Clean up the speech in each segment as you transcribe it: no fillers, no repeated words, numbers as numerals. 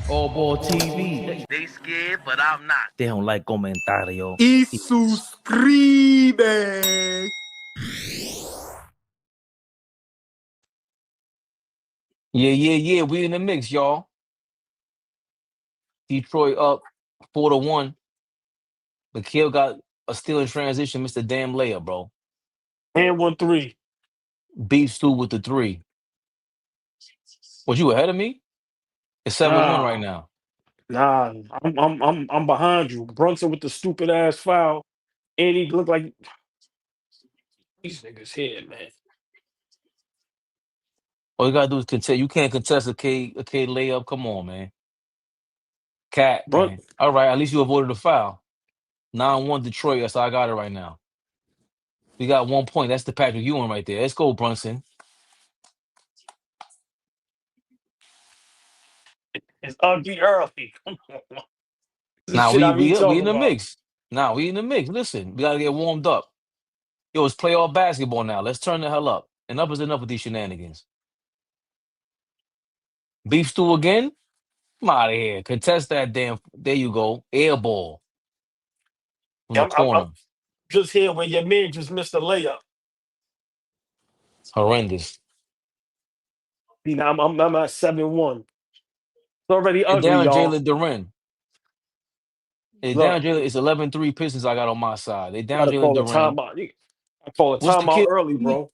AllBall TV. They scared, but I'm not. They don't like comentario. Y suscribe. Yeah. We in the mix, y'all. Detroit up 4-1. Mikal got a steal in transition, missed a damn layup, bro. And 1-3. Beat Stu with the 3. Was you ahead of me? It's 7-1 right now. Nah, I'm behind you. Brunson with the stupid ass foul, and he looked like these niggas here, man. All you gotta do is contest. You can't contest a K layup. Come on, man. Cat, man. All right, at least you avoided the foul. 9-1 Detroit. That's how I got it right now. We got 1 point. That's the Patrick Ewing right there. Let's go, Brunson. It's ugly early. Now we in the mix. Now we in the mix. Listen, we gotta get warmed up. Yo, it's playoff basketball now. Let's turn the hell up. Enough is enough with these shenanigans. Beef stew again? Come out of here. Contest that damn. There you go. Air ball. From the corner. I'm just here where your man just missed a layup. Horrendous. You know, I'm at 7-1. It's already And ugly, down y'all. Jalen Duren. And down Jalen. It's 11-3 Pistons I got on my side. They down Jalen Duren. I call a timeout early, bro.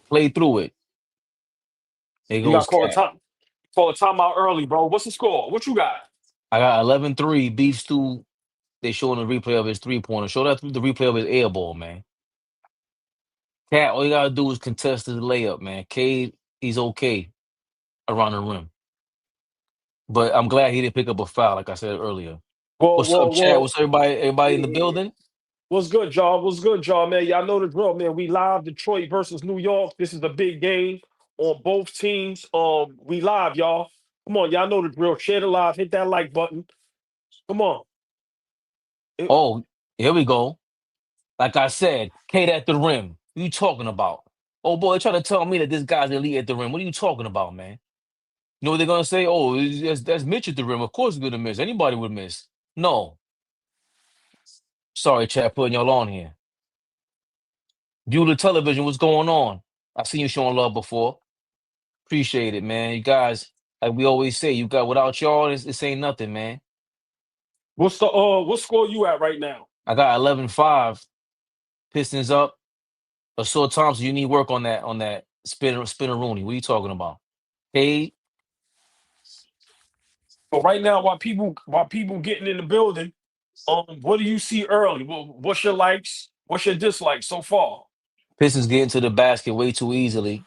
Play through it. There goes Cat. Call a timeout early, bro. What's the score? What you got? I got 11-3. Beef Stew. They showing the replay of his 3-pointer. Show that the replay of his air ball, man. Cat, all you gotta do is contest his layup, man. Cade, he's okay around the rim. But I'm glad he didn't pick up a foul, like I said earlier. What's up, Chad? What's everybody in the building? What's good, y'all? What's good, y'all, man? Y'all know the drill, man. We live Detroit versus New York. This is a big game on both teams. We live, y'all. Come on, y'all know the drill. Share the live, hit that like button. Come on. Oh, here we go. Like I said, Cade at the rim. What are you talking about? Oh boy, trying to tell me that this guy's elite at the rim. What are you talking about, man? You know what they're gonna say? Oh, that's Mitch at the rim. Of course he's gonna miss. Anybody would miss. No. Sorry, Chad, putting y'all on here. Bueller Television, what's going on? I've seen you showing love before. Appreciate it, man. You guys, like we always say, you got without y'all, this ain't nothing, man. What score you at right now? I got 11-5. Pistons up. Assault Thompson, you need work on that spinner Rooney. What are you talking about? Cade? But right now, while people getting in the building, what do you see early? What's your likes? What's your dislikes so far? Pistons getting to the basket way too easily.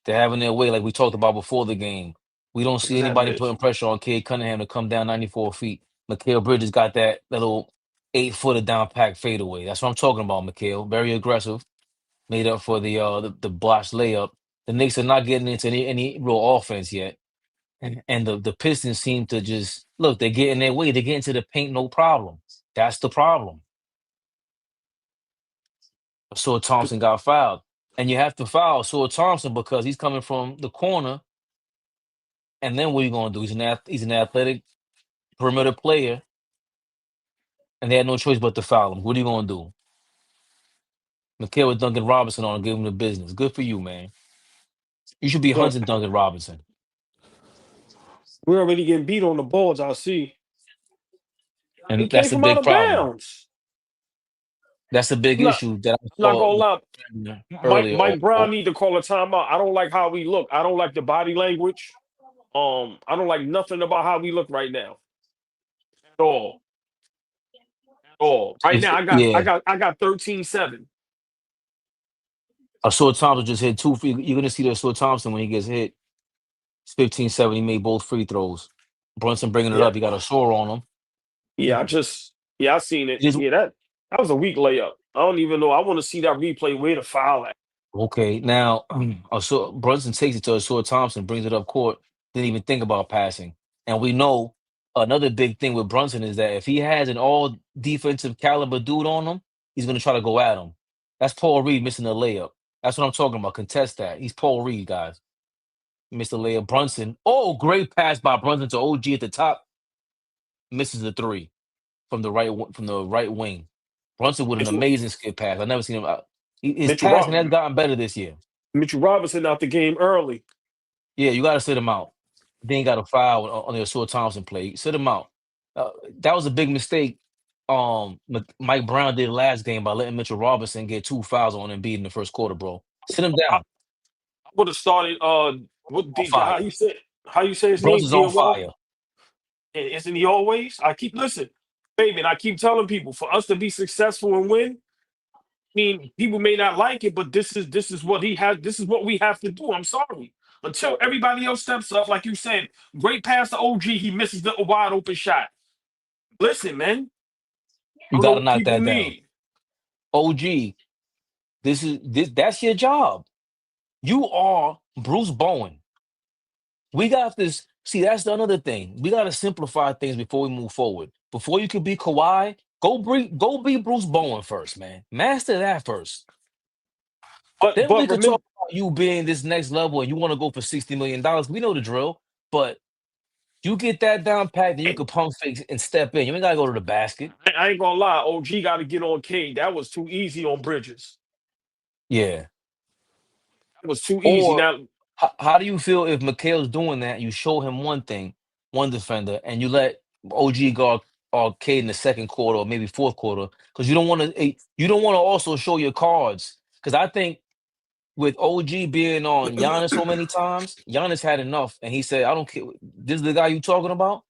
They're having their way like we talked about before the game. We don't see anybody putting pressure on Cade Cunningham to come down 94 feet. Mikal Bridges got that little 8-footer down pack fadeaway. That's what I'm talking about, Mikal. Very aggressive. Made up for the botched layup. The Knicks are not getting into any real offense yet. And the Pistons seem to just, look, they're getting their way. They get into the paint, no problem. That's the problem. So Thompson got fouled. And you have to foul Sword Thompson because he's coming from the corner. And then what are you going to do? He's an athletic perimeter player. And they had no choice but to foul him. What are you going to do? Mikal with Duncan Robinson on and give him the business. Good for you, man. You should be hunting Duncan Robinson. We're already getting beat on the boards, I see. And that's a big problem. That's a big issue that I saw. Not gonna lie. Mike Brown need to call a timeout. I don't like how we look. I don't like the body language. I don't like nothing about how we look right now. At all. Right now, I got 13-7. Sword Thompson just hit 2 free. You're gonna see that Sword Thompson when he gets hit. It's 15-7. He made both free throws. Brunson bringing it up. He got a sore on him. Yeah, I seen it. That was a weak layup. I don't even know. I want to see that replay where the foul at. Okay, now Brunson takes it to Sword Thompson, brings it up court. Didn't even think about passing. And we know another big thing with Brunson is that if he has an all defensive caliber dude on him, he's gonna try to go at him. That's Paul Reed missing the layup. That's what I'm talking about. Contest that. He's Paul Reed, guys. Missed the layup. Brunson. Oh, great pass by Brunson to OG at the top. Misses the three from the right wing. Brunson with an Mitchell, amazing skip pass. I never seen him out. His Mitchell, passing has gotten better this year. Mitchell Robinson out the game early. Yeah, you got to sit him out. Then got a foul on the Asua Thompson play. Sit him out. That was a big mistake. Mike Brown did last game by letting Mitchell Robinson get 2 fouls on Embiid in the first quarter, bro. Sit him I down. would have started. What On how fire. you say his name? Brunson's on Dear Wall. fire. Isn't he always? I keep listening, baby. And I keep telling people for us to be successful and win. I mean, people may not like it, but this is what he has. This is what we have to do. I'm sorry. Until everybody else steps up, like you said, great pass to OG. He misses the wide open shot. Listen, man. I You don't know got to what knock people that down. need. OG, that's your job. You are Bruce Bowen. We got this. See, that's the another thing. We got to simplify things before we move forward. Before you can be Kawhi, go be Bruce Bowen first, man. Master that first. But Then we but could remember, talk about you being this next level and you want to go for $60 million. We know the drill, but you get that down pat, then you can pump fake and step in. You ain't gotta go to the basket. I ain't gonna lie. OG got to get on Cade. That was too easy on Bridges. Yeah. That was too easy. Or Now, how do you feel if Mikhail's doing that? You show him one thing, one defender, and you let OG guard Cade in the second quarter or maybe fourth quarter because you don't want to also show your cards because I think with OG being on Giannis so many times, Giannis had enough, and he said, "I don't care. This is the guy you talking about.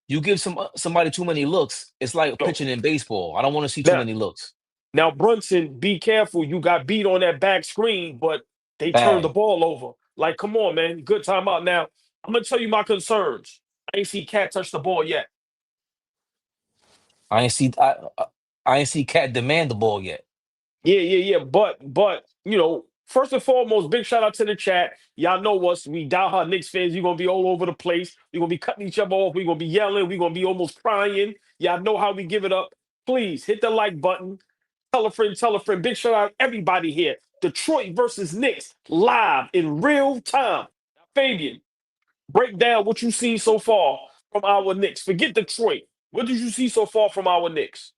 You give somebody too many looks. It's like no. pitching in baseball. I don't want to see too Now, many looks. now, Brunson, be careful. You got beat on that back screen, but they turned the Bad. ball over. Like, come on, man. Good timeout. Now, I'm gonna tell you my concerns. I ain't see Cat touch the ball yet. I ain't see I ain't see Cat demand the ball yet. Yeah. But first and foremost, big shout out to the chat. Y'all know us. We diehard Knicks fans. You're gonna be all over the place. We're gonna be cutting each other off. We're gonna be yelling. We're gonna be almost crying. Y'all know how we give it up. Please hit the like button. Tell a friend, tell a friend. Big shout out everybody here. Detroit versus Knicks live in real time. Fabian, break down what you see so far from our Knicks. Forget Detroit. What did you see so far from our Knicks?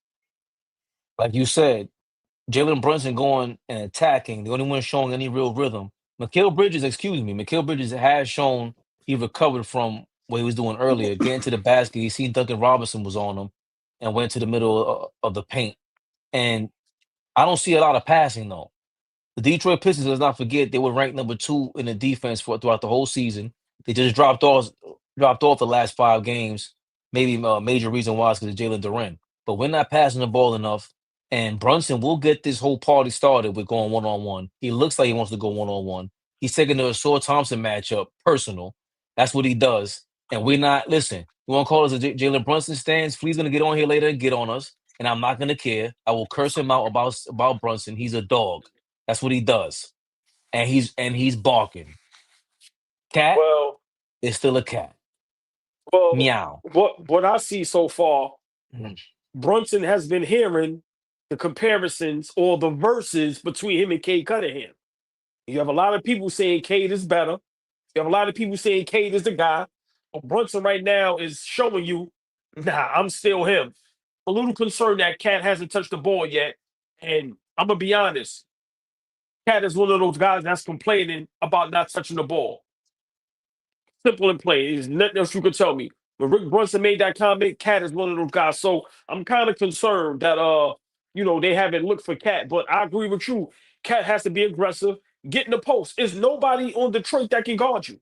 Like you said, Jalen Brunson going and attacking, the only one showing any real rhythm. Mikal Bridges has shown he recovered from what he was doing earlier. Getting to the basket, he seen Duncan Robinson was on him and went to the middle of the paint. And I don't see a lot of passing though. The Detroit Pistons, let's not forget, they were ranked number 2 in the defense throughout the whole season. They just dropped off the last 5 games. Maybe a major reason why is because of Jalen Duren. But we're not passing the ball enough. And Brunson will get this whole party started with going one-on-one. He looks like he wants to go one-on-one. He's taking the Asor Thompson matchup personal. That's what he does. And we're not, listen, you want to call us a Jalen Brunson stands? Flea's going to get on here later and get on us. And I'm not going to care. I will curse him out about Brunson. He's a dog. That's what he does. And he's barking. Cat Well, is still a cat. well, Meow. what I see so far, Mhm. Brunson has been hearing the comparisons or the verses between him and Cade Cunningham. You have a lot of people saying Cade is better. You have a lot of people saying Cade is the guy. But Brunson right now is showing you, nah, I'm still him. A little concerned that Cat hasn't touched the ball yet. And I'm gonna be honest, Cat is one of those guys that's complaining about not touching the ball. Simple and plain. There's nothing else you can tell me. When Rick Brunson made that comment, Cat is one of those guys. So I'm kind of concerned that they haven't looked for Cat. But I agree with you. Cat has to be aggressive. Get in the post. There's nobody on Detroit that can guard you.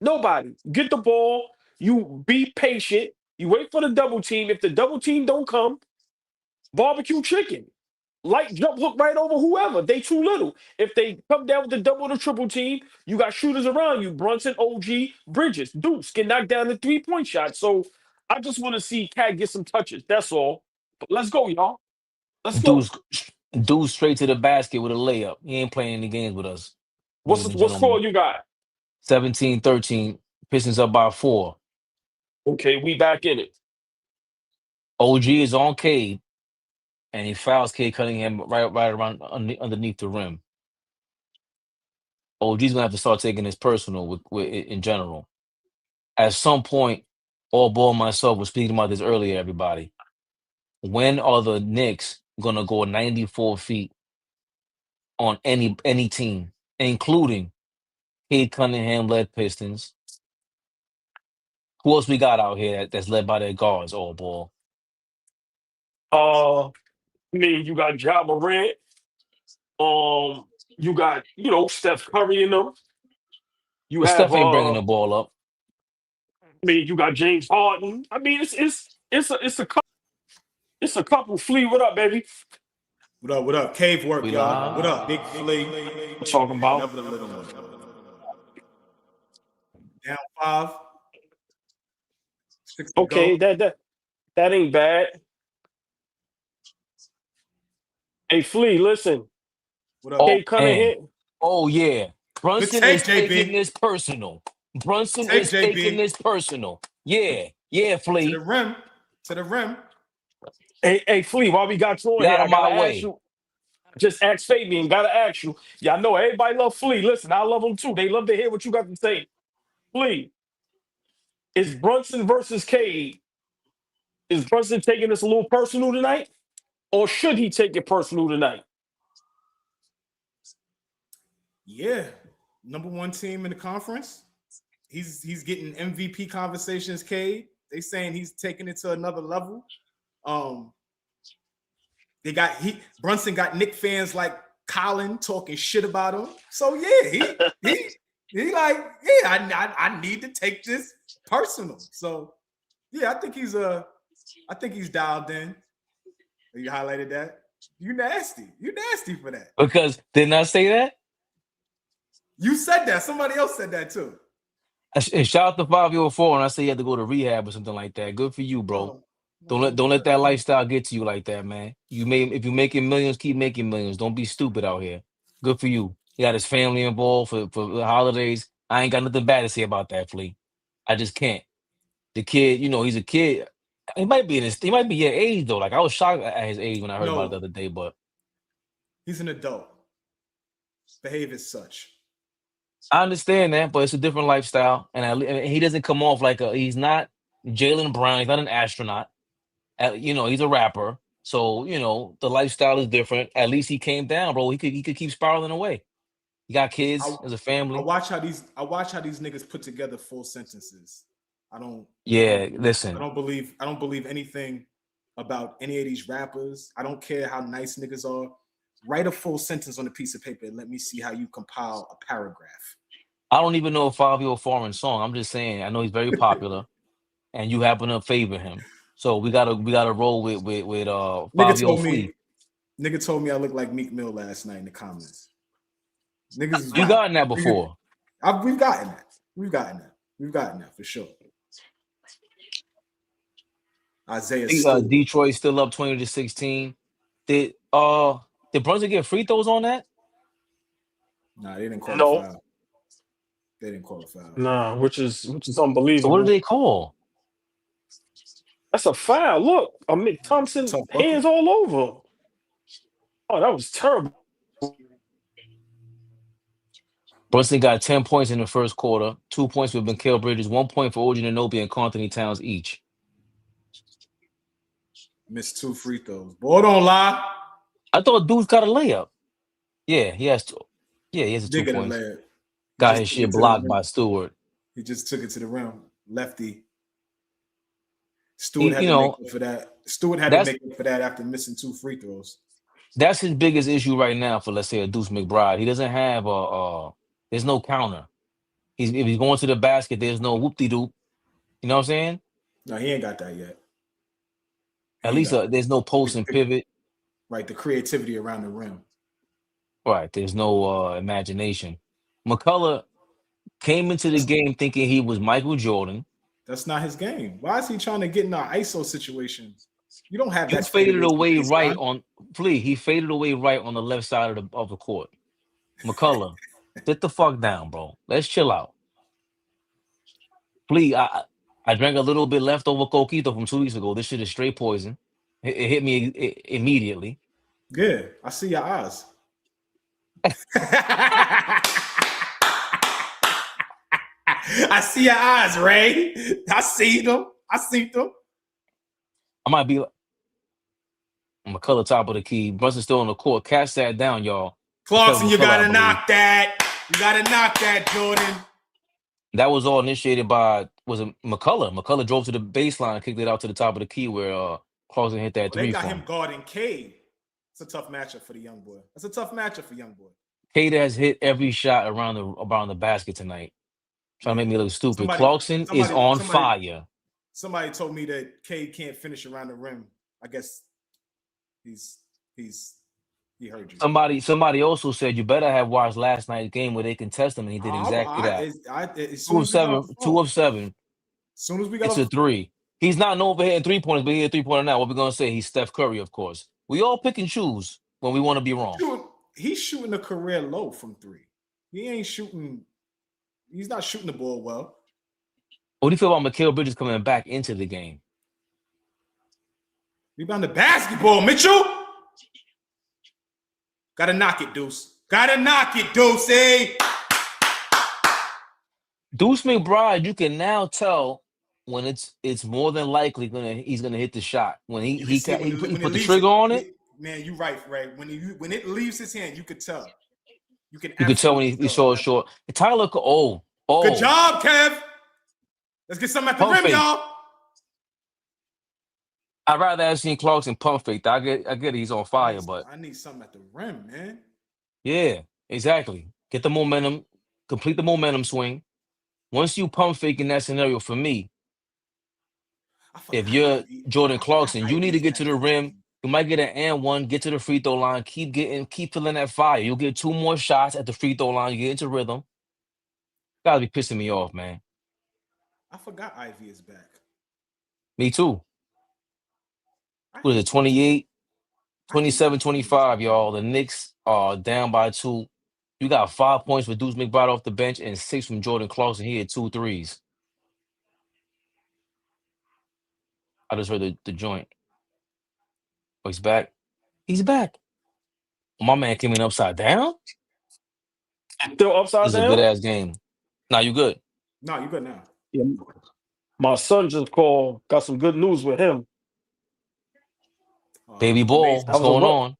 Nobody. Get the ball. You be patient. You wait for the double team. If the double team don't come, barbecue chicken. Light jump hook right over whoever. They too little. If they come down with the double or the triple team, you got shooters around you. Brunson, OG, Bridges, Deuce can knock down the 3-point shot. So I just want to see Cat get some touches. That's all. But let's go, y'all. Let's go. Dude's, dude's straight to the basket with a layup. He ain't playing any games with us, ladies and What score gentlemen. you got? 17-13. Pistons up by 4. Okay, we back in it. OG is on Cade, and he fouls Cade Cunningham right around underneath the rim. OG's gonna have to start taking this personal with in general. At some point, AllBall and myself was speaking about this earlier, everybody. When are the Knicks gonna go 94 feet on any team, including Cade Cunningham led Pistons? Who else we got out here that's led by their guards, AllBall? I mean, you got Ja Morant. You got Steph Curry in them. You But have Steph ain't bringing the ball up. I mean, you got James Harden. I mean, it's a couple. Flea, what up, baby? What up? What up? Cave work, We y'all. live. What up? Big Flea. I'm talking about. Never the little one. Down 5. 6 to Okay, go. that ain't bad. Hey, Flea, listen. What up? Oh, Cade Cunningham. oh yeah. Brunson take, is taking JB. this personal. Brunson Take, is JB. taking this personal. Yeah, Flea. To the rim. To the rim. Hey, Flea, while we got you on Get here, out I of my gotta ask way. you. Just ask Fabian. Gotta ask you. Y'all know everybody love Flea. Listen, I love them too. They love to hear what you got to say. Flea, is Brunson versus Cade? Is Brunson taking this a little personal tonight, or should he take it personal tonight? Yeah. Number 1 team in the conference. He's getting MVP conversations, Cade. They saying he's taking it to another level. Brunson got Knicks fans like Colin talking shit about him. So yeah, he like, yeah, I need to take this personal. So yeah, I think he's dialed in. You highlighted that. You nasty for that. Because didn't I say that? You said that. Somebody else said that too. And shout out to 504 and I say you had to go to rehab or something like that. Good for you, bro. Don't let that lifestyle get to you like that, man. If you're making millions, keep making millions. Don't be stupid out here. Good for you. He got his family involved for the holidays. I ain't got nothing bad to say about that, Flea. I just can't. The kid, he's a kid. He might be your age though. Like I was shocked at his age when I heard about it the other day, but he's an adult. Behave as such. I understand that, but it's a different lifestyle, and he doesn't come off like he's not Jalen Brown. He's not an astronaut. He's a rapper, so the lifestyle is different. At least he came down, bro. He could keep spiraling away. He got kids, as a family. I watch how these niggas put together full sentences. Listen. I don't believe anything about any of these rappers. I don't care how nice niggas are. Write a full sentence on a piece of paper and let me see how you compile a paragraph. I don't even know if 5 foreign song. I'm just saying. I know he's very popular, and you happen to favor him. So we gotta roll with 5 Flea. Nigga told me I looked like Meek Mill last night in the comments. Niggas, you gotten that before? We've gotten that. We've gotten that for sure. Isaiah Detroit still up 20-16. Did Brunson get free throws on that? Nah, they didn't call a foul. They didn't call a foul. Nah, which is unbelievable. So what did they call? That's a foul. Look, Thompson hands all over. Oh, that was terrible. Brunson got 10 points in the first quarter, 2 points for Mikal Bridges, 1 point for OG Anunoby and Karl-Anthony Towns each. Missed 2 free throws. Boy, don't lie. I thought dude's got a layup. Yeah, he has 2. Yeah, he has 2 points. Got his shit blocked by Stewart. He just took it to the rim. Lefty. Stewart had to make up for that. Stewart had to make up for that after missing 2 free throws. That's his biggest issue right now for, let's say, a Deuce McBride. He doesn't have there's no counter. If he's going to the basket, there's no whoop-de-doop. You know what I'm saying? No, he ain't got that yet. At least there's no post and pivot. Right, the creativity around the rim. Right, there's no imagination. McCullough came into the game thinking he was Michael Jordan. That's not his game. Why is he trying to get in our ISO situations? You don't have that. He faded away right on Flea. He faded away right on the left side of the court. McCullough, sit the fuck down, bro. Let's chill out. Flea, I drank a little bit leftover coquito from 2 weeks ago. This shit is straight poison. It hit me immediately. Yeah, I see your eyes. I see your eyes, Ray. I see them. I might be like, McCullough top of the key. Brunson still on the court. Cat sat down, y'all. Clarkson, you McCullough, I gotta believe. knock that. You gotta knock that, Jordan. That was all initiated by, was it McCullough? McCullough drove to the baseline and kicked it out to the top of the key where Clarkson hit that They three got from. him guarding Cade. It's a tough matchup for the young boy. Cade has hit every shot around the basket tonight. Trying to make me look stupid. Clarkson is on fire. Somebody told me that Cade can't finish around the rim. I guess he heard you. Somebody also said you better have watched last night's game where they contest him, and he did exactly that. 2 of 7. 2 of 7. As soon as we got It's a 3. He's not known for hitting 3-pointers, but he hit 3-pointer now. What we gonna say? He's Steph Curry, of course. We all pick and choose when we want to be wrong. He's shooting a career low from 3. He's not shooting the ball well. What do you feel about Mikal Bridges coming back into the game? Rebound the basketball, Mitchell. Gotta knock it, Deuce. Eh? Deuce McBride, you can now tell when it's more than likely he's gonna hit the shot. When he put the trigger on it. Man, you're right, Ray. When it leaves his hand, you could tell. You could tell when he saw it short. Tyler, good job, Kev. Let's get something at the rim, y'all. I'd rather have seen Clarkson pump fake. I get he's on fire, but I need something at the rim, man. Yeah, exactly. Get the momentum, complete the momentum swing. Once you pump fake in that scenario, for me, if you're Jordan Clarkson, you need to get to the rim. You might get an and one, get to the free throw line, keep filling that fire. You'll get 2 more shots at the free throw line. You get into rhythm. Gotta be pissing me off, man. I forgot Ivy is back. Me too. What is it, 28, 27, 25, y'all. The Knicks are down by 2. You got 5 points for Deuce McBride off the bench and 6 from Jordan Clarkson. He had 2 threes. I just heard the joint. Oh, he's back. He's back. My man came in upside down. Still upside This is down? a good-ass game. Nah, you good. No, you good now. Yeah. My son just called. Got some good news with him. Baby ball. What's going on?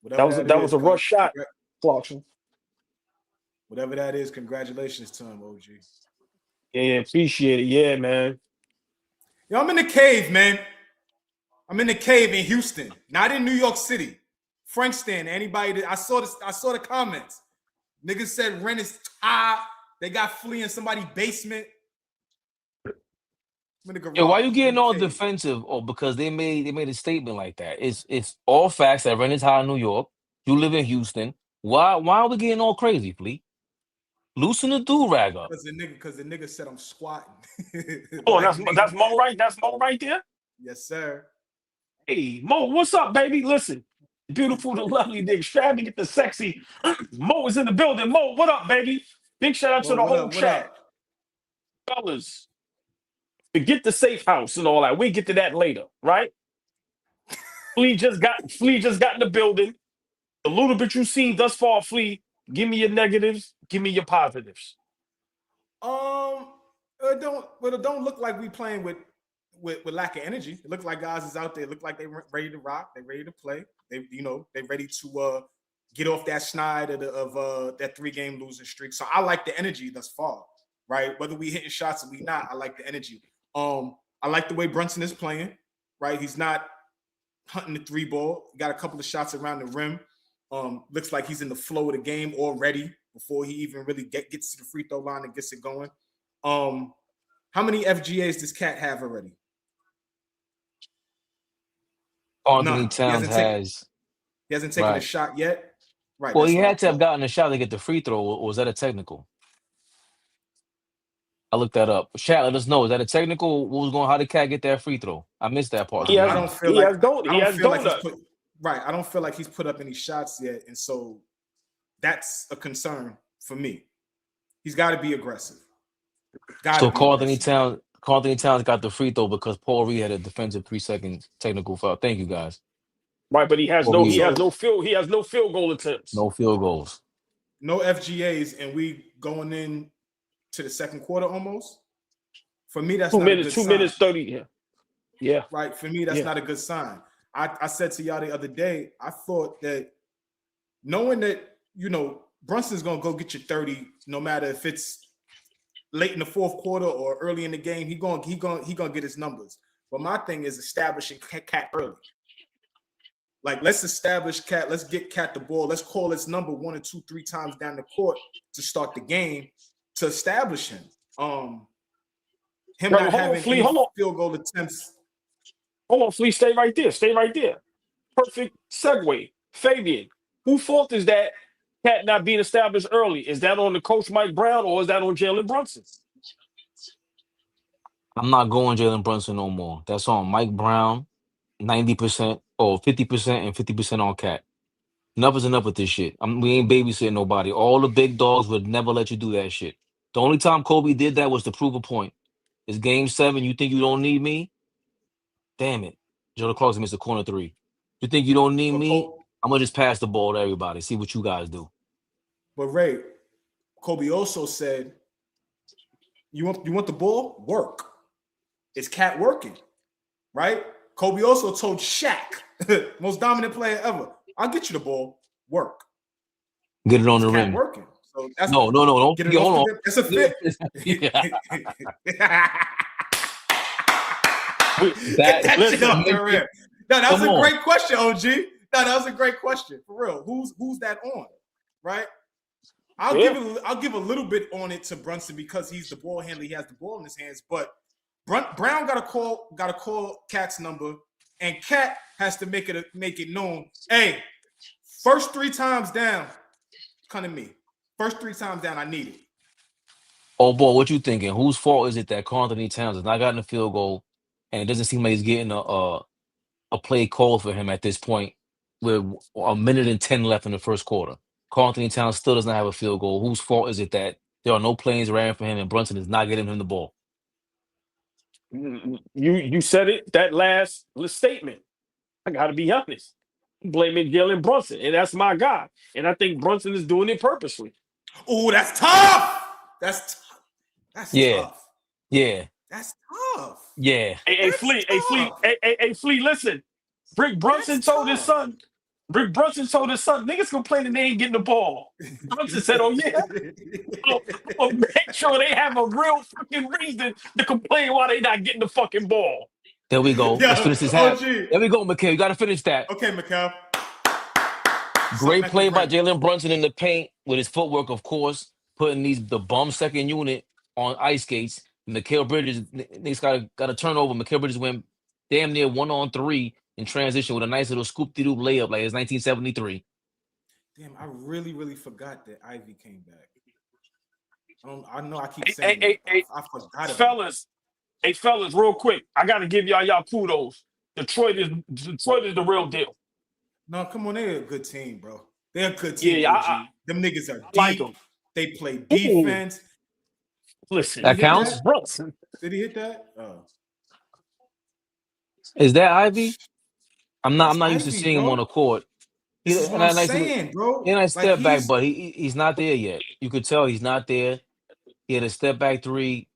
That was a rush shot, Clarkson. Whatever that is, congratulations to him, OG. Yeah, appreciate it. Yeah, man. Yo, I'm in the cave, man. I'm in the cave in Houston, not in New York City. Frankston, anybody? I saw the comments. Niggas said rent is high. They got Flea in somebody's basement. Yo, why you getting all defensive? Oh, because they made a statement like that. It's all facts that rent is high in New York. You live in Houston. Why are we getting all crazy, Flea? Loosen the do-rag up. Because the nigga said I'm squatting. Oh, that's Mo, right? That's Mo right there? Yes, sir. Hey, Mo, what's up, baby? Listen, beautiful, the lovely, the extravagant, the sexy. Mo is in the building. Mo, what up, baby? Big shout out to the whole chat. Fellas, forget the safe house and all that. We get to that later, right? Flea just got in the building. The little bit you've seen thus far, Flea, give me your negatives, give me your positives. It don't look like we playing with lack of energy. It look like guys is out there. It look like they ready to rock. They ready to play. They ready to get off that schneid of that 3-game losing streak. So I like the energy thus far, right? Whether we hitting shots or we not, I like the energy. I like the way Brunson is playing, right? He's not hunting the 3 ball. Got a couple of shots around the rim. Looks like he's in the flow of the game already before he even really gets to the free throw line and gets it going. How many FGAs does Cat have already? Anthony Towns has. He hasn't taken a shot yet. Right. Well, he had to have gotten a shot to get the free throw, or was that a technical? I looked that up. Chat, let us know. Is that a technical? What was going? How did Cat get that free throw? I missed that part. I don't feel like he's put up any shots yet, and so that's a concern for me. He's got to be aggressive. So Karl-Anthony Towns got the free throw because Paul Reed had a defensive 3-second technical foul. Thank you, guys. Right, but he has no field goal attempts. No field goals. No FGAs, and we going in to the second quarter almost. For me, that's 2 not a minutes, good 2 sign. minutes 30. Yeah. Right. For me, that's not a good sign. I said to y'all the other day, I thought that knowing that, Brunson's gonna go get you 30, no matter if it's late in the fourth quarter or early in the game, he gonna get his numbers. But my thing is establishing Cat early. Like, let's establish Cat. Let's get Cat the ball. Let's call his number 1 or 2, 3 times down the court to start the game to establish him. Him Bro, not having Flea, any hold on. field goal attempts. Hold on, Flea, stay right there. Perfect segue. Fabian, whose fault is that Cat not being established early? Is that on the coach Mike Brown or is that on Jalen Brunson? I'm not going Jalen Brunson no more. That's on Mike Brown, 90% or 50% and 50% on Cat. Enough is enough with this shit. We ain't babysitting nobody. All the big dogs would never let you do that shit. The only time Kobe did that was to prove a point. It's game 7. You think you don't need me? Damn it. Jordan Clarkson missed a corner 3. You think you don't need me? I'm going to just pass the ball to everybody. See what you guys do. But Ray, Kobe also said, you want the ball? Work. Is Cat working? Right? Kobe also told Shaq, most dominant player ever, I'll get you the ball. Work. Get it on the Cat rim. working. So that's No. Don't get it hold on. It's a fit. That shit off the rim. No, that was a great question, OG. No, that was a great question. For real. Who's that on? Right? I'll give a little bit on it to Brunson because he's the ball handler. He has the ball in his hands. But Brown got to call Cat's number, and Cat has to make it known. Hey, first 3 times down, come to me. First 3 times down, I need it. Oh boy, what you thinking? Whose fault is it that Karl-Anthony Towns has not gotten a field goal, and it doesn't seem like he's getting a play called for him at this point with 1:10 left in the first quarter? Karl-Anthony Towns still does not have a field goal. Whose fault is it that there are no plays ran for him and Brunson is not getting him the ball? You said it, that last statement. I got to be honest. I'm blaming Jalen Brunson, and that's my guy. And I think Brunson is doing it purposely. Oh, that's tough. That's tough. Yeah. That's tough. Yeah. Hey, Flea, listen. Rick Brunson told his son, niggas complaining they ain't getting the ball. Brunson said, oh, yeah. I'll make sure they have a real fucking reason to complain why they not getting the fucking ball. There we go. Let's finish this half. There we go, Mikal. You got to finish that. Okay, Mikal. Great play by Jalen Brunson in the paint with his footwork, of course, putting the bum second unit on ice skates. Mikal Bridges, Knicks got a turnover. Mikal Bridges went damn near 1-on-3 in transition with a nice little scoop-de-doop layup like it's 1973. Damn, I really, really forgot that Ivy came back. I know I keep saying I forgot about it. Fellas, real quick. I got to give y'all kudos. Detroit is the real deal. No, come on. They're a good team, bro. They're a good team. Yeah, them niggas are deep. Like them. They play defense. Listen. That counts? Brunson. Did he hit that? Oh. Is that Ivy? I'm not used to Ivy, seeing him on the court. This is what I'm saying, bro. And I step back, but he's not there yet. You could tell he's not there. He had a step back 3.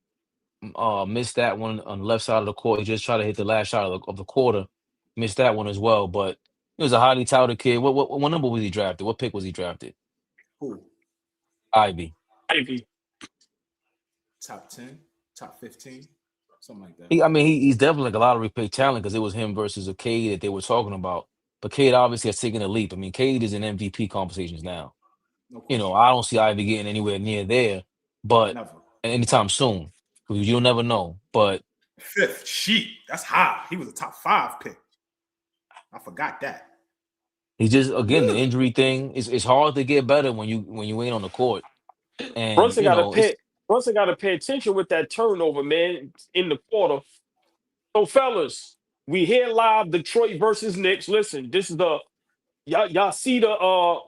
Missed that one on the left side of the court. He just tried to hit the last shot of the quarter. Missed that one as well. But he was a highly touted kid. What number was he drafted? What pick was he drafted? Who? Ivy. Top 10, top 15, something like that. He's definitely like a lottery pick talent because it was him versus a Cade that they were talking about. But Cade obviously has taken a leap. Cade is in MVP conversations now. No, I don't see Ivy getting anywhere near there, but anytime soon. You'll never know. But 5th, sheet. That's high. He was a top 5 pick. I forgot that. He just the injury thing. It's hard to get better when you ain't on the court. And Brunson got to pay attention with that turnover, man, in the quarter. So, fellas, we here live Detroit versus Knicks. Listen, this is y'all see the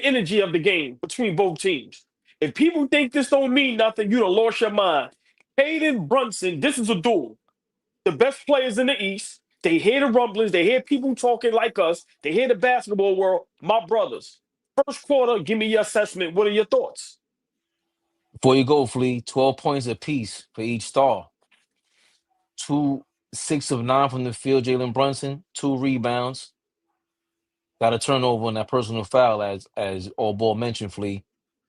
energy of the game between both teams. If people think this don't mean nothing, you done lost your mind. Cade and Brunson, this is a duel. The best players in the East. They hear the rumblings. They hear people talking like us. They hear the basketball world. My brothers. First quarter, give me your assessment. What are your thoughts? Before you go, Flea, 12 points apiece for each star. 6 of 9 from the field, Jalen Brunson, 2 rebounds. Got a turnover on that personal foul, as AllBall mentioned, Flea.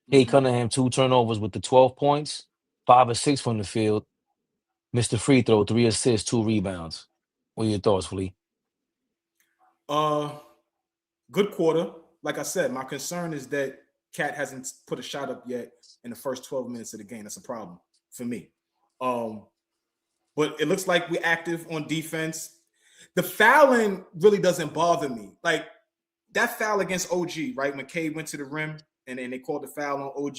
Cade Cunningham, 2 turnovers with the 12 points, 5 of 6 from the field. Mr. Free Throw, 3 assists, 2 rebounds. What are your thoughts, Flea? Good quarter. Like I said, my concern is that Cat hasn't put a shot up yet in the first 12 minutes of the game. That's a problem for me. But it looks like we're active on defense. The fouling really doesn't bother me. Like that foul against OG, right? When Cade went to the rim and then they called the foul on OG.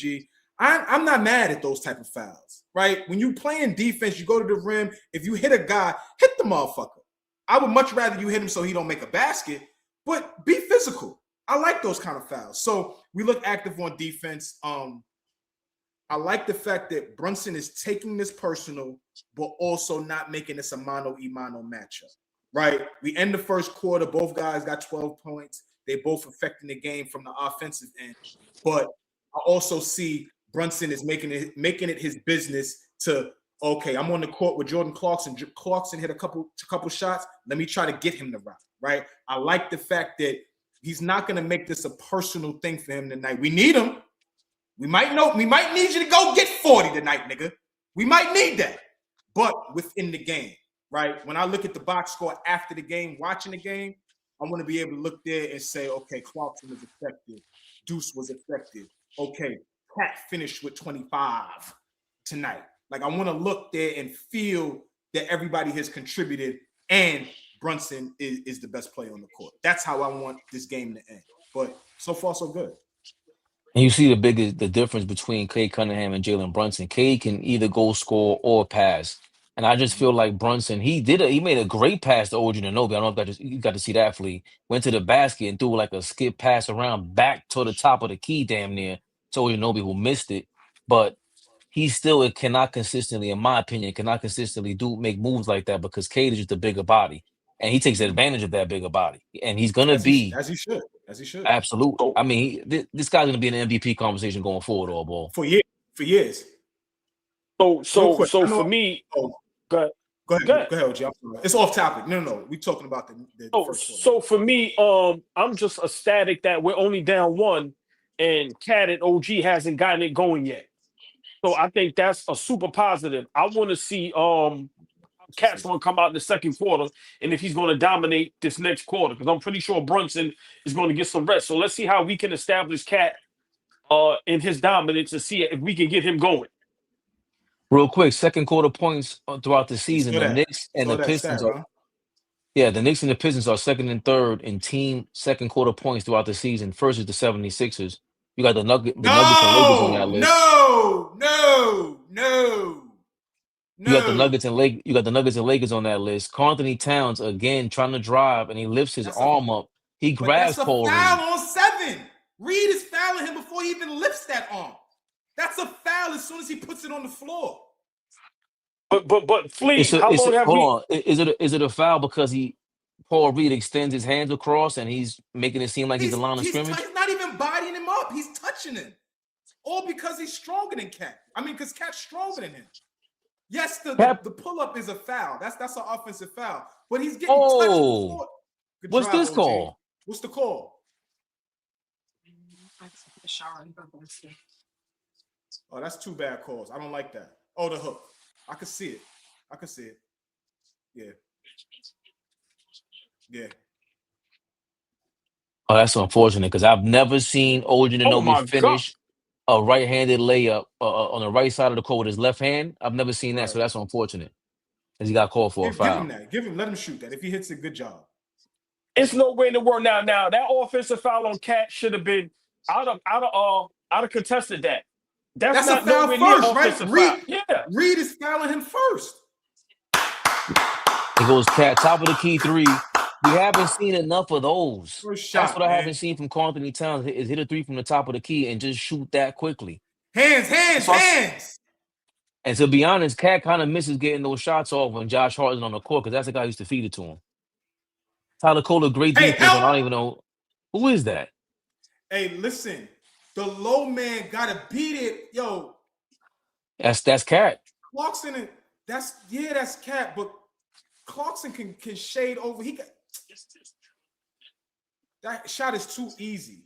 I'm not mad at those type of fouls, right? When you playing defense, you go to the rim. If you hit a guy, hit the motherfucker. I would much rather you hit him so he don't make a basket, but be physical. I like those kind of fouls. So we look active on defense. I like the fact that Brunson is taking this personal, but also not making this a mano-a-mano matchup, right? We end the first quarter. Both guys got 12 points. They both affecting the game from the offensive end. But I also see Brunson is making it his business to, okay, I'm on the court with Jordan Clarkson. Clarkson hit a couple shots. Let me try to get him to rock, right? I like the fact that he's not going to make this a personal thing for him tonight. We need him. We might need you to go get 40 tonight, nigga. We might need that. But within the game, right? When I look at the box score after the game, watching the game, I want to be able to look there and say, okay, Clarkson was effective. Deuce was effective. Okay, Cat finished with 25 tonight. Like, I want to look there and feel that everybody has contributed and Brunson is the best player on the court. That's how I want this game to end. But so far, so good. And you see the difference between Cade Cunningham and Jalen Brunson. Cade can either go score or pass. And I just feel like Brunson, he made a great pass to OG Anunoby. I don't know if you got to see that, Flea. Went to the basket and threw like a skip pass around back to the top of the key damn near to OG Anunoby, who missed it. But he still cannot consistently, in my opinion, make moves like that because Cade is just a bigger body. And he takes advantage of that bigger body. And he's going to be... As he should. Absolutely. I mean, this guy's going to be in an MVP conversation going forward, AllBall. For years. So for me... Go ahead, OG. It's off topic. No. We're talking about the first quarter. So for me, I'm just ecstatic that we're only down 1 and Cat and OG hasn't gotten it going yet. So I think that's a super positive. I want to see Cat's going to come out in the second quarter and if he's going to dominate this next quarter, because I'm pretty sure Brunson is going to get some rest. So let's see how we can establish Cat in his dominance and see if we can get him going. Real quick, second quarter points throughout the season. The Knicks and the Pistons the Knicks and the Pistons are second and third in team second quarter points throughout the season. First is the 76ers. You got the Nuggets and Lakers on that list. No. You got the Nuggets and Lakers on that list. Karl-Anthony Towns again trying to drive and he lifts his arm up. He grabs Paul Reed. That's a foul on 7. Reed is fouling him before he even lifts that arm. That's a foul as soon as he puts it on the floor. But Flea, hold on. Is it a foul because Paul Reed extends his hands across and he's making it seem like he's a line of scrimmage? He's not even bodying him up. He's touching him. All because he's stronger than Cat. I mean, because Cat's stronger than him. Yes, the pull-up is a foul. That's an offensive foul. But he's getting touched before. What's this call? What's the call? Oh, that's 2 bad calls. I don't like that. Oh, the hook. I could see it. Yeah. Oh, that's unfortunate because I've never seen OG Anunoby finish a right-handed layup on the right side of the court with his left hand. I've never seen that, so that's unfortunate. Because he got called for a foul. Let him shoot that. If he hits it, good job. It's no way in the world now. That offensive foul on Cat should have been out of contested that. That's not a foul first, right? Reed is fouling him first. It goes Cat, top of the key 3. We haven't seen enough of those. That's what I haven't seen from Karl-Anthony Towns is hit a 3 from the top of the key and just shoot that quickly. Hands. And to be honest, Cat kind of misses getting those shots off when Josh Hart's on the court because that's the guy who used to feed it to him. Tyler Kohler, great defense. I don't even know. Who is that? Hey, listen. The low man got to beat it. Yo, That's Cat. Clarkson, that's Cat, but Clarkson can shade over. That shot is too easy.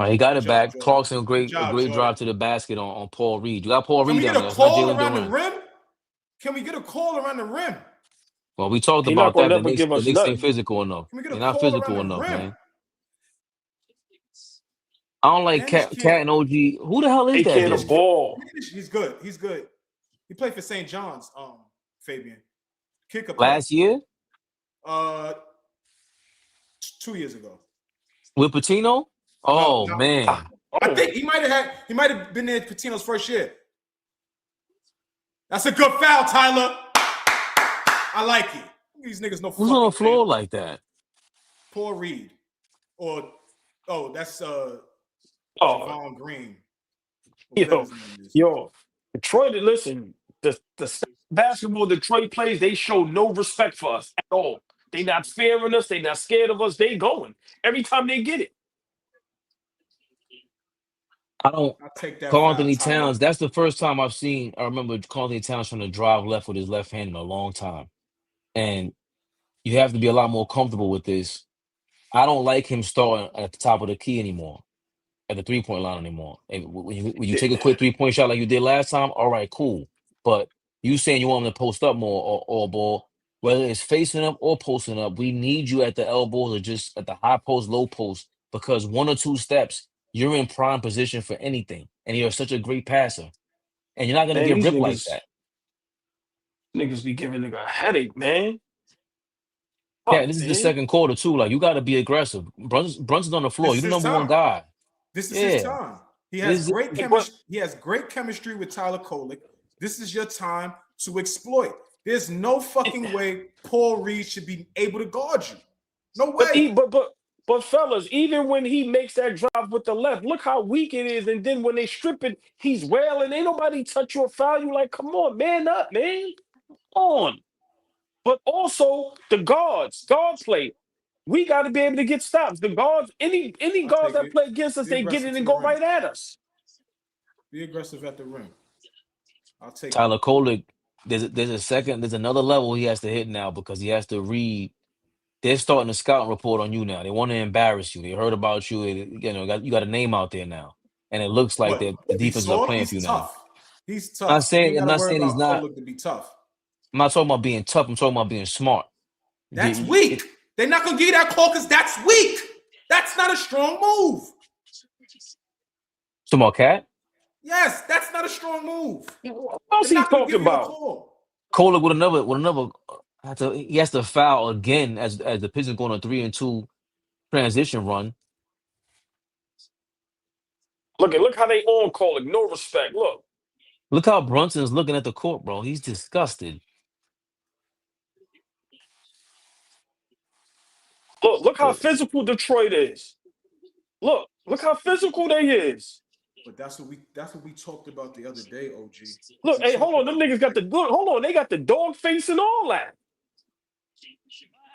He got it back. Jordan. Clarkson, a Good great job, drive to the basket on Paul Reed. You got Paul Can we Reed get down a there. It's not call Jalen around the Duren. rim? Can we get a call around the rim? Well, we talked He not about gonna that. The never give us Knicks ain't nothing. physical enough. Can we get They're a not call physical around the enough, rim? man. I don't like Cat and OG. Who the hell is They that can't dude? ball. He's good. He played for St. John's, Fabian. Kick a Last year? 2 years ago. With Patino? Oh, No. man. I think he might have been there Patino's first year. That's a good foul, Tyler. I like it. These niggas no. Who's on the floor like that? Paul Reed, that's Javon Green. Yo, Detroit. Listen, the basketball Detroit plays, they show no respect for us at all. They not fearing us. They not scared of us. They going every time they get it. I'll take that. Karl-Anthony Towns, that's the first time I remember Karl-Anthony Towns trying to drive left with his left hand in a long time. And you have to be a lot more comfortable with this. I don't like him starting at the top of the key anymore, at the three-point line anymore. And when you take a quick three-point shot like you did last time, all right, cool. But you saying you want him to post up more or ball, whether it's facing up or posting up, we need you at the elbows or just at the high post, low post, because 1 or 2 steps, you're in prime position for anything. And you're such a great passer. And you're not going to get ripped like that. Niggas be giving nigga a headache, man. Yeah, this is the second quarter, too. Like, you got to be aggressive. Brunson's on the floor. You're the number one guy. This is his time. He has great chemistry. He has great chemistry with Tyler Kolek. This is your time to exploit. There's no fucking way Paul Reed should be able to guard you. No way. But fellas, even when he makes that drive with the left, look how weak it is. And then when they strip it, he's wailing. Ain't nobody touch you or foul you. Like, come on, man up, man. Come on. But also the guard play. We got to be able to get stops. The guards, any guards that play against us, they get it and go right at us. Be aggressive at the rim. I'll take Tyler Kolek. There's another level he has to hit now because he has to read. They're starting a scouting report on you now. They want to embarrass you. They heard about you. You got a name out there now, and it looks like the defenses are playing for you now. He's tough. I'm not saying he's not. To be tough. I'm not talking about being tough. I'm talking about being smart. That's weak. They're not gonna give you that call because that's weak. That's not a strong move. Small Cat. Yes, that's not a strong move. What else he talking about? Kolek with another. He has to foul again as the Pistons going on 3-2 transition run. Look how they on Kolek. No respect. Look how Brunson's looking at the court, bro. He's disgusted. Look how physical Detroit is. Look how physical they is. But that's what we talked about the other day, OG. Look, hey, hold on. Them niggas got the good. Hold on, they got the dog face and all that.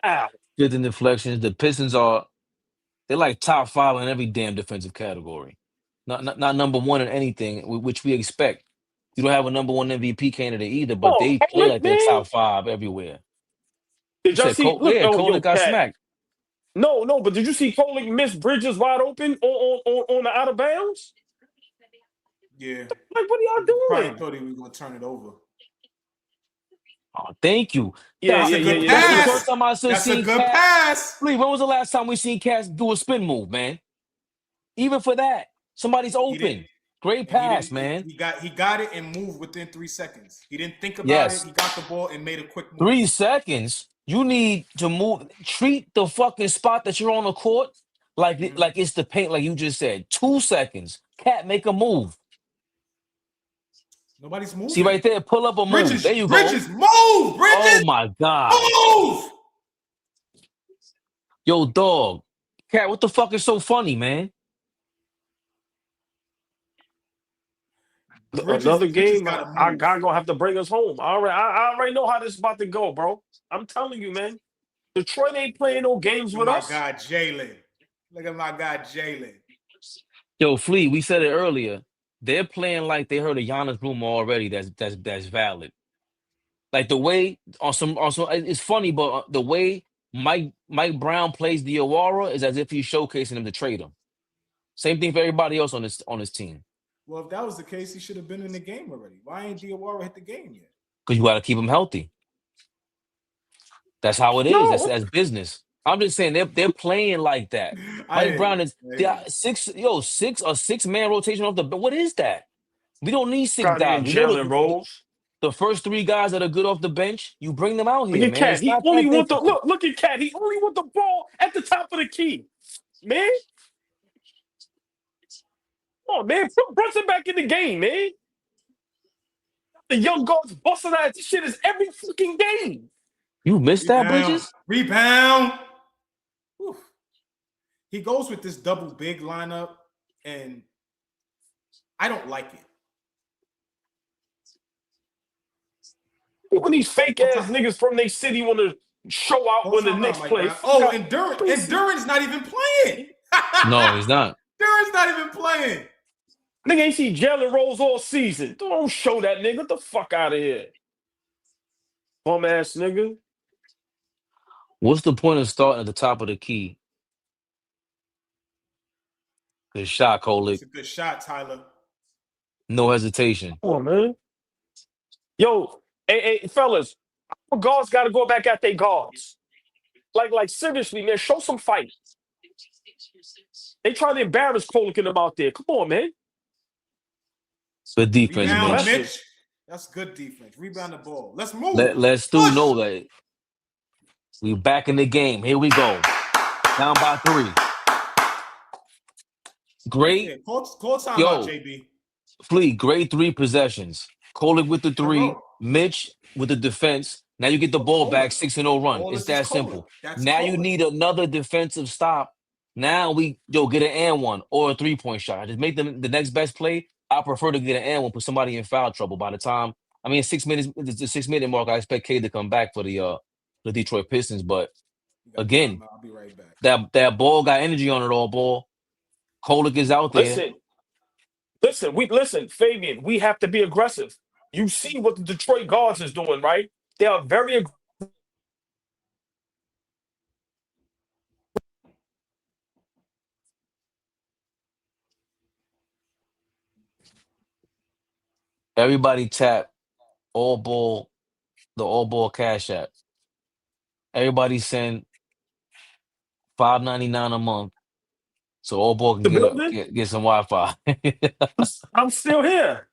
Wow. Good in deflections. The Pistons they're like top 5 in every damn defensive category. Not number 1 in anything, which we expect. You don't have a number 1 MVP candidate either, but they play like they're top 5 everywhere. Did y'all see? Kolek got smacked. No, but did you see Kolek miss Bridges wide open on the out of bounds? Yeah. Like, what are y'all doing? Probably thought he was gonna turn it over. Oh, thank you. That's a good pass. That's the first time I That's a good pass. When was the last time we seen Cats do a spin move, man? Even for that, somebody's open. Great pass, man. He got it and moved within 3 seconds. He didn't think about it. He got the ball and made a quick move. 3 seconds. You need to move. Treat the fucking spot that you're on the court like it's the paint, like you just said. 2 seconds. Cat, make a move. Nobody's moving. See right there, pull up a move. There you go. Bridges, move, Bridges. Oh my God. Move. Yo, dog. Cat, what the fuck is so funny, man? Another game, I gonna have to bring us home. I already know how this is about to go, bro. I'm telling you, man. Detroit ain't playing no games with us. My guy Jalen. Look at my guy Jalen. Yo, Flea, we said it earlier. they're playing like they heard a Giannis rumor already. That's valid. Like the way on some it's funny, but the way Mike Brown plays the Aurora is as if he's showcasing him to trade him. Same thing for everybody else on his team. Well, if that was the case, he should have been in the game already. Why ain't Diawara hit the game yet? Because you got to keep him healthy. That's how it is. That's business. I'm just saying they're playing like that. Mike Brown is six-man rotation off the. What is that? We don't need six guys. We know Jalen Rose. The first three guys that are good off the bench, you bring them out here, Look at man. Cat. He only want the look at Cat. He only want the ball at the top of the key, man. Come on, man. Put Brunson back in the game, man. The young guards busting out. This shit is every fucking game. You missed that, Bridges? Rebound. Whew. He goes with this double big lineup, and I don't like it. When these fake ass niggas from their city want to show out when the Knicks play. Oh, and Duran's not even playing. No, he's not. Duran's not even playing. Nigga ain't see Jalen Rose all season. Don't show that nigga. Get the fuck out of here. Bum ass nigga. What's the point of starting at the top of the key? Good shot, Kolek. It's a good shot, Tyler. No hesitation. Come on, man. Yo, hey, fellas, our guards got to go back at their guards. Like seriously, man, show some fight. They try to embarrass Kolek and them out there. Come on, man. Good defense, Rebound, Mitch. That's good defense. Rebound the ball. Let's move. Let's do know that we back in the game. Here we go. Down by 3. Great. Yeah, call time out, JB. Fleet, great 3 possessions. Kolek with the 3, Mitch with the defense. Now you get the ball back, 6-0 run. It's that simple. Now you need another defensive stop. Now we get an and one or a 3-point shot. Just make them the next best play. I prefer to get an and one, put somebody in foul trouble. By the time 6 minutes, the 6-minute mark, I expect Cade to come back for the Detroit Pistons. But again, I'll be right back. That ball got energy on it all. Ball. Kolek is out there. Listen, Fabian. We have to be aggressive. You see what the Detroit guards is doing, right? They are very aggressive. Everybody tap the AllBall Cash App. Everybody send $5.99 a month, so AllBall can get some Wi-Fi. I'm still here.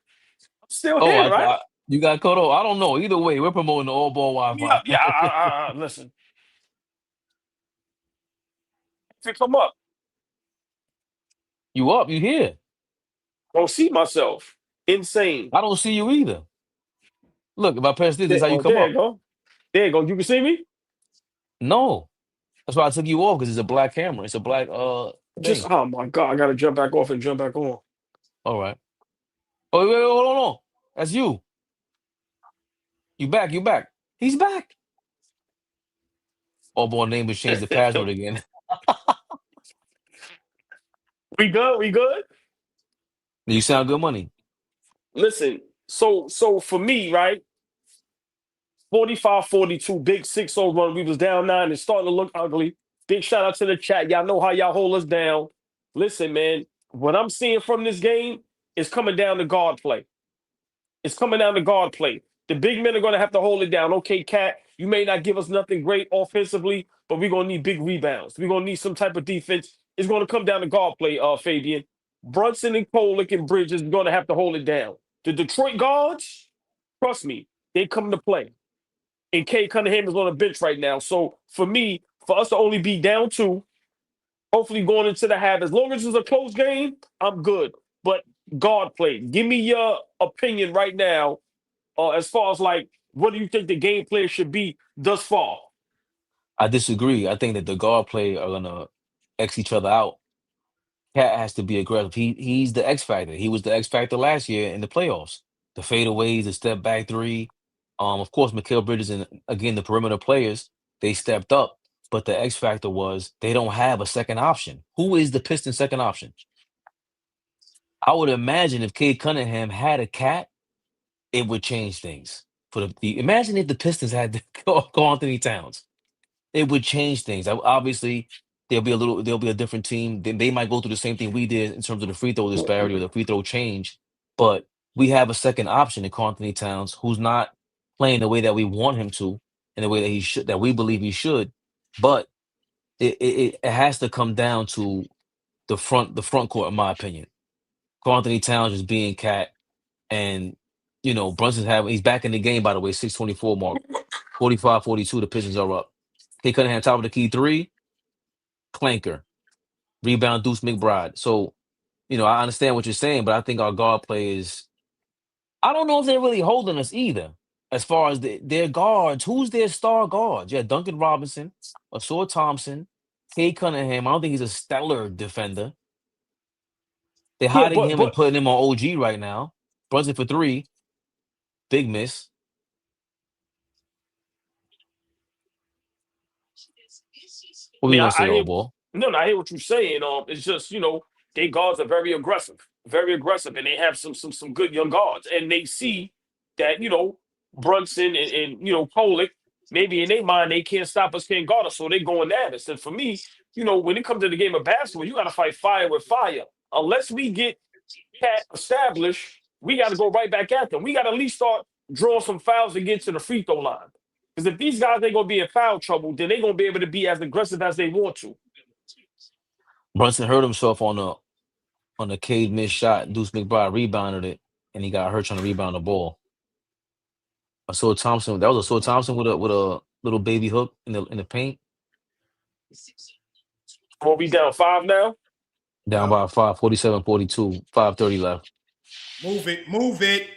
Right? You got cut off. I don't know. Either way, we're promoting the AllBall Wi-Fi. Yeah. Listen. If you come up, you up? You here? I don't see myself. Insane. I don't see you either. Look, if I press this is how you come up. There you go. You can see me? No. That's why I took you off, because it's a black camera. It's a black thing. Oh my God, I gotta jump back off and jump back on. All right. Oh, wait, hold on. That's you. You back. He's back. AllBall name was changed the password again. We good? You sound good money. Listen, so for me, right? 45-42, big 6-0 run. We was down 9. It's starting to look ugly. Big shout out to the chat. Y'all know how y'all hold us down. Listen, man, what I'm seeing from this game is coming down to guard play. The big men are going to have to hold it down. Okay, Cat, you may not give us nothing great offensively, but we're going to need big rebounds. We're going to need some type of defense. It's going to come down to guard play, Fabian. Brunson and Kolek and Bridges are going to have to hold it down. The Detroit guards, trust me, they come to play. And Cade Cunningham is on the bench right now. So for me, for us to only be down 2, hopefully going into the half, as long as it's a close game, I'm good. But guard play, give me your opinion right now as far as what do you think the game plan should be thus far? I disagree. I think that the guard play are going to X each other out. Cat has to be aggressive. He's the X factor. He was the X factor last year in the playoffs. The fadeaways, the step back 3. Of course, Mikal Bridges and again the perimeter players, they stepped up. But the X factor was they don't have a second option. Who is the Pistons' second option? I would imagine if Cade Cunningham had a cat, it would change things. Imagine if the Pistons had Karl-Anthony Towns. It would change things. Obviously, there'll be a different team. They might go through the same thing we did in terms of the free throw disparity or the free throw change. But we have a second option in Karl-Anthony Towns who's not playing the way that we want him to, in the way that he should, that we believe he should. But it has to come down to the front court, in my opinion. Karl-Anthony Towns is being cat, and he's back in the game, by the way, 6:24 mark, 45-42. The Pistons are up. Cade Cunningham top of the key 3, clanker, rebound Deuce McBride. So, I understand what you're saying, but I think our guard play is. I don't know if they're really holding us either. As far as their guards, who's their star guards? Yeah, Duncan Robinson, Asor Thompson, Cade Cunningham. I don't think he's a stellar defender. They're hiding him and putting him on OG right now. Brunson for 3, big miss. What do you want to say, AllBall? No, I hear what you're saying. It's just their guards are very aggressive, and they have some good young guards, and they see that Brunson and Polik, maybe in their mind they can't stop us, can't guard us, so they're going at us. And for me, when it comes to the game of basketball, you got to fight fire with fire. Unless we get cat established, we got to go right back at them. We got to at least start drawing some fouls to get to the free throw line. Because if these guys ain't gonna be in foul trouble, then they're gonna be able to be as aggressive as they want to. Brunson hurt himself on the Cade missed shot. Deuce McBride rebounded it, and he got hurt trying to rebound the ball. Asor Thompson. That was Asor Thompson with a little baby hook in the paint. Are we down 5 now? Down by 5, 47-42, 5:30 left. Move it.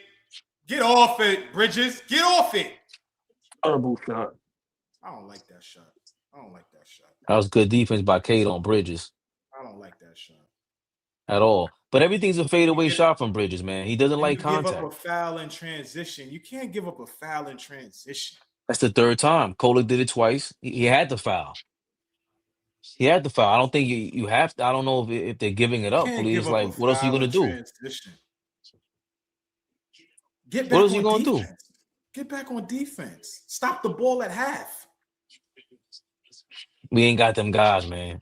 Get off it, Bridges. Get off it. Terrible shot. I don't like that shot. That was good defense by Cade on Bridges. I don't like that shot at all. But everything's a fadeaway shot from Bridges, man. He doesn't like contact. Give up a foul in transition. You can't give up a foul in transition. That's the 3rd time. Kohler did it twice. He had the foul. I don't think you have to. I don't know if they're giving it up. Please, like, what else are you gonna do? What else are you gonna do? Get back on defense. Stop the ball at half. We ain't got them guys, man.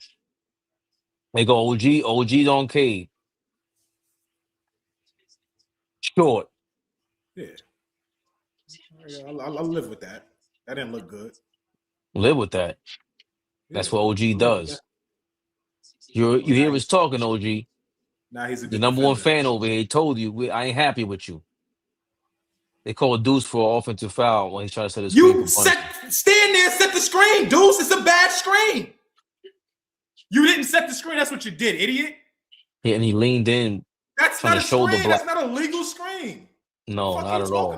They go OG. OG's on Cade. Short. Yeah. I'll live with that. That didn't look good. Live with that. That's what OG does. You hear us talking, OG. Now he's the number 1 fan over here. He told you, I ain't happy with you. They call Deuce for an offensive foul when he's trying to set his screen. Stand there, set the screen, Deuce. It's a bad screen. You didn't set the screen. That's what you did, idiot. Yeah, and he leaned in. That's not a screen. That's not a legal screen. No, not at all.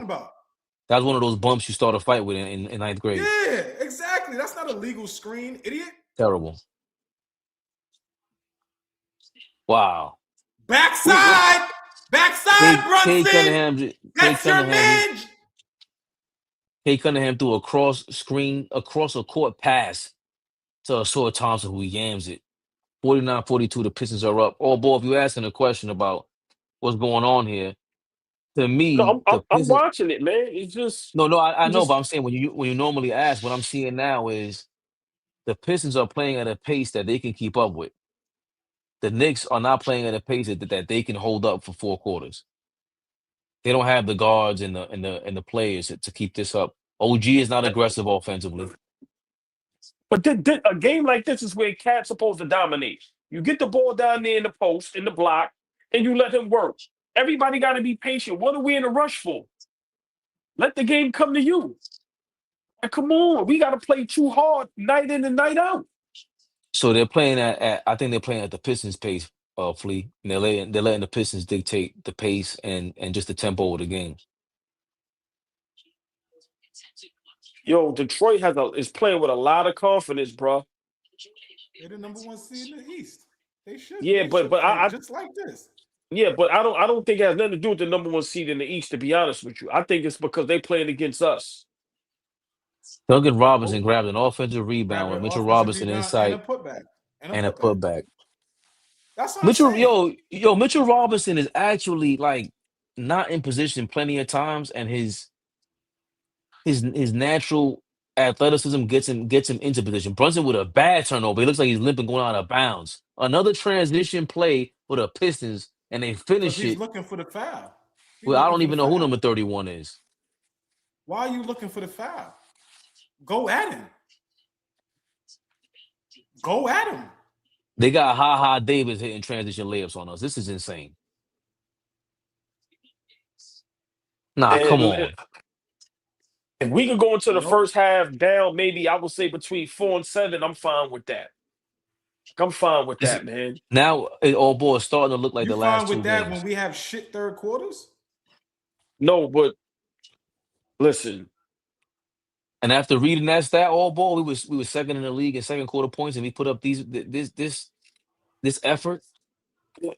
That was one of those bumps you start a fight with in 9th grade. Yeah, exactly. That's not a legal screen, idiot. Terrible. Wow. Backside, Brunson. That's your man. Cade Cunningham threw a cross a court pass to Asor Thompson, who yams it. 49-42, the Pistons are up. AllBall, if you're asking a question about what's going on here, to me, no, I'm watching it, man. It's just I know, but I'm saying when you normally ask, what I'm seeing now is the Pistons are playing at a pace that they can keep up with. The Knicks are not playing at a pace that they can hold up for 4 quarters. They don't have the guards and the players to keep this up. OG is not aggressive offensively. But a game like this is where Cat's supposed to dominate. You get the ball down there in the post, in the block, and you let him work. Everybody got to be patient. What are we in a rush for? Let the game come to you. And come on, we got to play too hard night in and night out. So they're playing I think they're playing at the Pistons' pace, Flea. And they're letting the Pistons dictate the pace and just the tempo of the game. Yo, Detroit is playing with a lot of confidence, bro. They're the number 1 seed in the East. They should. Yeah, but I just like this. Yeah, but I don't think it has nothing to do with the number 1 seed in the East, to be honest with you. I think it's because they playing against us. Duncan Robinson grabbed an offensive rebound with Mitchell Robinson inside and a putback. And a putback. That's what I'm saying. Mitchell Robinson is actually like not in position plenty of times, and his natural athleticism gets him into position. Brunson with a bad turnover. He looks like he's limping going out of bounds. Another transition play with the Pistons, and they Because finish he's it. looking for the foul. He's Well, I looking don't for the even know who foul. number 31 is. Why are you looking for the foul? Go at him. Go at him. They got Ha Davis hitting transition layups on us. This is insane. Nah, come And on. if we could go into the Nope. first half down, maybe I would say between 4 and 7, I'm fine with that. I'm fine with This that, man. now all boy is starting to look like You the last fine two with that when games. we have shit third quarters? No, but listen, And after reading that stat, all ball, we were second in the league in second quarter points, and we put up this effort.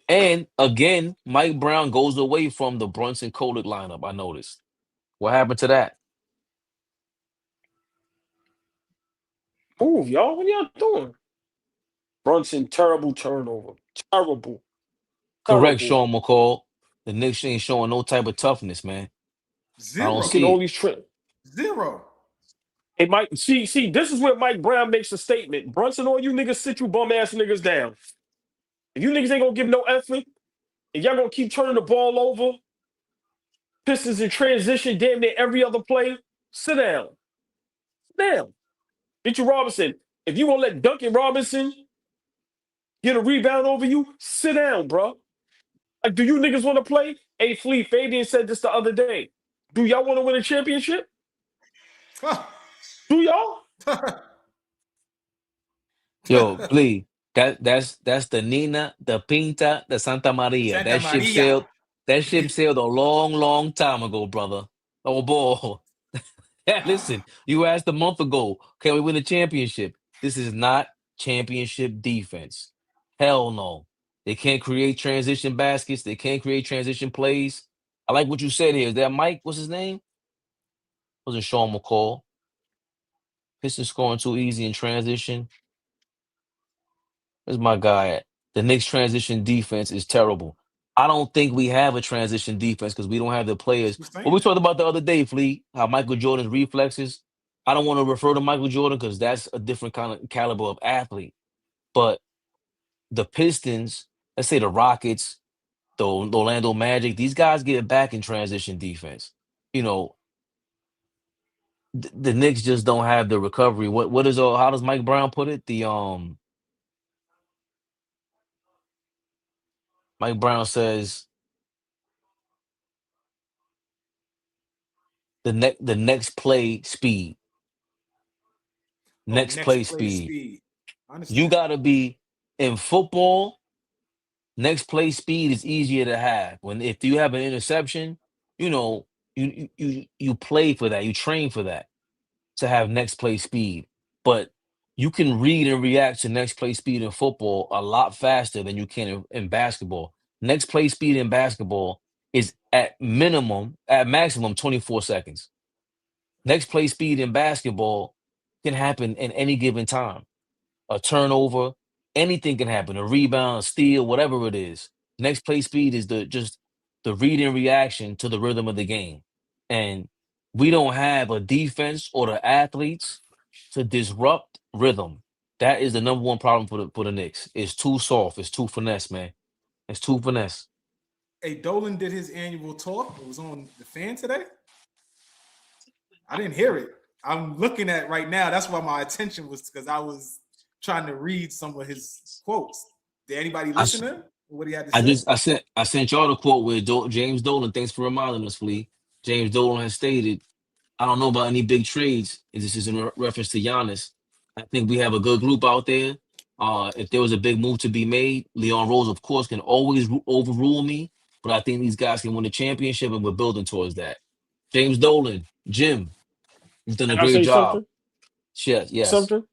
And again, Mike Brown goes away from the Brunson coded lineup. I noticed. What happened to that? move, y'all. What y'all doing? Brunson, terrible turnover. Terrible. Correct, Terrible. Sean McCall. The Knicks ain't showing no type of toughness, man. I don't Zero. Look at see all it. these trends. Zero. Hey, Mike, see, this is where Mike Brown makes a statement. Brunson, all you niggas sit you bum ass niggas down. If you niggas ain't gonna give no effort, if y'all gonna keep turning the ball over, Pistons in transition damn near every other play, sit down. Sit down. Mitchell Robinson, if you gonna let Duncan Robinson get a rebound over you, sit down, bro. Like, do you niggas want to play? Hey, Flea, Fabian said this the other day. Do y'all want to win a championship? Do y'all? Yo, Lee, that's the Nina, the Pinta, the Santa Maria. Santa Maria. That ship sailed a long, long time ago, brother. Oh boy. Yeah, listen, you asked a month ago, can we win a championship? This is not championship defense. Hell no. They can't create transition baskets. They can't create transition plays. I like what you said here. Is that Mike? What's his name? Wasn't Sean McCall. Pistons scoring too easy in transition. Where's my guy at? The Knicks transition defense is terrible. I don't think we have a transition defense because we don't have the players. Who's What saying we that? talked about the other day, Fleet, how Michael Jordan's reflexes. I don't want to refer to Michael Jordan because that's a different kind of caliber of athlete. But the Pistons, let's say the Rockets, the Orlando Magic, these guys get back in transition defense. You know, the Knicks just don't have the recovery. What is how does Mike Brown put it? Mike Brown says the next play speed. Oh, Next next play play speed. speed. I You understand. gotta be in football, next play speed is easier to have. When if you have an interception, you know, you play for that, you train for that to have next play speed. But you can read and react to next play speed in football a lot faster than you can in basketball. Next play speed in basketball is at maximum 24 seconds. Next play speed in basketball can happen in any given time. A turnover, anything can happen. A rebound, a steal, whatever it is. Next play speed is the read and reaction to the rhythm of the game. And we don't have a defense or the athletes to disrupt rhythm. That is the number one problem for the Knicks. It's too soft. It's too finesse, man. It's too finesse. Hey, Dolan did his annual talk. It was on the fan today. I didn't hear it. I'm looking at it right now. That's why my attention was because I was trying to read some of his quotes. Did anybody I, listen s- to him? What he had to I say? just I sent y'all the quote with James Dolan. Thanks for reminding us, Flea. James Dolan has stated, I don't know about any big trades. This is in reference to Giannis. I think we have a good group out there. If there was a big move to be made, Leon Rose, of course, can always overrule me. But I think these guys can win the championship, and we're building towards that. James Dolan, Jim, you've done a Can I great say job. something? Yes. Something?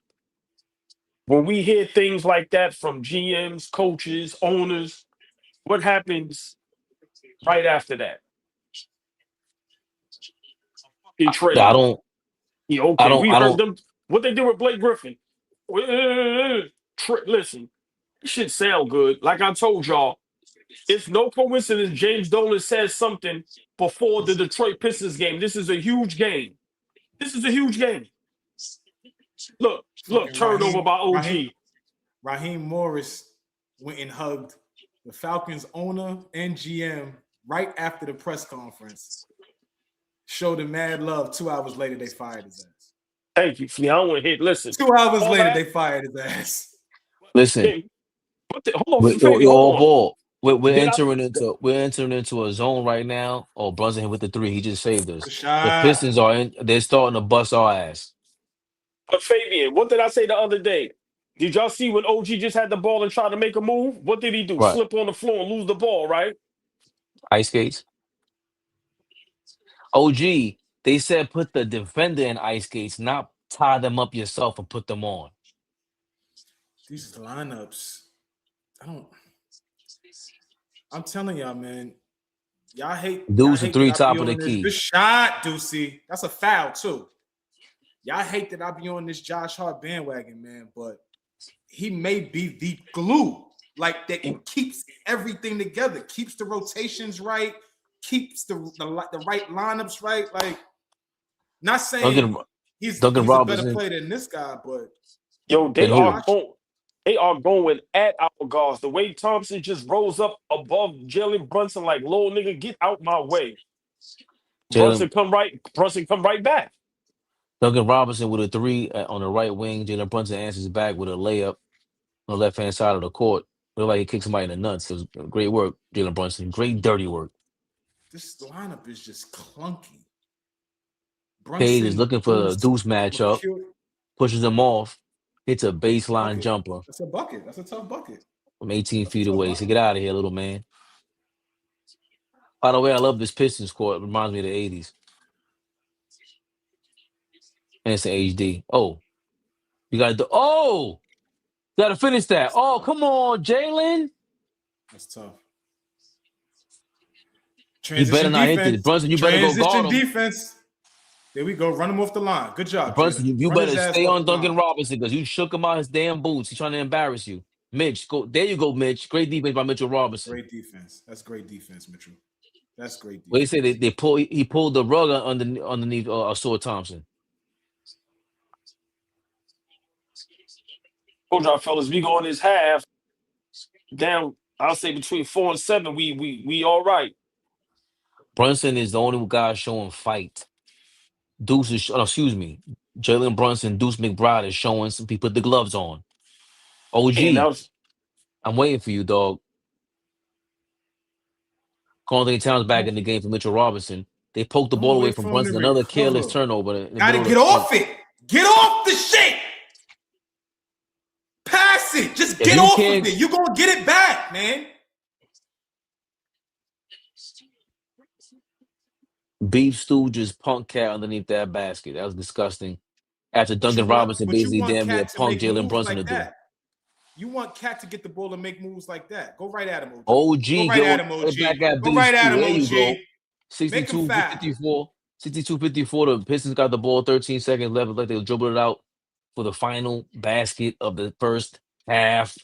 When we hear things like that from GMs, coaches, owners, what happens right after that? In I trade. don't. Yeah, I okay, don't. we I heard don't. them. What they did with Blake Griffin. Listen, This shit sound good. Like I told y'all, it's no coincidence James Dolan said something before the Detroit Pistons game. This is a huge game. This is a huge game. Look, Fucking turnover by OG. Raheem Morris went and hugged the Falcons owner and GM right after the press conference. Showed him mad love. 2 hours later, they fired his ass. Thank you. See, I don't want to hit. Listen. 2 hours later, they fired his ass. Listen. Hold on, Fabi, hold on. We're entering into a zone right now. Oh, Brunson hit with the 3. He just saved us. The Pistons are in. They're starting to bust our ass. But Fabian, what did I say the other day? Did y'all see when OG just had the ball and tried to make a move? What did he do? Right. Slip on the floor and lose the ball, right? Ice skates. OG, they said put the defender in ice skates, not tie them up yourself and put them on. These lineups, I'm telling y'all, man. Y'all hate Deuce and 3 top of the key. Good shot, Deucey. That's a foul, too. Y'all hate that I be on this Josh Hart bandwagon, man, but he may be the glue. Like, that keeps everything together, keeps the rotations right, keeps the right lineups right. Like, not saying he's a better player than this guy, but yo, they are going at our guards. The way Thompson just rose up above Jalen Brunson, like, little nigga, get out my way. Brunson come right back. Duncan Robinson with a 3 on the right wing. Jalen Brunson answers back with a layup on the left-hand side of the court. Looked like he kicked somebody in the nuts. It was great work, Jalen Brunson. Great dirty work. This lineup is just clunky. Cade is looking for a Deuce matchup. Pushes him off. Hits a baseline jumper. That's a bucket. That's a tough bucket. From 18 feet away. So get out of here, little man. By the way, I love this Pistons court. It reminds me of the 80s. And it's an HD. Oh. You got to finish that. Oh, come on, Jalen. That's tough. You better not hit it. Brunson, you better go guard him. Defense. There we go. Run him off the line. Good job, Brunson. You better stay on Duncan Robinson because you shook him out his damn boots. He's trying to embarrass you. Mitch, go. There you go, Mitch. Great defense by Mitchell Robinson. Great defense. That's great defense, Mitchell. That's great defense. Well, they say he pulled the rug underneath Sword Thompson. Hold on, fellas. We go in this half down. I'll say between 4 and 7. We all right. Brunson is the only guy showing fight. Jalen Brunson, Deuce McBride is showing some people put the gloves on. OG, I'm waiting for you, dog. Karl-Anthony Towns back in the game for Mitchell Robinson. They poked the ball away from Brunson. Another careless turnover. Gotta get off it. Get off the shit. Pass it. Just get off of it. You're going to get it back, man. Beef stew just punk cat underneath that basket. That was disgusting. After Duncan Robinson basically damn near punked Jalen Brunson to do. You want Cat to get the ball and make moves like that. Go right at him, OG. Go right at him, OG. Go right at him, OG. 62-54. 62-54. The Pistons got the ball. 13 seconds left. Like they'll dribble it out for the final basket of the first half.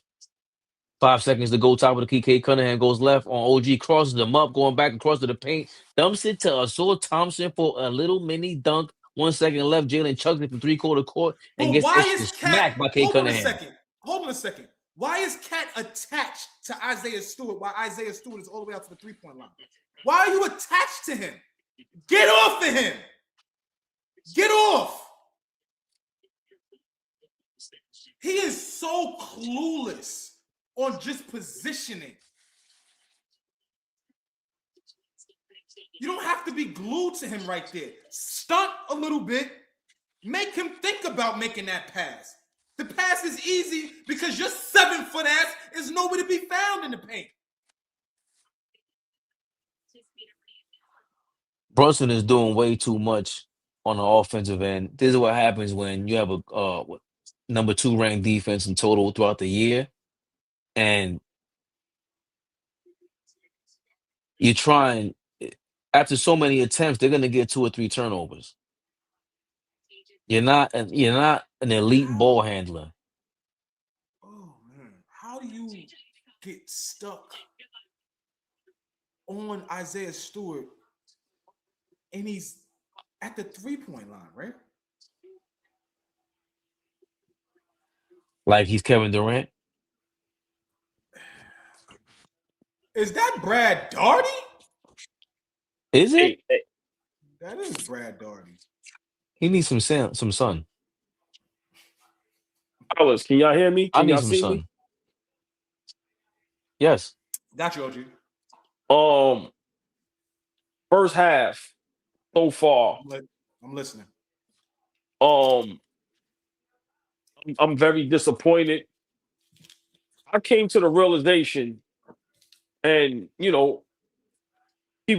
5 seconds to go. Top of the key. Cade Cunningham goes left on OG. Crosses them up. Going back across to the paint. Dumps it to Sword Thompson for a little mini dunk. 1 second left. Jalen chucks it from 3/4 court and gets smacked by Cade Cunningham. Hold on a second. Why is Cat attached to Isaiah Stewart while Isaiah Stewart is all the way out to the 3-point line? Why are you attached to him? Get off of him. Get off. He is so clueless on just positioning. You don't have to be glued to him right there. Stunt a little bit. Make him think about making that pass. The pass is easy because your 7-foot ass is nowhere to be found in the paint. Brunson is doing way too much on the offensive end. This is what happens when you have a number 2 ranked defense in total throughout the year, and you're trying. After so many attempts, they're gonna get 2 or 3 turnovers. You're not an elite ball handler. Oh man, how do you get stuck on Isaiah Stewart, and he's at the 3-point line, right? Like he's Kevin Durant. Is that Brad Daugherty? Is it? That is Brad Daugherty. He needs some sun. Fellas, can y'all hear me? I Can need y'all some see sun. me? Yes. Got you, OG. First half so far. I'm listening. I'm very disappointed. I came to the realization, and people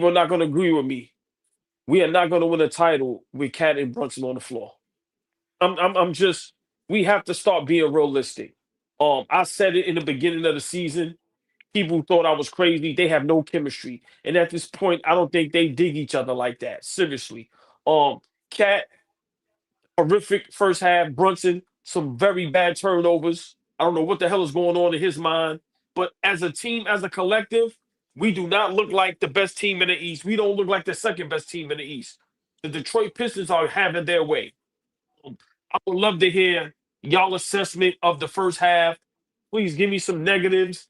are not going to agree with me. We are not going to win a title with Cade and Brunson on the floor. I'm just. We have to start being realistic. I said it in the beginning of the season. People thought I was crazy. They have no chemistry, and at this point, I don't think they dig each other like that. Seriously. Cat, horrific first half. Brunson, some very bad turnovers. I don't know what the hell is going on in his mind. But as a team, as a collective, we do not look like the best team in the East. We don't look like the second best team in the East. The Detroit Pistons are having their way. I would love to hear y'all assessment of the first half. Please give me some negatives.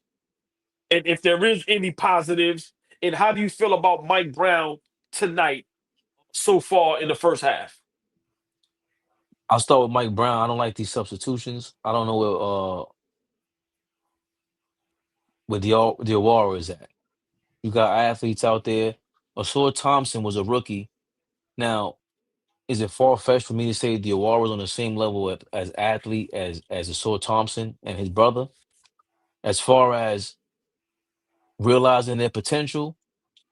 And if there is any positives, and how do you feel about Mike Brown tonight so far in the first half? I'll start with Mike Brown. I don't like these substitutions. I don't know where Diawara is at. You got athletes out there. Asor Thompson was a rookie. Now, is it far-fetched for me to say Diawara was on the same level as athlete as Asor Thompson and his brother? As far as realizing their potential,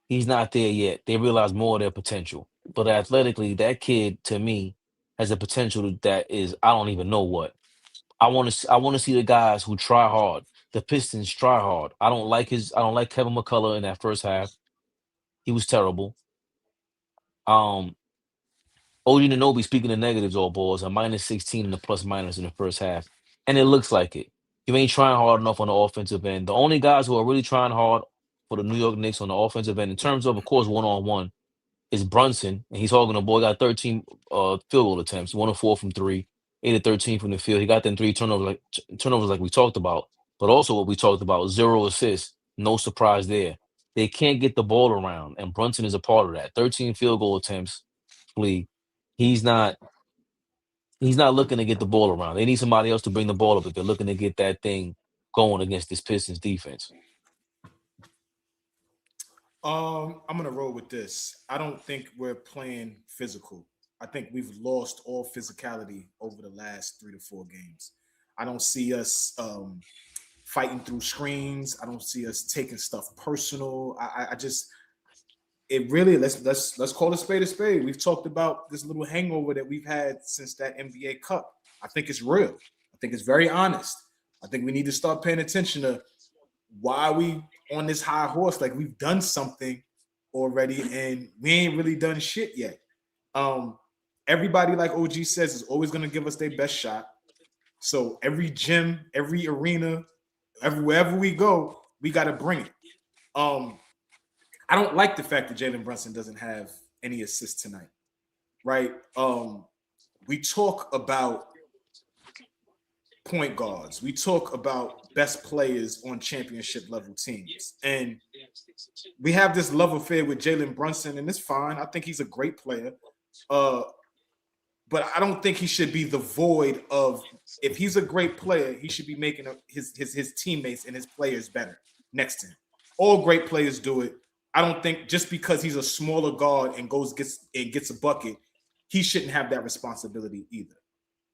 he's not there yet. They realize more of their potential. But athletically, that kid, to me, has a potential that is, I don't even know what. I want to see the guys who try hard. The Pistons try hard. I don't like Kevin McCullough in that first half. He was terrible. OG Anunoby, speaking of negatives, all balls, a -16 in the plus minus in the first half. And it looks like it. You ain't trying hard enough on the offensive end. The only guys who are really trying hard for the New York Knicks on the offensive end, in terms of course, one-on-one, is Brunson. And he's hogging the ball. Got 13 field goal attempts, 1 of 4 from 3, 8 of 13 from the field. He got them 3 turnovers like we talked about. But also what we talked about, 0 assists. No surprise there. They can't get the ball around, and Brunson is a part of that. 13 field goal attempts. He's not looking to get the ball around. They need somebody else to bring the ball up if they're looking to get that thing going against this Pistons defense. I'm gonna roll with this. I don't think we're playing physical. I think we've lost all physicality over the last 3 to 4 games. I don't see us fighting through screens. I don't see us taking stuff personal. I just it really let's call a spade a spade. We've talked about this little hangover that we've had since that NBA Cup. I think it's real. I think it's very honest. I think we need to start paying attention to why we on this high horse. Like we've done something already and we ain't really done shit yet. Everybody, like OG says, is always going to give us their best shot. So every gym, every arena, wherever we go, we got to bring it. I don't like the fact that Jalen Brunson doesn't have any assists tonight, right? We talk about point guards. We talk about best players on championship level teams. And we have this love affair with Jalen Brunson, and it's fine. I think he's a great player. But I don't think he should be the void of, if he's a great player, he should be making his teammates and his players better next to him. All great players do it. I don't think just because he's a smaller guard and gets a bucket, he shouldn't have that responsibility either.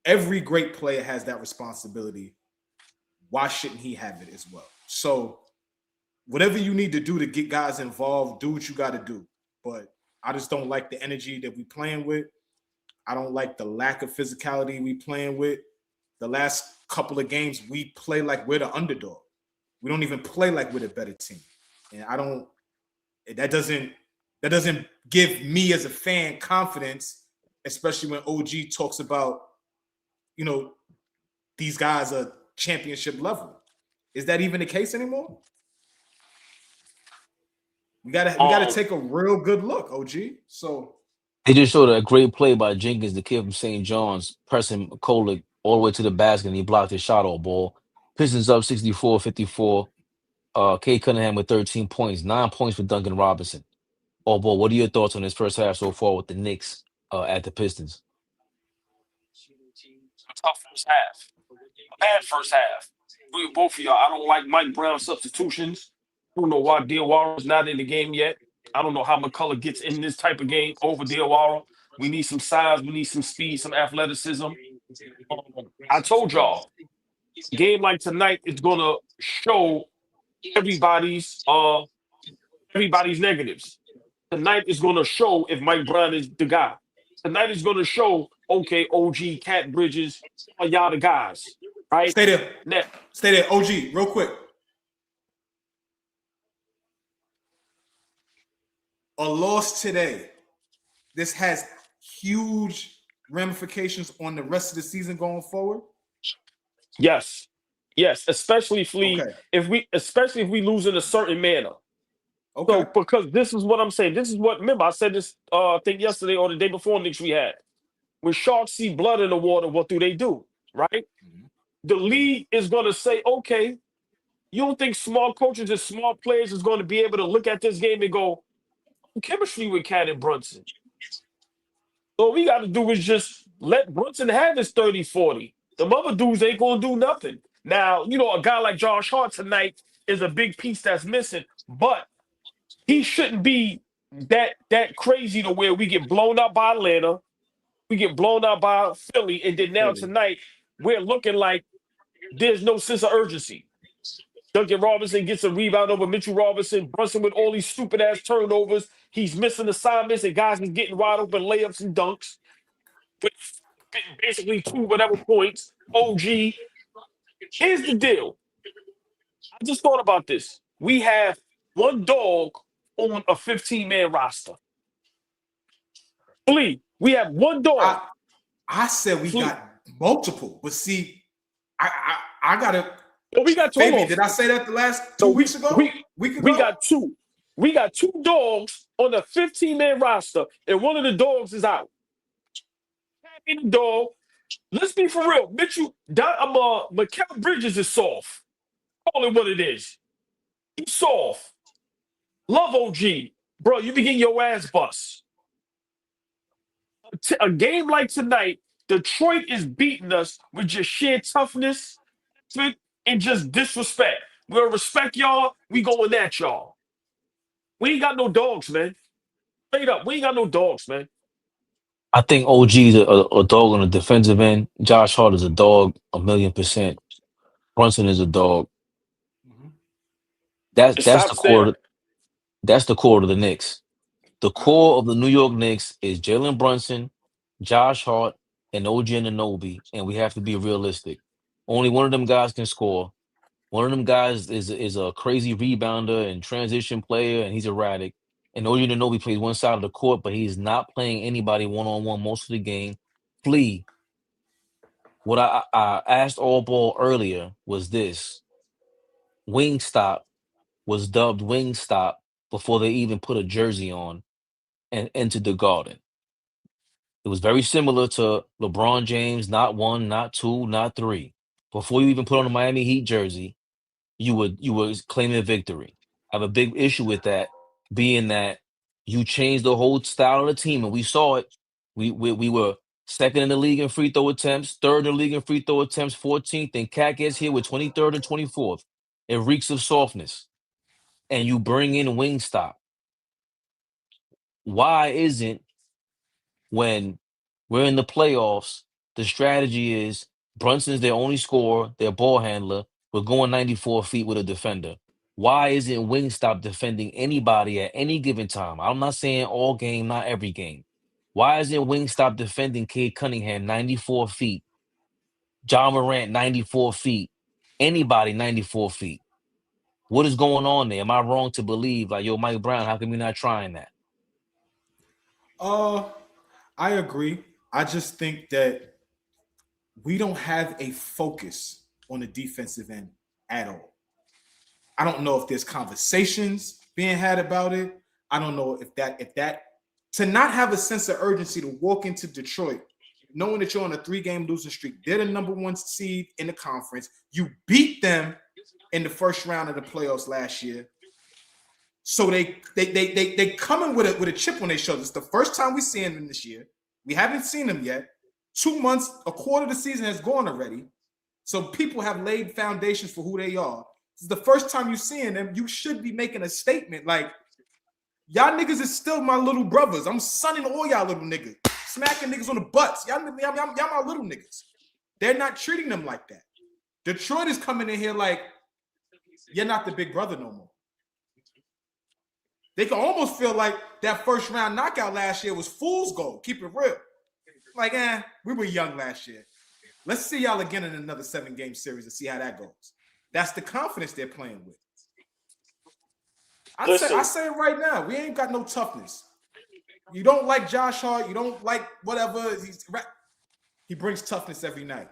Every great player has that responsibility. Why shouldn't he have it as well? So whatever you need to do to get guys involved, do what you got to do. But I just don't like the energy that we playing with. I don't like the lack of physicality we playing with. The last couple of games, we play like we're the underdog. We don't even play like we're the better team. And that doesn't give me as a fan confidence, especially when OG talks about, these guys are championship level. Is that even the case anymore? We gotta take a real good look, OG. So They just showed a great play by Jenkins, the kid from St. John's, pressing Kolek all the way to the basket, and he blocked his shot all ball. Pistons up 64-54. Cade Cunningham with 13 points, 9 points for Duncan Robinson. All ball. What are your thoughts on this first half so far with the Knicks at the Pistons? Tough first half. Bad first half. Both of y'all. I don't like Mike Brown's substitutions. I don't know why Diawara's not in the game yet. I don't know how McCullough gets in this type of game over Diawara. We need some size. We need some speed, some athleticism. I told y'all, a game like tonight is going to show everybody's negatives. Tonight is going to show if Mike Brown is the guy. Tonight is going to show, okay, OG, Cat Bridges, are y'all the guys, right? stay there. Now, Stay there, OG, real quick. A loss today. This has huge ramifications on the rest of the season going forward. yes, especially if we Okay. especially if we lose in a certain manner. Okay. So because this is what I'm saying. This is what remember I said this I think yesterday or the day before Knicks Rehab. When sharks see blood in the water, what do? Right? The league is gonna say, okay, you don't think small coaches and small players is going to be able to look at this game and go, chemistry with Cat and Brunson. So all we got to do is just let Brunson have his 30, 40. The other dudes ain't going to do nothing. Now, a guy like Josh Hart tonight is a big piece that's missing, but he shouldn't be that crazy to where we get blown out by Atlanta, we get blown out by Philly, and then now tonight we're looking like there's no sense of urgency. Duncan Robinson gets a rebound over Mitchell Robinson. Brunson with all these stupid-ass turnovers. He's missing assignments, and guys are getting wide open layups and dunks with basically 2 whatever points. OG. Here's the deal. I just thought about this. We have one dog on a 15-man roster. Flea, we have one dog. I said we got multiple, but see, I gotta. Oh, we got two. Baby, did I say that the last 2 weeks ago? We got two. We got 2 dogs on the 15-man roster, and one of the dogs is out. Happy the dog. Let's be for real. Mikal Bridges is soft. Call it what it is. He's soft. Love OG. Bro, you be getting your ass bust. A game like tonight, Detroit is beating us with just sheer toughness and just disrespect. We'll respect y'all. We going at y'all. We ain't got no dogs, man. Straight up, we ain't got no dogs, man. I think OG is a dog on the defensive end. Josh Hart is a dog, 1,000,000%. Brunson is a dog. That's the core. That's the core of the Knicks. The core of the New York Knicks is Jalen Brunson, Josh Hart, and OG Anunoby, and we have to be realistic. Only one of them guys can score. One of them guys is a crazy rebounder and transition player, and he's erratic. And OG Anunoby plays one side of the court, but he's not playing anybody one-on-one most of the game. Flea, what I asked AllBall earlier was this. Wingstop was dubbed Wingstop before they even put a jersey on and entered the Garden. It was very similar to LeBron James, not 1, not 2, not 3. Before you even put on a Miami Heat jersey, you were claiming victory. I have a big issue with that, being that you changed the whole style of the team, and we saw it. We were second in the league in free throw attempts, third in the league in free throw attempts, 14th, and Cat gets here with 23rd and 24th. It reeks of softness. And you bring in Wingstop. Why isn't, when we're in the playoffs, the strategy is Brunson's their only scorer, their ball handler, we're going 94 feet with a defender? Why isn't Wingstop defending anybody at any given time? I'm not saying all game, not every game. Why isn't Wingstop defending Cade Cunningham 94 feet, John Morant 94 feet, anybody 94 feet? What is going on there? Am I wrong to believe, like, yo, Mike Brown, how come we not trying that? I agree. I just think that we don't have a focus on the defensive end at all. I don't know if there's conversations being had about it. I don't know if that to not have a sense of urgency to walk into Detroit, knowing that you're on a 3-game losing streak. They're the number 1 seed in the conference. You beat them in the first round of the playoffs last year. So they coming with a chip on their shoulders. It's the first time we see them this year. We haven't seen them yet. 2 months, a quarter of the season has gone already. So people have laid foundations for who they are. This is the first time you're seeing them. You should be making a statement like, y'all niggas is still my little brothers. I'm sunning all y'all little niggas. Smacking niggas on the butts. Y'all my little niggas. They're not treating them like that. Detroit is coming in here like, you're not the big brother no more. They can almost feel like that first round knockout last year was fool's gold. Keep it real. Like, we were young last year. Let's see y'all again in another 7-game series and see how that goes. That's the confidence they're playing with. I say it right now. We ain't got no toughness. You don't like Josh Hart. You don't like whatever. He brings toughness every night.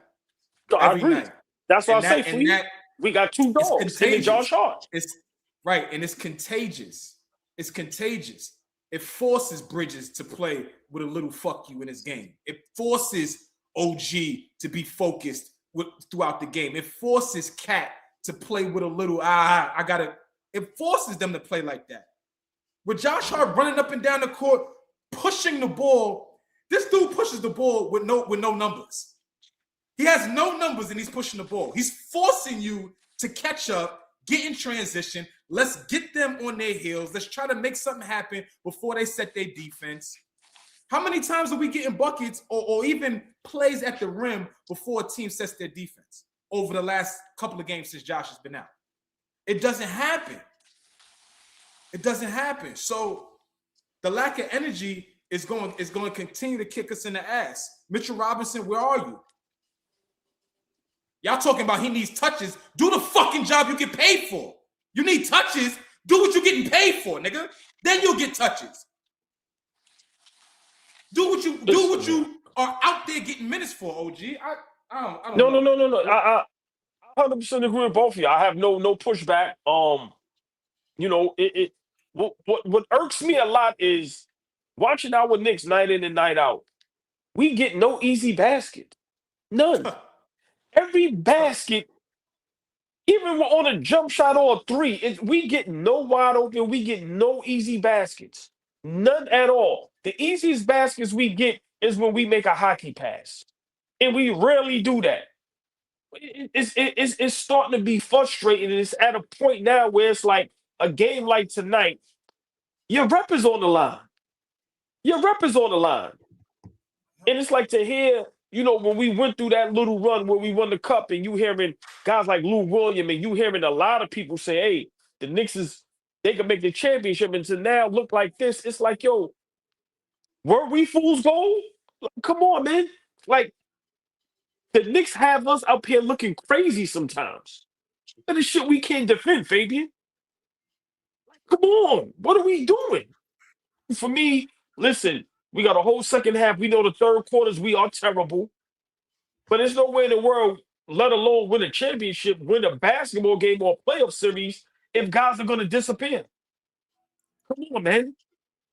Every night. That's what I say. We got 2 dogs. Him and Josh Hart. It's right, and it's contagious. It's contagious. It forces Bridges to play with a little fuck you in his game. It forces OG to be focused throughout the game. It forces Cat to play with a little, it forces them to play like that. With Josh Hart running up and down the court, pushing the ball, this dude pushes the ball with no numbers. He has no numbers and he's pushing the ball. He's forcing you to catch up, get in transition. Let's get them on their heels. Let's try to make something happen before they set their defense. How many times are we getting buckets or even plays at the rim before a team sets their defense over the last couple of games since Josh has been out? It doesn't happen. It doesn't happen. So the lack of energy is going to continue to kick us in the ass. Mitchell Robinson, where are you? Y'all talking about he needs touches. Do the fucking job you get paid for. You need touches. Do what you're getting paid for, nigga. Then you'll get touches. Do what you are out there getting minutes for, OG. I don't know. No. I 100% agree with both of you. I have no pushback. What irks me a lot is watching our Knicks night in and night out. We get no easy basket. None. Every basket, even on a jump shot or a 3, we get no wide open. We get no easy baskets. None at all. The easiest baskets we get is when we make a hockey pass. And we rarely do that. It's starting to be frustrating. And it's at a point now where it's like a game like tonight, your rep is on the line. Your rep is on the line. And it's like to hear, when we went through that little run where we won the cup and you hearing guys like Lou Williams and you hearing a lot of people say, hey, the Knicks they can make the championship, and to now look like this, it's like, yo, were we fool's gold? Like, come on, man. Like, the Knicks have us up here looking crazy sometimes. That is shit we can't defend, Fabian. Like, come on. What are we doing? For me, listen, we got a whole second half. We know the third quarters, we are terrible. But there's no way in the world, let alone win a championship, win a basketball game or a playoff series, if guys are going to disappear. Come on, man.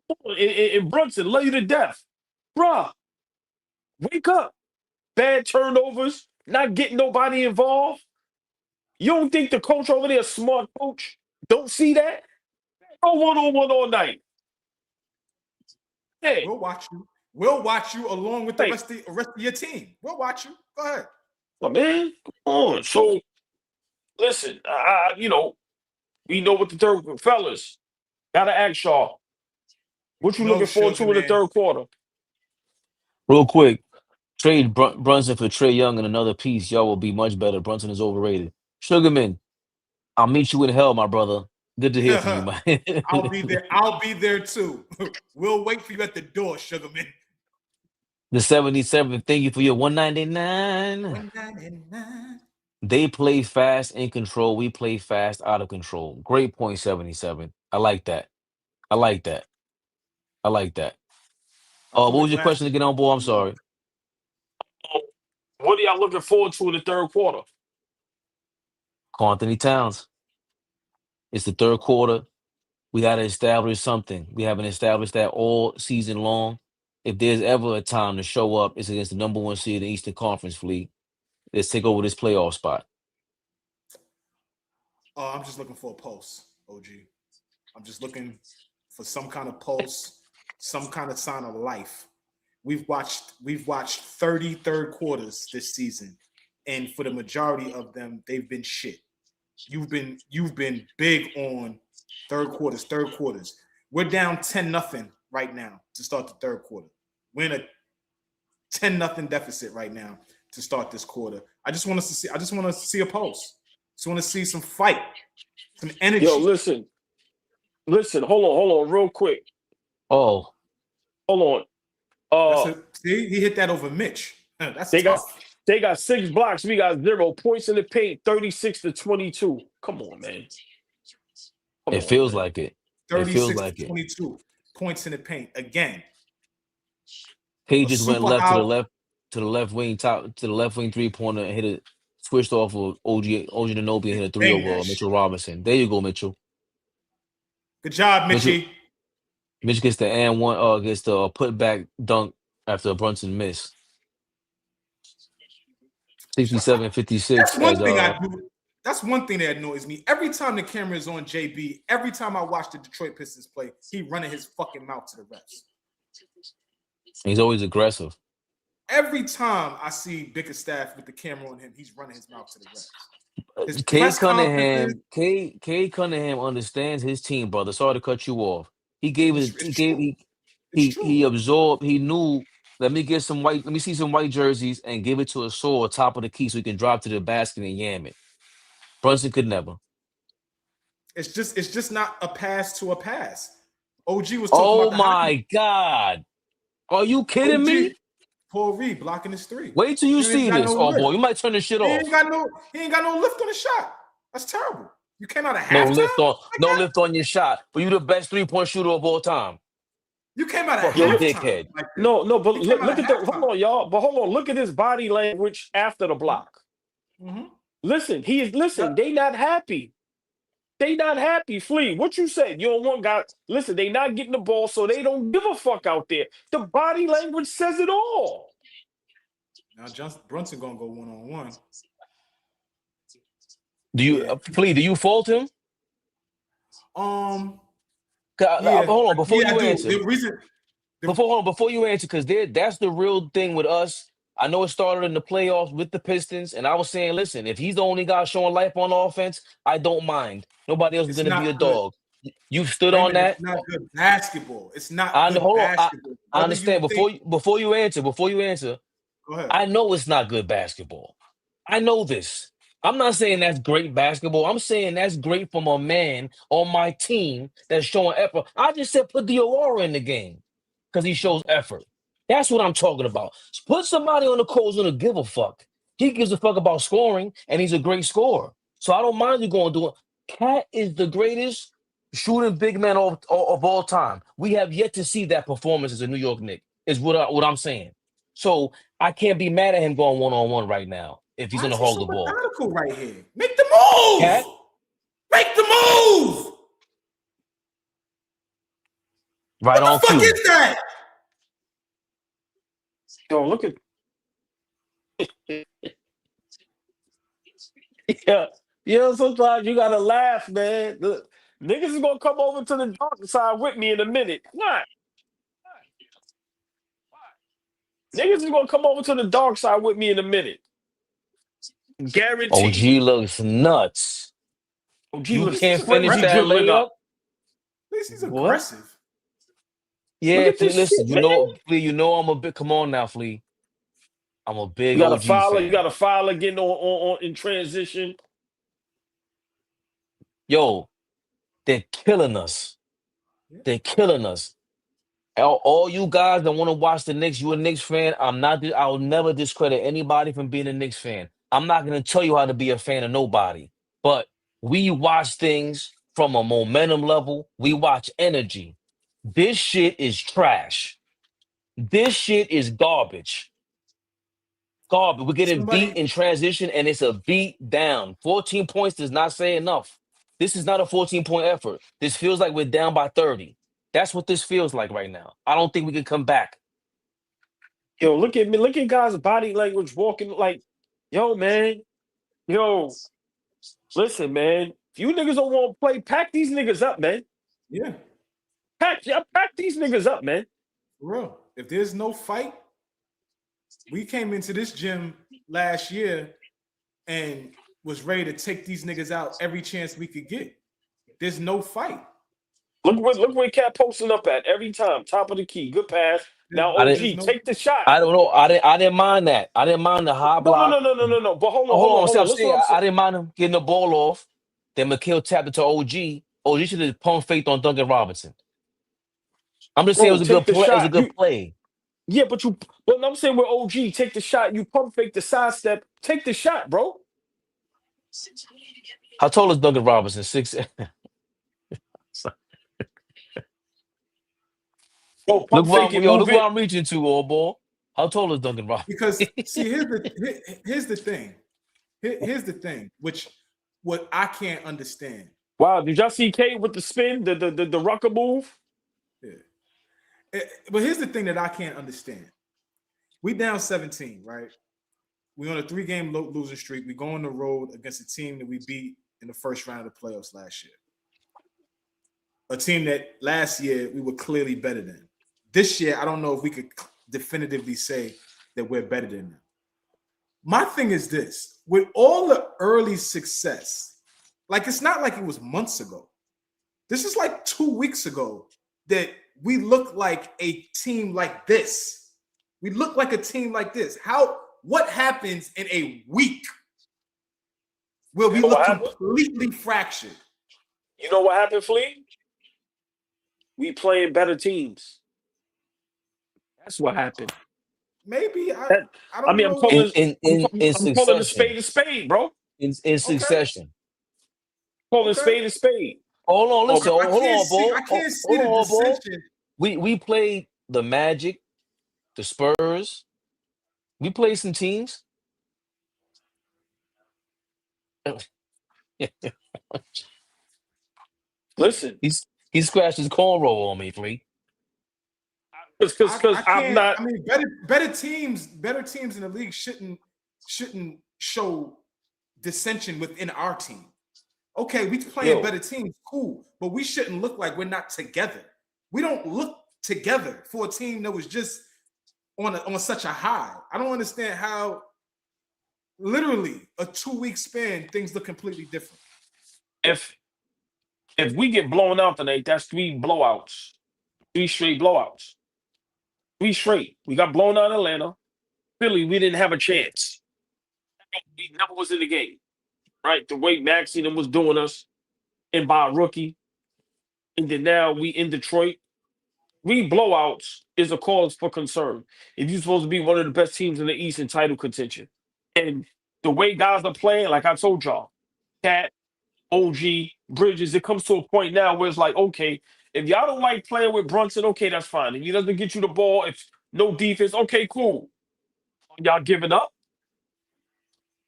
Come on. And Brunson, love you to death. Bruh, wake up. Bad turnovers, not getting nobody involved. You don't think the coach over there, smart coach, don't see that? Go one-on-one all night. Hey. We'll watch you along with the rest of your team. We'll watch you. Go ahead. Oh, man, come on. So, listen, we know what the third, fellas, got to ask y'all. What you looking forward to in the third quarter? Real quick, trade Brunson for Trae Young and another piece. Y'all will be much better. Brunson is overrated. Sugarman, I'll meet you in hell, my brother. Good to hear from you, man. I'll be there too. We'll wait for you at the door, Sugarman. The 77, thank you for your 199. 199. They play fast in control. We play fast out of control. Great point, 77. I like that. What was your question again on, boy? I'm sorry. What are y'all looking forward to in the third quarter? Karl-Anthony Towns. It's the third quarter. We got to establish something. We haven't established that all season long. If there's ever a time to show up, it's against the number one seed in the Eastern Conference, Fleet. Let's take over this playoff spot. Oh, I'm just looking for a pulse, OG. I'm just looking for some kind of pulse, some kind of sign of life. We've watched 30 third quarters this season, and for the majority of them, they've been shit. You've been big on third quarters. We're down 10-0 right now to start the third quarter. We're in a 10-0 deficit right now to start this quarter. I just want to see a pulse. Just want to see some fight, some energy. Yo, listen. Hold on, real quick. Oh, hold on. See, he hit that over Mitch. That's they tough. got 6 blocks. We got 0 points in the paint. 36-22. Come on, man. It feels like it. 36-22 points in the paint again. Cade just went to the left wing 3-pointer and hit it, switched off of OG Anunoby and hit a 3 over Mitchell Robinson. There you go, Mitchell. Good job, Mitchie. Mitch gets the and one gets the put back dunk after a Brunson miss. 67-56. That's one thing I do. That's one thing that annoys me. Every time the camera is on JB, every time I watch the Detroit Pistons play, he running his fucking mouth to the refs. He's always aggressive. Every time I see Bickerstaff with the camera on him, he's running his mouth to the refs. Cade Cunningham understands his team, brother. Sorry to cut you off. He absorbed. He knew. Let me see some white jerseys and give it to a sword top of the key so he can drop to the basket and yam it. Brunson could never. It's just not a pass to a pass. OG was talking Oh about my God. Are you kidding me? Paul Reed blocking his 3. Wait till you see this. Boy, you might turn this shit off. He ain't got no lift on the shot. That's terrible. You came out of halftime? No lift on your shot. But you the best 3-point shooter of all time. You came out of halftime. Dickhead. No, but look at the hold on, y'all. But hold on, look at his body language after the block. Mm-hmm. Listen, they not happy. They not happy, Flea. What you said? You don't want guys. Listen, they not getting the ball, so they don't give a fuck out there. The body language says it all. Now Brunson gonna go 1-on-1. Flea, do you fault him? Yeah. Hold on, before you answer. Before you answer, because that's the real thing with us. I know it started in the playoffs with the Pistons, and I was saying, listen, if he's the only guy showing life on offense, I don't mind. Nobody else is going to be a dog. You stood on that. It's not good basketball. It's not good basketball. I understand. Before you answer, go ahead. I know it's not good basketball. I know this. I'm not saying that's great basketball. I'm saying that's great from a man on my team that's showing effort. I just said put the Aurora in the game because he shows effort. That's what I'm talking about. Put somebody on the court who's going to give a fuck. He gives a fuck about scoring, and he's a great scorer. So I don't mind you going to do it. Cat is the greatest shooting big man of all time. We have yet to see that performance as a New York Knicks, is what I'm saying. So I can't be mad at him going 1-on-1 right now if he's going to hold the ball. Right here. Make the move. Cat? Make the move. Right on cue. What the fuck is that? Yo, look at sometimes you gotta laugh, man. The niggas is gonna come over to the dark side with me in a minute. Why? Niggas is gonna come over to the dark side with me in a minute. Guaranteed. OG looks nuts. You can't finish that layup. At least he's aggressive. Yeah, Flea, listen, Flea, I'm a big. Come on now, Flea. I'm a big OG fan. You got a file again on in transition. Yo, they're killing us. They're killing us. All you guys that want to watch the Knicks, you a Knicks fan. I'll never discredit anybody from being a Knicks fan. I'm not going to tell you how to be a fan of nobody. But we watch things from a momentum level. We watch energy. This shit is trash. This shit is garbage. We're getting beat in transition, and it's a beat down. 14 points does not say enough. This is not a 14-point effort. This feels like we're down by 30. That's what this feels like right now. I don't think we can come back. Yo, look at me. Look at guys' body language walking like, yo, man. Yo, listen, man. If you niggas don't want to play, pack these niggas up, man. Yeah, Pack these niggas up, man. for real. If there's no fight, we came into this gym last year and was ready to take these niggas out every chance we could get. There's no fight. Look where Cat posting up at every time. Top of the key. Good pass. Now, I OG, didn't- take the shot. I don't know. I didn't mind that. I didn't mind the high block. No. But hold on. See, I'm Listen saying, what I'm I didn't mind him getting the ball off. Then Mikal tapped it to OG. OG should have pumped fake on Duncan Robinson. I'm just saying it was a good play. It was a good play. Yeah, but I'm saying with OG, take the shot. You pump fake the sidestep. Take the shot, bro. How tall is Duncan Robinson? 6. Yo, Look fake it, move where it. I'm reaching to, AllBall. How tall is Duncan Robinson? Because see, here's the thing. Here's the thing, which what I can't understand. Wow, did y'all see Cade with the spin, the rucker move? Yeah. But here's the thing that I can't understand. We down 17, right? We on a 3-game losing streak. We go on the road against a team that we beat in the first round of the playoffs last year. A team that last year we were clearly better than. This year, I don't know if we could definitively say that we're better than them. My thing is this: with all the early success, like it's not like it was months ago. This is like 2 weeks ago that we look like a team like this. We look like a team like this. What happens in a week where we look completely fractured? You know what happened, Flea? We playing better teams. That's what happened. Maybe I don't know. I'm calling in a spade, bro. In succession. Calling a spade. Hold on, listen. Hold on, Bo. I can't see the dissension. We played the Magic, the Spurs. We played some teams. Listen, he scratched his cornrow on me, Flea. Because I'm not. I mean, better teams in the league shouldn't show dissension within our team. Okay, we playing better teams, cool, but we shouldn't look like we're not together. We don't look together for a team that was just on such a high. I don't understand how literally a 2-week span things look completely different. If we get blown out tonight, that's 3 blowouts, 3 straight blowouts. 3 straight. We got blown out in Atlanta. Philly, we didn't have a chance. We never was in the game. Right? The way Maxey was doing us and by a rookie. And then now we in Detroit. 3 blowouts is a cause for concern. If you're supposed to be one of the best teams in the East in title contention. And the way guys are playing, like I told y'all, Cat, OG, Bridges, it comes to a point now where it's like, okay, if y'all don't like playing with Brunson, okay, that's fine. If he doesn't get you the ball, if no defense, okay, cool. Y'all giving up?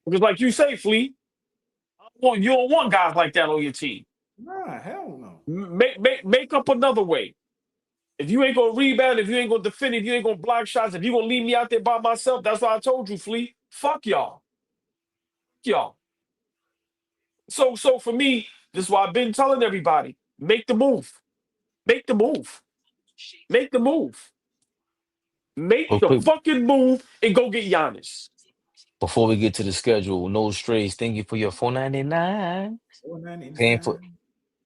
Because like you say, Flea, you don't want guys like that on your team. Nah, hell no. Make up another way. If you ain't gonna rebound, if you ain't gonna defend, if you ain't gonna block shots, if you gonna leave me out there by myself, that's why I told you, Flea. Fuck y'all. So for me, this is why I've been telling everybody: make the move. Make the move. Make the move. Make the fucking move and go get Giannis. Before we get to the schedule, no strays. Thank you for your $4.99.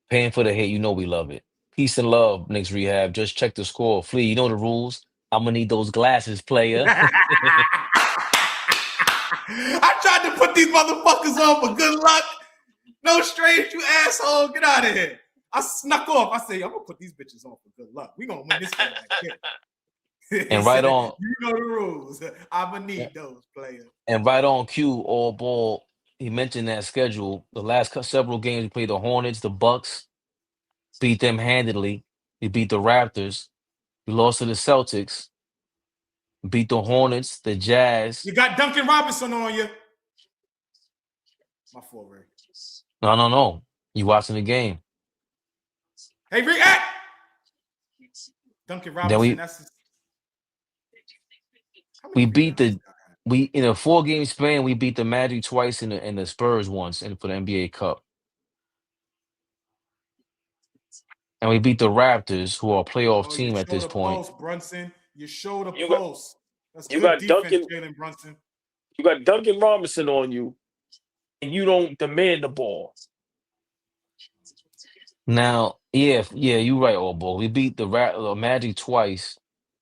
Paying for the hate. You know we love it. Peace and love, Knicks Rehab. Just check the score. Flea, you know the rules. I'm gonna need those glasses, player. I tried to put these motherfuckers on for good luck. No strays, you asshole. Get out of here. I snuck off. I say, I'm gonna put these bitches on for good luck. We gonna win this game like this. And right on. You know the rules. I'm gonna need those players. And right on cue, AllBall. He mentioned that schedule. The last several games, we played the Hornets, the Bucks, beat them handedly. We beat the Raptors. We lost to the Celtics. Beat the Hornets, the Jazz. You got Duncan Robinson on you. My fault, Ray. No. You watching the game? Hey, react. Duncan Then Robinson. we beat in a 4-game span. We beat the Magic twice and the Spurs once, and for the NBA Cup. And we beat the Raptors, who are a playoff team at this point. Post, Brunson. You showed a post. That's you good got defense, Jalen Brunson. You got Duncan Robinson on you, and you don't demand the ball. Now, yeah, you're right, AllBall. We beat the Magic twice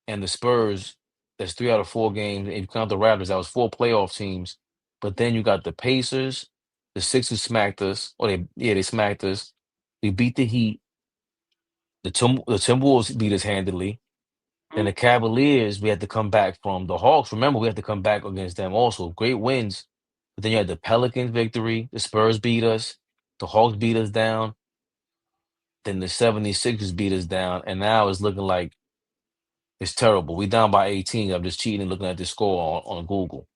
and the Spurs. That's 3 out of 4 games. If you count the Raptors, that was 4 playoff teams. But then you got the Pacers, the Sixers smacked us. They smacked us. We beat the Heat. The Timberwolves beat us handily. Then the Cavaliers, we had to come back from. The Hawks, remember, we had to come back against them also. Great wins. But then you had the Pelicans victory. The Spurs beat us. The Hawks beat us down. Then the 76ers beat us down. And now it's looking like it's terrible. We down by 18. I'm just cheating and looking at this score on Google.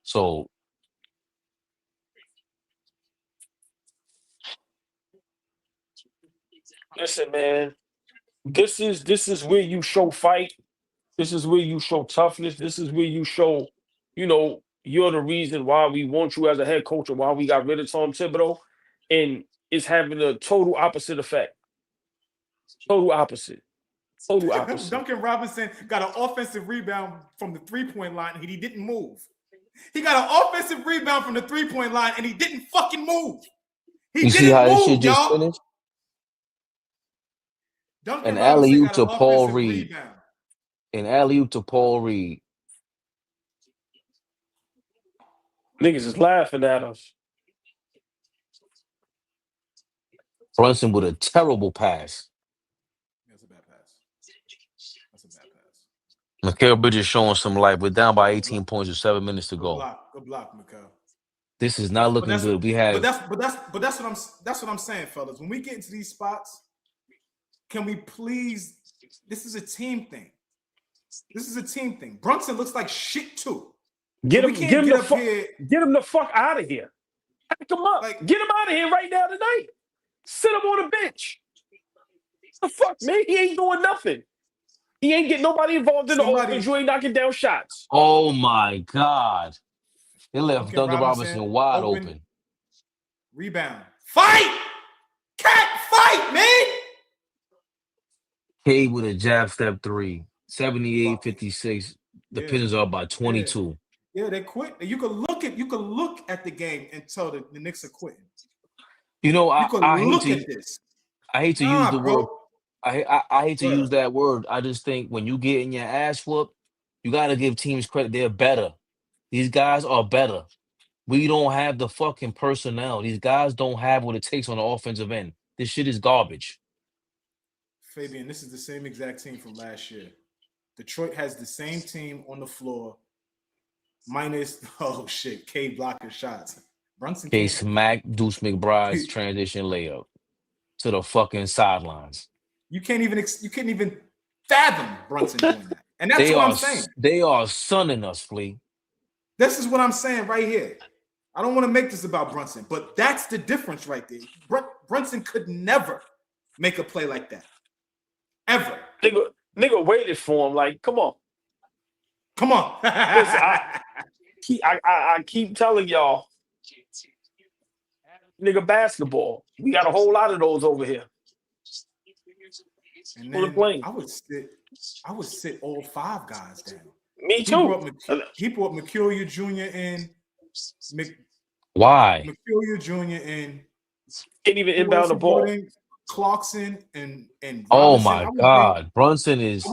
So listen, man. This is where you show fight. This is where you show toughness. This is where you show, you're the reason why we want you as a head coach and why we got rid of Tom Thibodeau. And it's having a total opposite effect. Total opposite. Duncan Robinson got an offensive rebound from the 3-point line and he didn't move. He got an offensive rebound from the 3-point line and he didn't fucking move. You see how this shit just finished? An alley-oop to Paul Reed. An alley-oop to Paul Reed. Niggas is laughing at us. Brunson with a terrible pass. That's a bad pass. Mikal Bridges showing some life. We're down by 18 points with 7 minutes to go. Good block, Mikal. This is not looking good. But that's what I'm saying, fellas. When we get into these spots, can we please? This is a team thing. Brunson looks like shit too. Get him the fuck out of here. Pack him up. Get him out of here right now tonight. Sit him on the bench. The fuck, man? He ain't doing nothing. He ain't getting nobody involved in the offense. You ain't knocking down shots. Oh my God. They left Duncan Robinson wide open. Rebound. Fight! Cat fight, man! Cade with a jab step 3. 78-56. The Pistons are up by 22. Yeah, they quit. You can look at the game and tell the Knicks are quitting. I hate to use the word. I hate to use that word. I just think when you get in your ass whooped, you got to give teams credit. They're better. These guys are better. We don't have the fucking personnel. These guys don't have what it takes on the offensive end. This shit is garbage. Fabian, this is the same exact team from last year. Detroit has the same team on the floor, minus, Cade blocking shots. Brunson Cade smacked Deuce McBride's transition layup to the fucking sidelines. You can't even fathom Brunson doing that. And that's what I'm saying. They are sunning us, Flea. This is what I'm saying right here. I don't want to make this about Brunson, but that's the difference right there. Brunson could never make a play like that. Ever. Nigga waited for him. Like, come on. Listen, I keep telling y'all, nigga, basketball. We got a whole lot of those over here. And then I would sit all 5 guys down. Me too. He brought Mikal Jr. in. Why? Mikal Jr. in. Can't even inbound the ball. Clarkson and oh my God, Brunson is.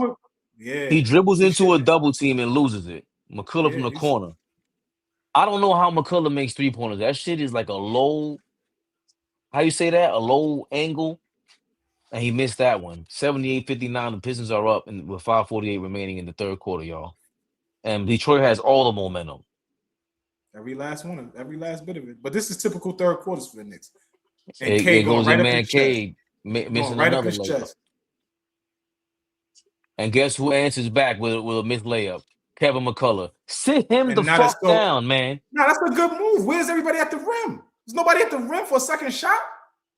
He dribbles into a double team and loses it. McCullough from the corner. I don't know how McCullough makes 3-pointers. That shit is like a low. How you say that? A low angle. And he missed that one. 78-59. The Pistons are up with 5:48 remaining in the third quarter, y'all. And Detroit has all the momentum. Every last bit of it. But this is typical third quarters for the Knicks. And Cade goes in, man. Cade missing another layup. And guess who answers back with a missed layup? Kevin McCullough. Sit him the fuck down, man. No, that's a good move. Where's everybody at the rim? There's nobody at the rim for a second shot.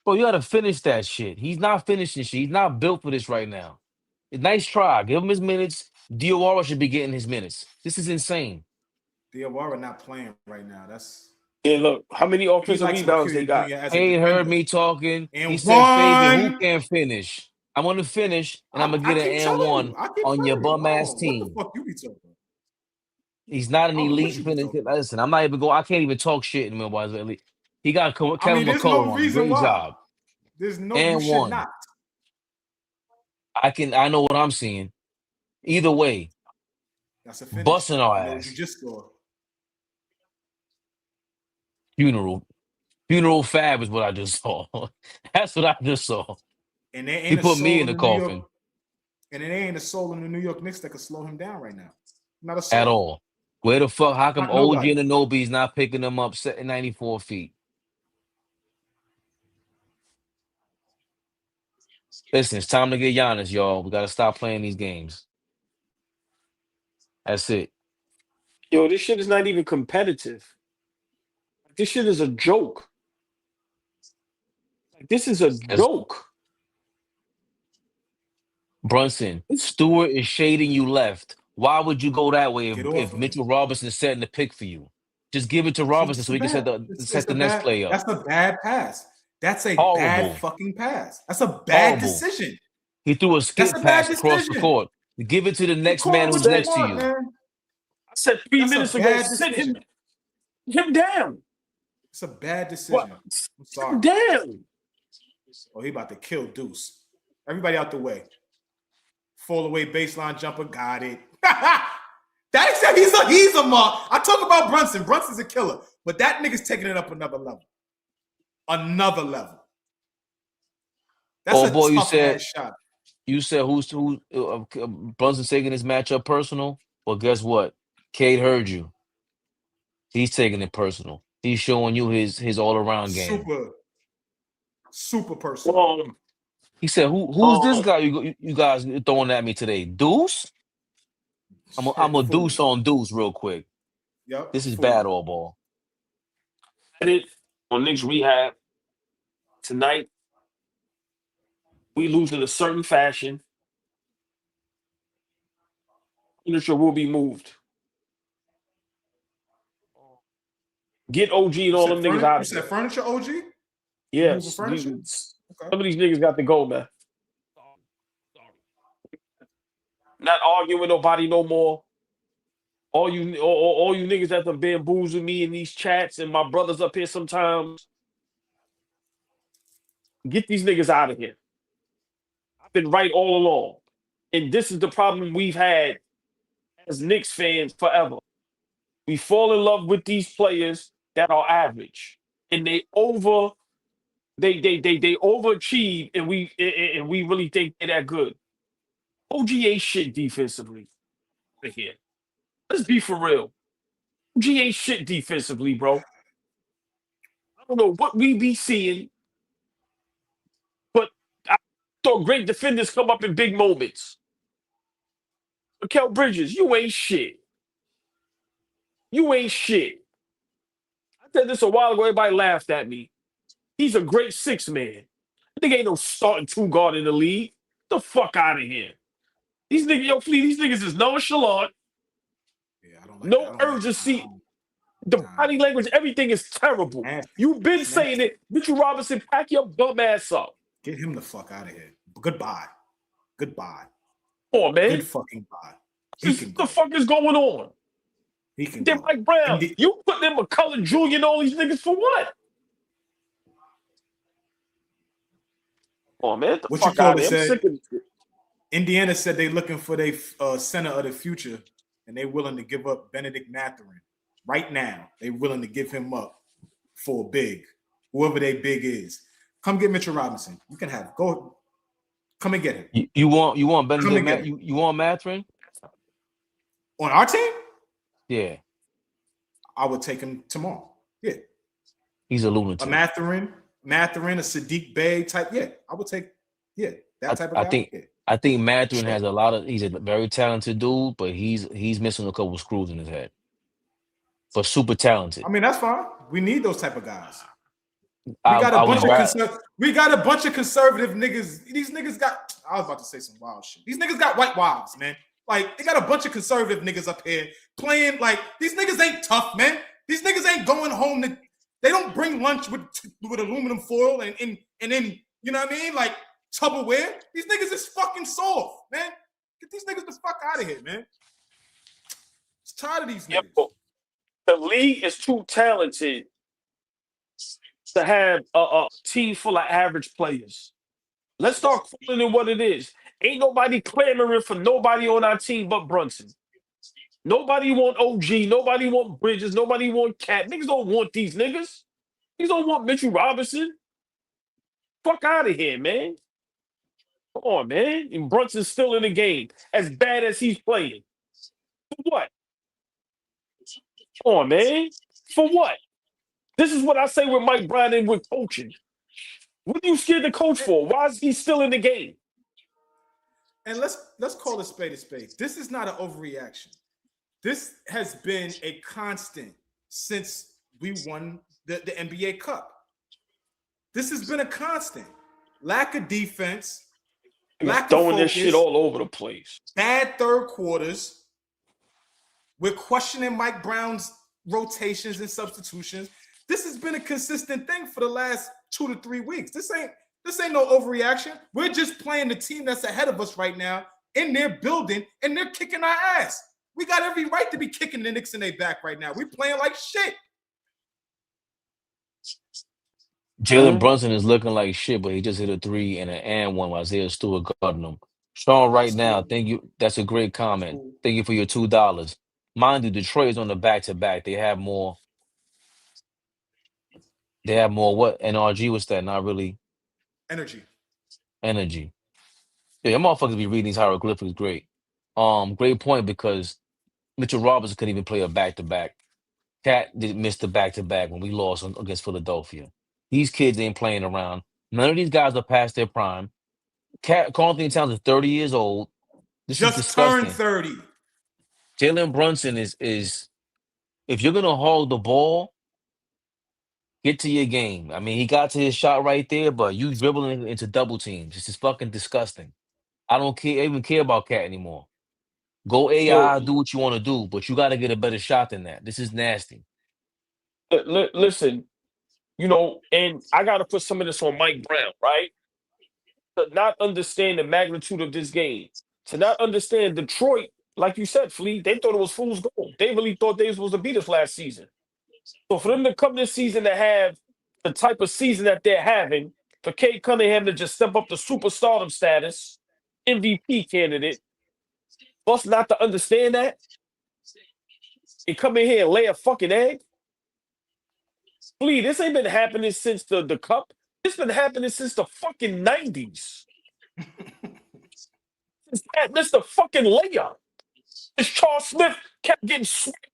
Bro, you gotta finish that shit. He's not finishing shit. He's not built for this right now. Nice try. Give him his minutes. Diawara should be getting his minutes. This is insane. Diawara not playing right now. That's Yeah, look, how many he offensive likes rebounds they Mercurial got? Jr. as a Cade heard defender. me talking. And He said, Fabian, who one. can't finish? I'm gonna finish, and I'm gonna I get keep an and telling one you. I keep on your telling you. bum ass What the team. fuck you be talking about? He's not an I don't know what elite you be finisher. talking about. Listen, I'm not even going. I can't even talk shit in Milwaukee's elite. He got I Kevin mean, there's McCullough no on him. reason Great why. job. There's no. And You should one. not. I know what I'm seeing. Either way, That's a finish. busting our You know what ass. you just scored. Funeral fab is what I just saw. That's what I just saw. And there He ain't a put soul me in in the the New York. coffin And it ain't a soul in the New York Knicks that could slow him down right now. Not a soul. at all. Where the fuck? How come Not OG nobody. and Anobi's not picking them up set 94 feet? Listen, it's time to get Giannis, y'all. We got to stop playing these games. That's it. Yo, this shit is not even competitive. This shit is a joke. This is a joke. Brunson, Stewart is shading you left. Why would you go that way if Mitchell Robinson is setting the pick for you? Just give it to Robinson so he can set the next play up. That's a bad pass. That's a Horrible. bad fucking pass. That's a bad Horrible. decision. He threw a skip pass across the court. Give it to the next man who's next to you. Man. I said 3 minutes ago, sit him down. It's a bad decision. What? I'm sorry. Damn. Oh, he about to kill Deuce. Everybody out the way. Fall away baseline jumper. Got it. That except he's a mark. I talk about Brunson. Brunson's a killer, but that nigga's taking it up another level. Another level. That's boy, tough ass shot. You said who's Brunson taking his matchup personal? Well, guess what? Cade heard you. He's taking it personal. He's showing you his all around game. Super personal. He said, "Who's this guy you guys throwing at me today? Deuce? I'm a deuce on Deuce real quick. Yep. This is bad AllBall. Edit on Knicks Rehab tonight. We lose in a certain fashion. Furniture will be moved. Get OG and all them niggas out of here. You said furniture OG? Yes. Some of these niggas got to go, man. Not arguing with nobody no more. All you niggas that done bamboozle me in these chats and my brothers up here sometimes. Get these niggas out of here. I've been right all along. And this is the problem we've had as Knicks fans forever. We fall in love with these players that are average. And they overachieve and we really think they're that good. OG ain't shit defensively. Right here. Let's be for real. OG ain't shit defensively, bro. I don't know what we be seeing, but I thought great defenders come up in big moments. Mikal Bridges, you ain't shit. You ain't shit. I said this a while ago. Everybody laughed at me. He's a great six man. I think ain't no starting two guard in the league. Get the fuck out of here. These niggas is nonchalant. Yeah, I don't like no urgency. The body language, everything is terrible. You've been saying it. Mitchell Robinson, pack your bum ass up. Get him the fuck out of here. Goodbye. Come on, man. Good fucking bye. What the fuck is going on? He can then go. Mike Brown, you put them McCullough Jr. and all these niggas for what? Oh man, what you call it said? Indiana said they looking for their center of the future, and they willing to give up Benedict Mathurin right now. They willing to give him up for a big, whoever they big is. Come get Mitchell Robinson. You can have go. Come and get him. You want Benedict? You want Mathurin on our team? Yeah, I would take him tomorrow. Yeah, he's a lunatic. A Mathurin, a Sadiq Bey type. Yeah, I would take. Yeah, that type of guy. I think Mathurin has a lot of. He's a very talented dude, but he's missing a couple screws in his head. But super talented. I mean, that's fine. We need those type of guys. We got a I would bunch of rather. we got a bunch of conservative niggas. These niggas got. I was about to say some wild shit. These niggas got white wives, man. Like they got a bunch of conservative niggas up here playing. Like these niggas ain't tough, man. These niggas ain't going home to. They don't bring lunch with aluminum foil and then you know what I mean, like Tupperware. These niggas is fucking soft, man. Get these niggas the fuck out of here, man. It's tired of these niggas. The league is too talented to have a team full of average players. Let's start calling it what it is. Ain't nobody clamoring for nobody on our team but Brunson. Nobody want OG. Nobody want Bridges. Nobody want Cat. Niggas don't want these niggas. Niggas don't want Mitchell Robinson. Fuck out of here, man. Come on, man. And Brunson's still in the game. As bad as he's playing. For what? Come on, man. For what? This is what I say with Mike Brown and with coaching. What are you scared to coach for? Why is he still in the game? And let's call a spade a spade. This is not an overreaction. This has been a constant since we won the NBA Cup. This has been a constant. Lack of defense, lack of throwing focus, this shit all over the place. Bad third quarters. We're questioning Mike Brown's rotations and substitutions. This has been a consistent thing for the last 2 to 3 weeks. This ain't no overreaction. We're just playing the team that's ahead of us right now in their building, and they're kicking our ass. We got every right to be kicking the Knicks in their back right now. We playing like shit. Jalen Brunson is looking like shit, but he just hit a 3 and an and one while Isaiah Stewart guarding him. Sean, right now, thank you. That's a great comment. Thank you for your $2. Mind you, Detroit is on the back-to-back. They have more. They have more what? NRG? What's that? Not really. Energy. Yeah, your motherfuckers be reading these hieroglyphics great. Great point, because Mitchell Robinson couldn't even play a back-to-back. Cat did miss the back-to-back when we lost against Philadelphia. These kids ain't playing around. None of these guys are past their prime. Karl-Anthony Towns is 30 years old. This is Just disgusting. turned 30. Jalen Brunson is if you're gonna hold the ball, get to your game. I mean, he got to his shot right there, but you dribbling into double teams. This is fucking disgusting. I don't even care about Cat anymore. Go AI, do what you want to do, but you got to get a better shot than that. This is nasty. Listen, and I got to put some of this on Mike Brown, right? To not understand the magnitude of this game, to not understand Detroit, like you said, Flea, they thought it was fool's gold. They really thought they were supposed to beat us last season. So for them to come this season to have the type of season that they're having, for Cade Cunningham to just step up to superstardom status, MVP candidate, for us not to understand that and come in here and lay a fucking egg. Flea, this ain't been happening since the Cup. It's been happening since the fucking 90s. It's the fucking layup. This Charles Smith kept getting swept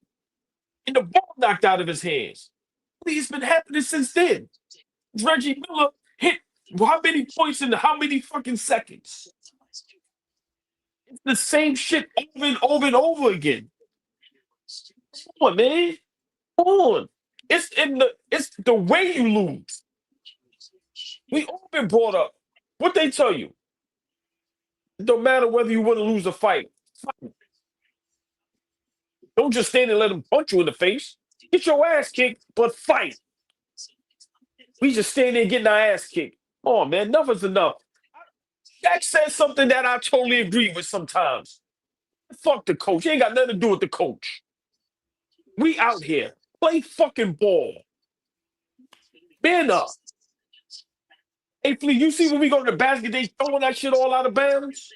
and the ball knocked out of his hands. It's been happening since then. Reggie Miller hit how many points in how many fucking seconds? It's the same shit over and over and over again. Come on, man. Come on. It's the way you lose. We all been brought up. What they tell you? It don't matter whether you win or lose a fight. Don't just stand and let them punch you in the face. Get your ass kicked, but fight. We just stand there getting our ass kicked. Oh, man, enough is enough. Shaq said something that I totally agree with sometimes. Fuck the coach. It ain't got nothing to do with the coach. We out here. Play fucking ball. Man up. Hey, Flea, you see when we go to the basket, they throwing that shit all out of bounds?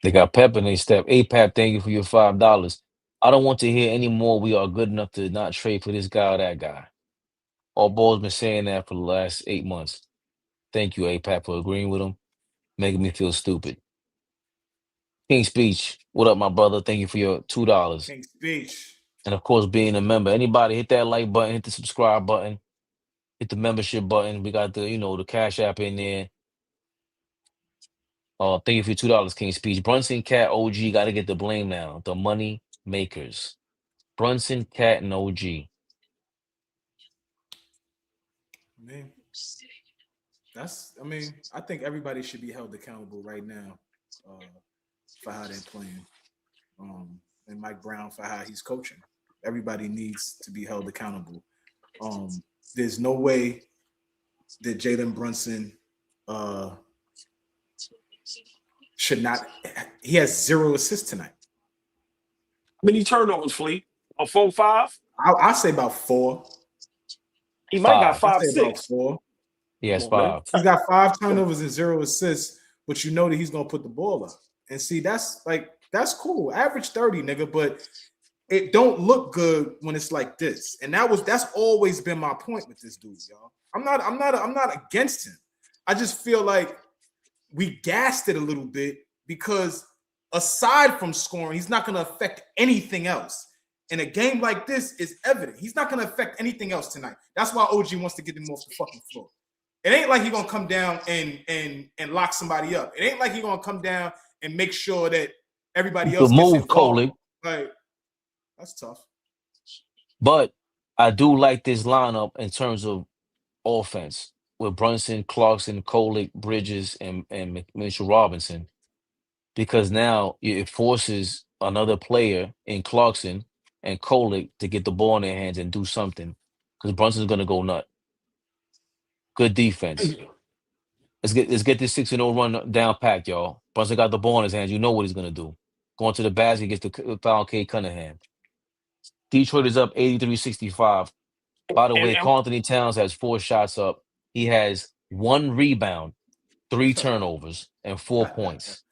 They got pep in their step. APAP, thank you for your $5. I don't want to hear any more. We are good enough to not trade for this guy or that guy. AllBall's been saying that for the last 8 months. Thank you, APAP, for agreeing with him, making me feel stupid. King Speech, what up, my brother? Thank you for your $2. King Speech. And of course, being a member. Anybody hit that like button, hit the subscribe button, hit the membership button. We got the, the Cash App in there. Thank you for your $2, King Speech. Brunson, Cat, OG, got to get the blame now. The money makers. Brunson, Cat, and OG. Man, I think everybody should be held accountable right now for how they're playing. And Mike Brown for how he's coaching. Everybody needs to be held accountable. There's no way that Jalen Brunson should not. He has 0 assists tonight. How many turnovers, Flea? A 4, 5? I'll say about 4. He might got 5, I'll say 6. about 4. He has 5. He's got 5 turnovers and 0 assists, but you know that he's gonna put the ball up. And see, that's cool. Average 30, nigga, but it don't look good when it's like this. And that's always been my point with this dude, y'all. I'm not against him. I just feel like we gassed it a little bit because aside from scoring, he's not gonna affect anything else. In a game like this, it's evident. He's not gonna affect anything else tonight. That's why OG wants to get him off the fucking floor. It ain't like he's gonna come down and lock somebody up. It ain't like he's gonna come down and make sure that everybody else move, gets involved. Coley. Like, that's tough. But I do like this lineup in terms of offense with Brunson, Clarkson, Coley, Bridges, and Mitchell Robinson, because now it forces another player in Clarkson and Coley to get the ball in their hands and do something, because Brunson's gonna go nut. Good defense. Let's get this 6-0 run down packed, y'all. Brunson got the ball in his hands. You know what he's gonna do. Going to the basket, gets the foul, Cade Cunningham. Detroit is up 83-65. By the way, Karl-Anthony Towns has 4 shots up. He has 1 rebound, 3 turnovers, and 4 points.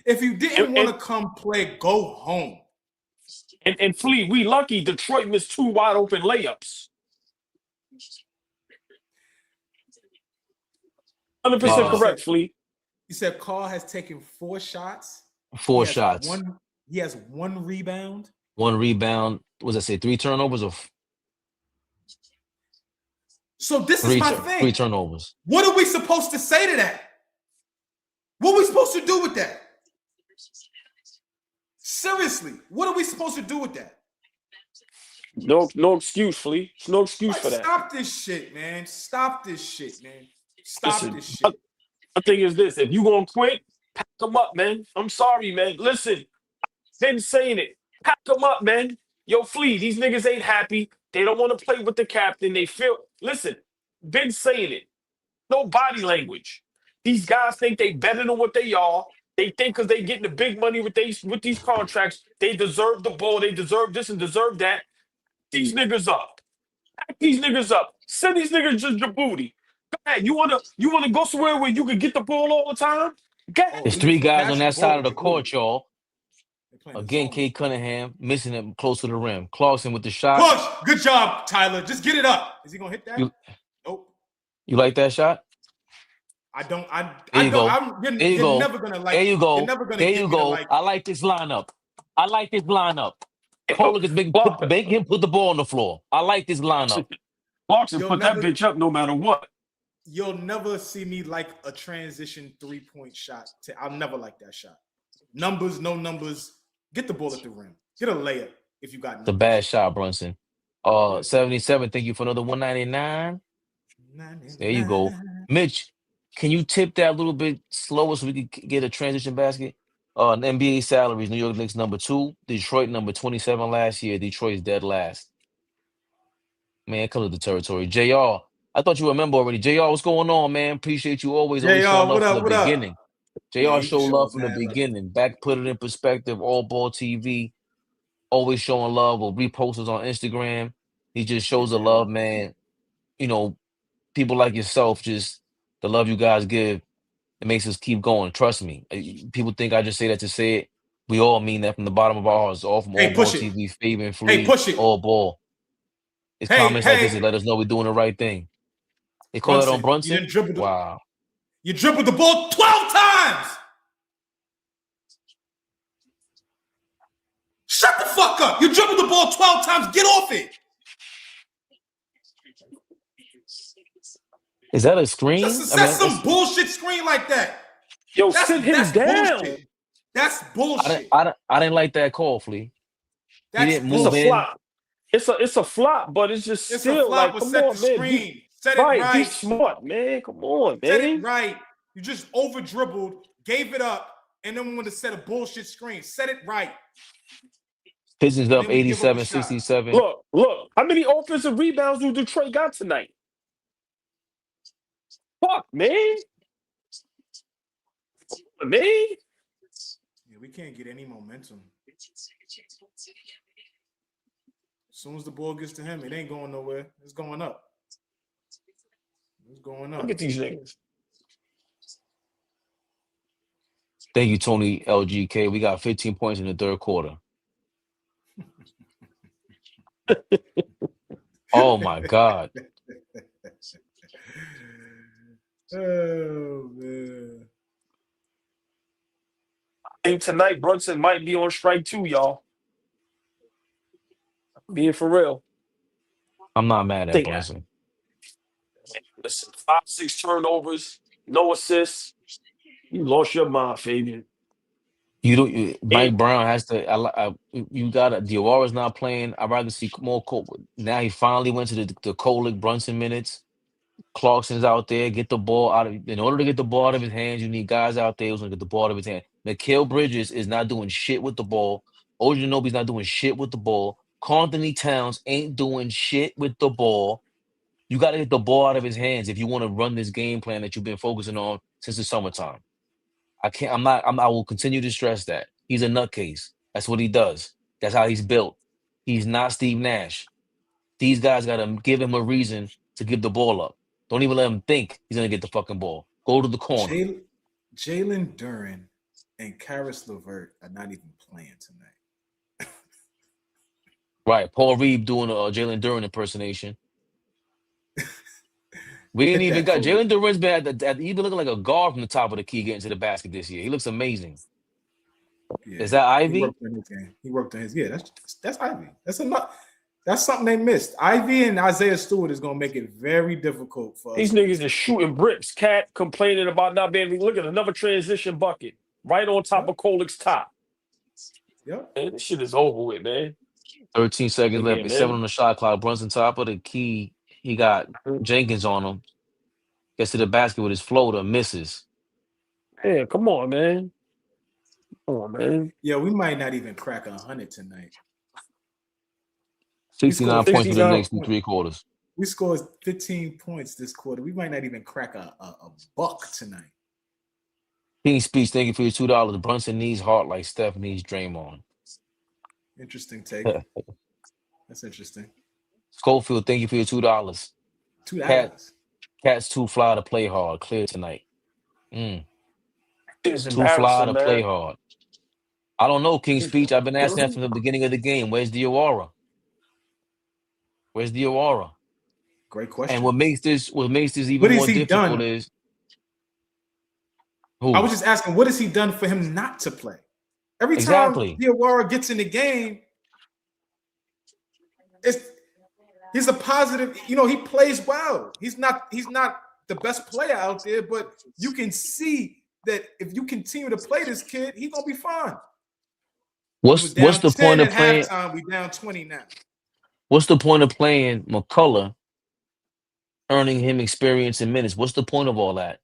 If you didn't want to come play, go home. And Flea, we lucky Detroit missed 2 wide open layups. 100% correct, Flea. You said Karl has taken 4 shots. 4 shots. He has 1 rebound. 1 rebound. What does that say? 3 turnovers or? So this is my thing. 3 turnovers. What are we supposed to say to that? What are we supposed to do with that? Seriously, what are we supposed to do with that? No excuse, Flea. No excuse for that. Stop this shit, man. Stop this shit, man. Stop this shit. The thing is this: if you gonna quit, pack them up, man. I'm sorry, man. Listen, I've been saying it. Pack them up, man. Yo, Flea, these niggas ain't happy. They don't want to play with the captain. They feel. Listen, been saying it. No body language. These guys think they better than what they are. They think because they getting the big money with these contracts, they deserve the ball. They deserve this and deserve that. These niggas up. Pack these niggas up. Send these niggas to Djibouti. Go ahead. You wanna go somewhere where you can get the ball all the time? Go ahead. There's 3 guys on that side of the court, y'all. Again, Cade Cunningham missing it close to the rim. Clarkson with the shot. Push. Good job, Tyler. Just get it up. Is he gonna hit that? Nope. You like that shot? I don't. There you go. You're never gonna like. There you go. You're never gonna there you go. like. I like this lineup. Cole is make him put the ball on the floor. I like this lineup. Clarkson put that bitch up no matter what. You'll never see me like a transition 3-point shot. I'll never like that shot. Numbers, no numbers. Get the ball at the rim. Get a layup if you got numbers. It's a bad shot, Brunson. 77. Thank you for another 199. There you go. Mitch, can you tip that a little bit slower so we can get a transition basket? NBA salaries, New York Knicks number 2, Detroit number 27 last year. Detroit's dead last. Man, come to the territory. JR, I thought you remember already. JR, what's going on, man? Appreciate you always showing love from the beginning. JR showed love from the beginning. Back, put it in perspective. AllBall TV, always showing love. Or repost us on Instagram. He just shows the love, man. You know, people like yourself, just the love you guys give, it makes us keep going. Trust me. People think I just say that to say it. We all mean that from the bottom of our hearts. All from AllBall TV, Fabian and Free, AllBall. It's comments like this that let us know we're doing the right thing. They call that on Brunson? Wow. You dribbled the ball 12 times. Shut the fuck up. You dribbled the ball 12 times. Get off it. Is that a screen? That's some bullshit screen like that. Yo, sit him down. Bullshit. That's bullshit. I didn't like that call, Flea. That's he didn't move a flop. It's a flop, but it's just still like, come on, man. Set it Right, be right. smart, man. Come on, Set it man. right. You just over dribbled, gave it up, and then wanted to set a bullshit screen. Set it right. Pistons And up then we give up a shot. 87-67. Look. How many offensive rebounds do Detroit got tonight? Fuck, man. Man. Yeah, we can't get any momentum. As soon as the ball gets to him, it ain't going nowhere. It's going up. It's going up. Look at these niggas. Thank you, Tony LGK. We got 15 points in the third quarter. Oh my God. Oh man. I think tonight Brunson might be on strike too, y'all. Being for real. I'm not mad at Think Brunson. Listen, 5-6 turnovers, no assists. You lost your mind, Fabian. Mike Brown has to. You got to. Diawara's not playing. I'd rather see more. Now he finally went to the Kolick Brunson minutes. Clarkson's out there. Get the ball out of. In order to get the ball out of his hands, you need guys out there who's gonna get the ball out of his hand. Mikal Bridges is not doing shit with the ball. Ojanobi's not doing shit with the ball. Karl-Anthony Towns ain't doing shit with the ball. You got to get the ball out of his hands if you want to run this game plan that you've been focusing on since the summertime. I will continue to stress that. He's a nutcase. That's what he does. That's how he's built. He's not Steve Nash. These guys got to give him a reason to give the ball up. Don't even let him think he's going to get the fucking ball. Go to the corner. Jalen Duren and Karis LeVert are not even playing tonight. Right. Paul Reed doing a Jalen Duren impersonation. We ain't even got Jalen Duren's been he's been looking like a guard from the top of the key getting to the basket this year. He looks amazing. Yeah. Is that Ivy? He worked on his. Yeah, that's Ivy. That's something they missed. Ivy and Isaiah Stewart is gonna make it very difficult for these niggas are shooting bricks. Cat complaining about not being. Look at another transition bucket right on top of Kolick's top. Yep. Man, this shit is over with, man. 13 seconds left. It's 7 on the shot clock. Brunson top of the key. He got Jenkins on him. Gets to the basket with his floater. Misses. Yeah, come on, man. Come on, man. Yeah, we might not even crack 100 tonight. 69 points for the Knicks in 3 quarters. We scored 15 points this quarter. We might not even crack a buck tonight. King Speech, thank you for your $2. Brunson needs heart like Steph needs Draymond. Interesting take. That's interesting. Schofield, thank you for your $2. $2. Cat's too fly to play hard. Clear tonight. It's too fly to play hard. I don't know, King Speech. I've been asking that from the beginning of the game. Where's Diawara? Where's Diawara? Great question. And what makes this even more difficult is who? I was just asking, what has he done for him not to play? Every time Diawara gets in the game, he's a positive. You know, he plays well. He's not the best player out there, but you can see that if you continue to play this kid, he's gonna be fine. What's the point of playing? Halftime, we down 20 now. What's the point of playing McCullough, earning him experience in minutes? What's the point of all that?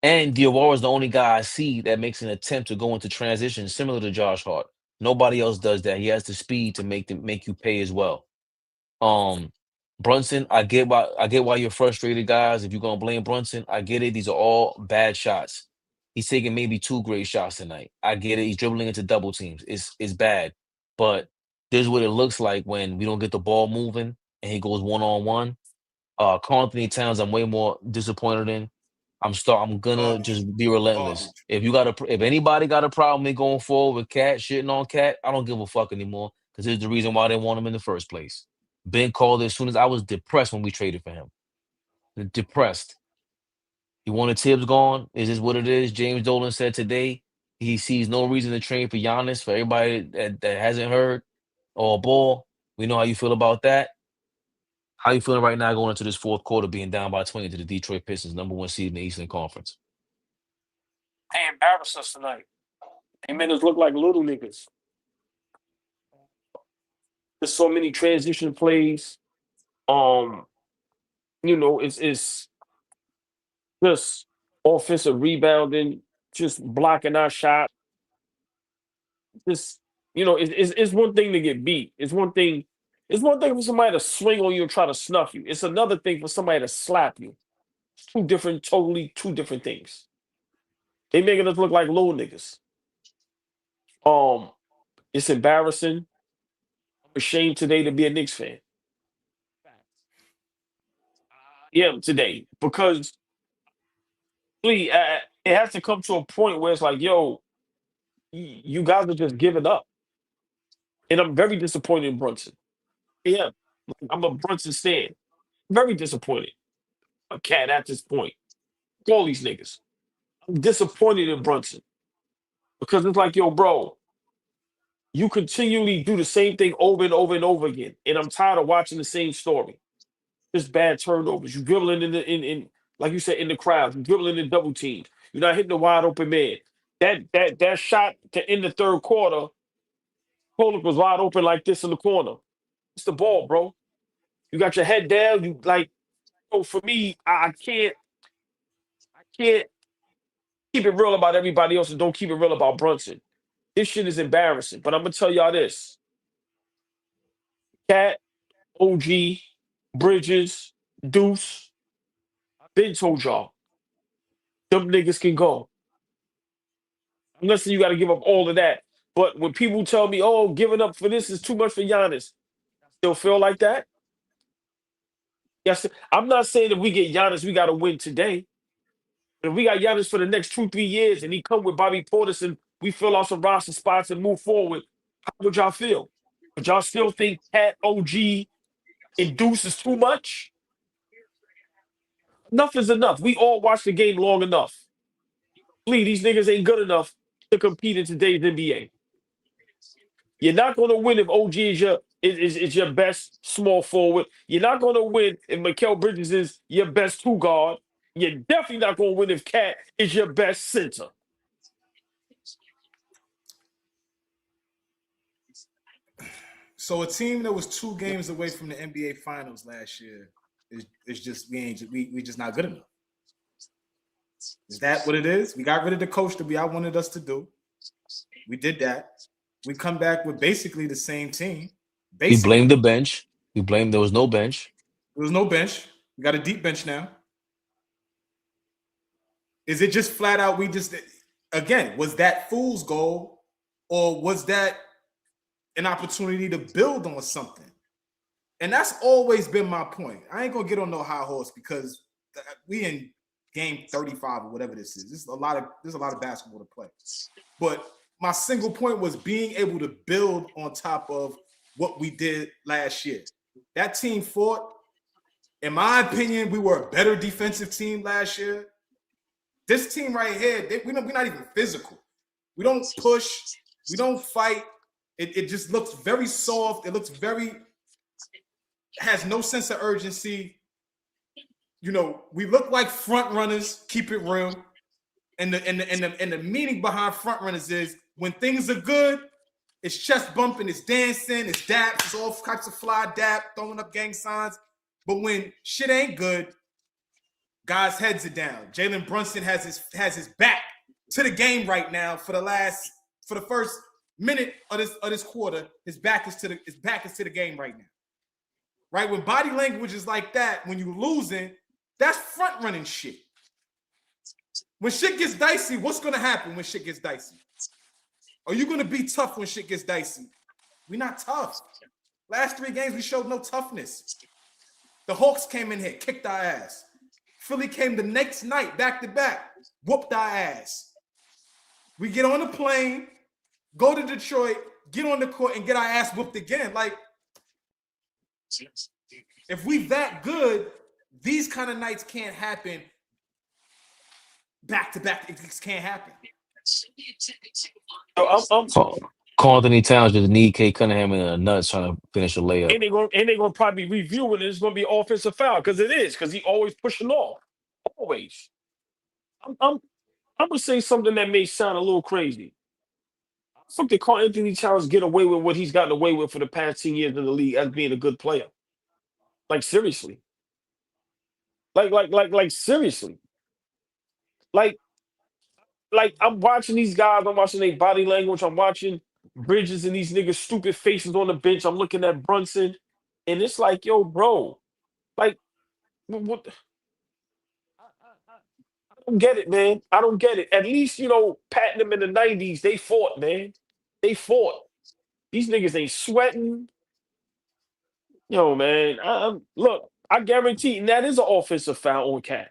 And Diawara is the only guy I see that makes an attempt to go into transition similar to Josh Hart. Nobody else does that. He has the speed to make you pay as well. Brunson, I get why you're frustrated, guys. If you're gonna blame Brunson, I get it. These are all bad shots. He's taking maybe 2 great shots tonight. I get it. He's dribbling into double teams. It's bad. But this is what it looks like when we don't get the ball moving and he goes one-on-one. Karl-Anthony Towns, I'm way more disappointed in. I'm gonna just be relentless. If anybody got a problem with going forward with Cat, shitting on Cat, I don't give a fuck anymore because it's the reason why they want him in the first place. Ben called it as soon as I was depressed when we traded for him. Depressed. You wanted Tibbs gone? Is this what it is? James Dolan said today he sees no reason to trade for Giannis. For everybody that hasn't heard, AllBall, we know how you feel about that. How you feeling right now going into this fourth quarter, being down by 20 to the Detroit Pistons, #1 seed in the Eastern Conference? They embarrassed us tonight. They made us look like little niggas. There's so many transition plays. it's just offensive rebounding, just blocking our shot. Just it's one thing to get beat. It's one thing. It's one thing for somebody to swing on you and try to snuff you. It's another thing for somebody to slap you. Totally two different things. They making us look like little niggas. It's embarrassing. I'm ashamed today to be a Knicks fan. Yeah, today because really, it has to come to a point where it's like, yo, you guys are just giving up, and I'm very disappointed in Brunson. Yeah, I'm a Brunson stan. Very disappointed. A cat at this point. All these niggas. I'm disappointed in Brunson because it's like, yo, bro, you continually do the same thing over and over and over again, and I'm tired of watching the same story. Just bad turnovers. You dribbling in like you said in the crowd. You dribbling in double teams. You're not hitting the wide open man. That shot to end the third quarter, Pollock was wide open like this in the corner. It's the ball, bro. You got your head down. You like, for me, I can't keep it real about everybody else and don't keep it real about Brunson. This shit is embarrassing. But I'm gonna tell y'all this: Cat, OG, Bridges, Deuce. I've been told y'all, them niggas can go. I'm not saying you got to give up all of that. But when people tell me, oh, giving up for this is too much for Giannis, I still feel like that. Yes, I'm not saying if we get Giannis, we got to win today. But if we got Giannis for the next 2-3 years and he come with Bobby Portis and we fill out some roster spots and move forward, how would y'all feel? Would y'all still think Cat, OG, and Deuce is too much? Enough is enough. We all watched the game long enough. Please, these niggas ain't good enough to compete in today's NBA. You're not going to win if OG is your best small forward. You're not going to win if Mikal Bridges is your best two guard. You're definitely not going to win if Cat is your best center. So a team that was 2 games away from the NBA Finals last year is just we just not good enough. Is that what it is? We got rid of the coach that I wanted us to do. We did that. We come back with basically the same team. You blame the bench. You blame there was no bench. There was no bench. We got a deep bench now. Is it just flat out again, was that fool's goal or was that an opportunity to build on something? And that's always been my point. I ain't gonna get on no high horse because we in game 35 or whatever this is. There's a lot of basketball to play. But my single point was being able to build on top of what we did last year. That team fought. In my opinion, we were a better defensive team last year. This team right here, we're not even physical. We don't push. We don't fight. It just looks very soft. It looks has no sense of urgency. We look like front runners. Keep it real. And the meaning behind front runners is when things are good, it's chest bumping, it's dancing, it's daps, it's all types of fly dap, throwing up gang signs. But when shit ain't good, guys' heads are down. Jalen Brunson has his back to the game right now for the first minute of this quarter. His back is to the game right now. Right? When body language is like that, when you're losing, that's front running shit. When shit gets dicey, what's gonna happen when shit gets dicey? Are you gonna be tough when shit gets dicey? We're not tough. Last 3 games, we showed no toughness. The Hawks came in here, kicked our ass. Philly came the next night, back to back, whooped our ass. We get on the plane, go to Detroit, get on the court, and get our ass whooped again. Like, if we that good, these kind of nights can't happen back to back. It just can't happen. Karl-Anthony Towns just need Cade Cunningham in the nuts trying to finish a layup. And they're gonna probably review it. It's gonna be offensive foul because he always pushing off. Always. I'm gonna say something that may sound a little crazy. How did Karl-Anthony Towns get away with what he's gotten away with for the past 10 years in the league as being a good player? Like, seriously. Like seriously. Like I'm watching these guys, I'm watching their body language, I'm watching Bridges and these niggas stupid faces on the bench. I'm looking at Brunson, and it's like, yo, bro, like what I don't get it, man. I don't get it. At least, patting them in the 90s, they fought, man. They fought. These niggas ain't sweating. Yo, man. Look, I guarantee, and that is an offensive foul on Cat.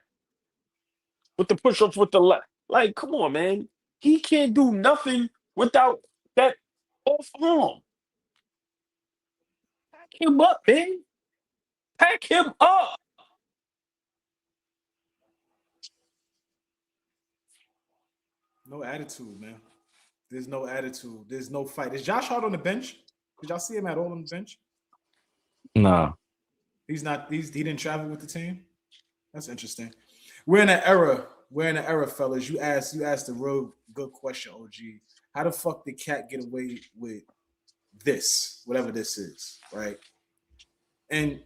With the push-ups with the left. Like, come on, man. He can't do nothing without that off arm. Pack him up, man. Pack him up. No attitude, man. There's no attitude. There's no fight. Is Josh Hart on the bench? Did y'all see him at all on the bench? Nah. He's not. He didn't travel with the team. That's interesting. We're in an era, fellas. You asked a real good question, OG. How the fuck did Cat get away with this, whatever this is, right? And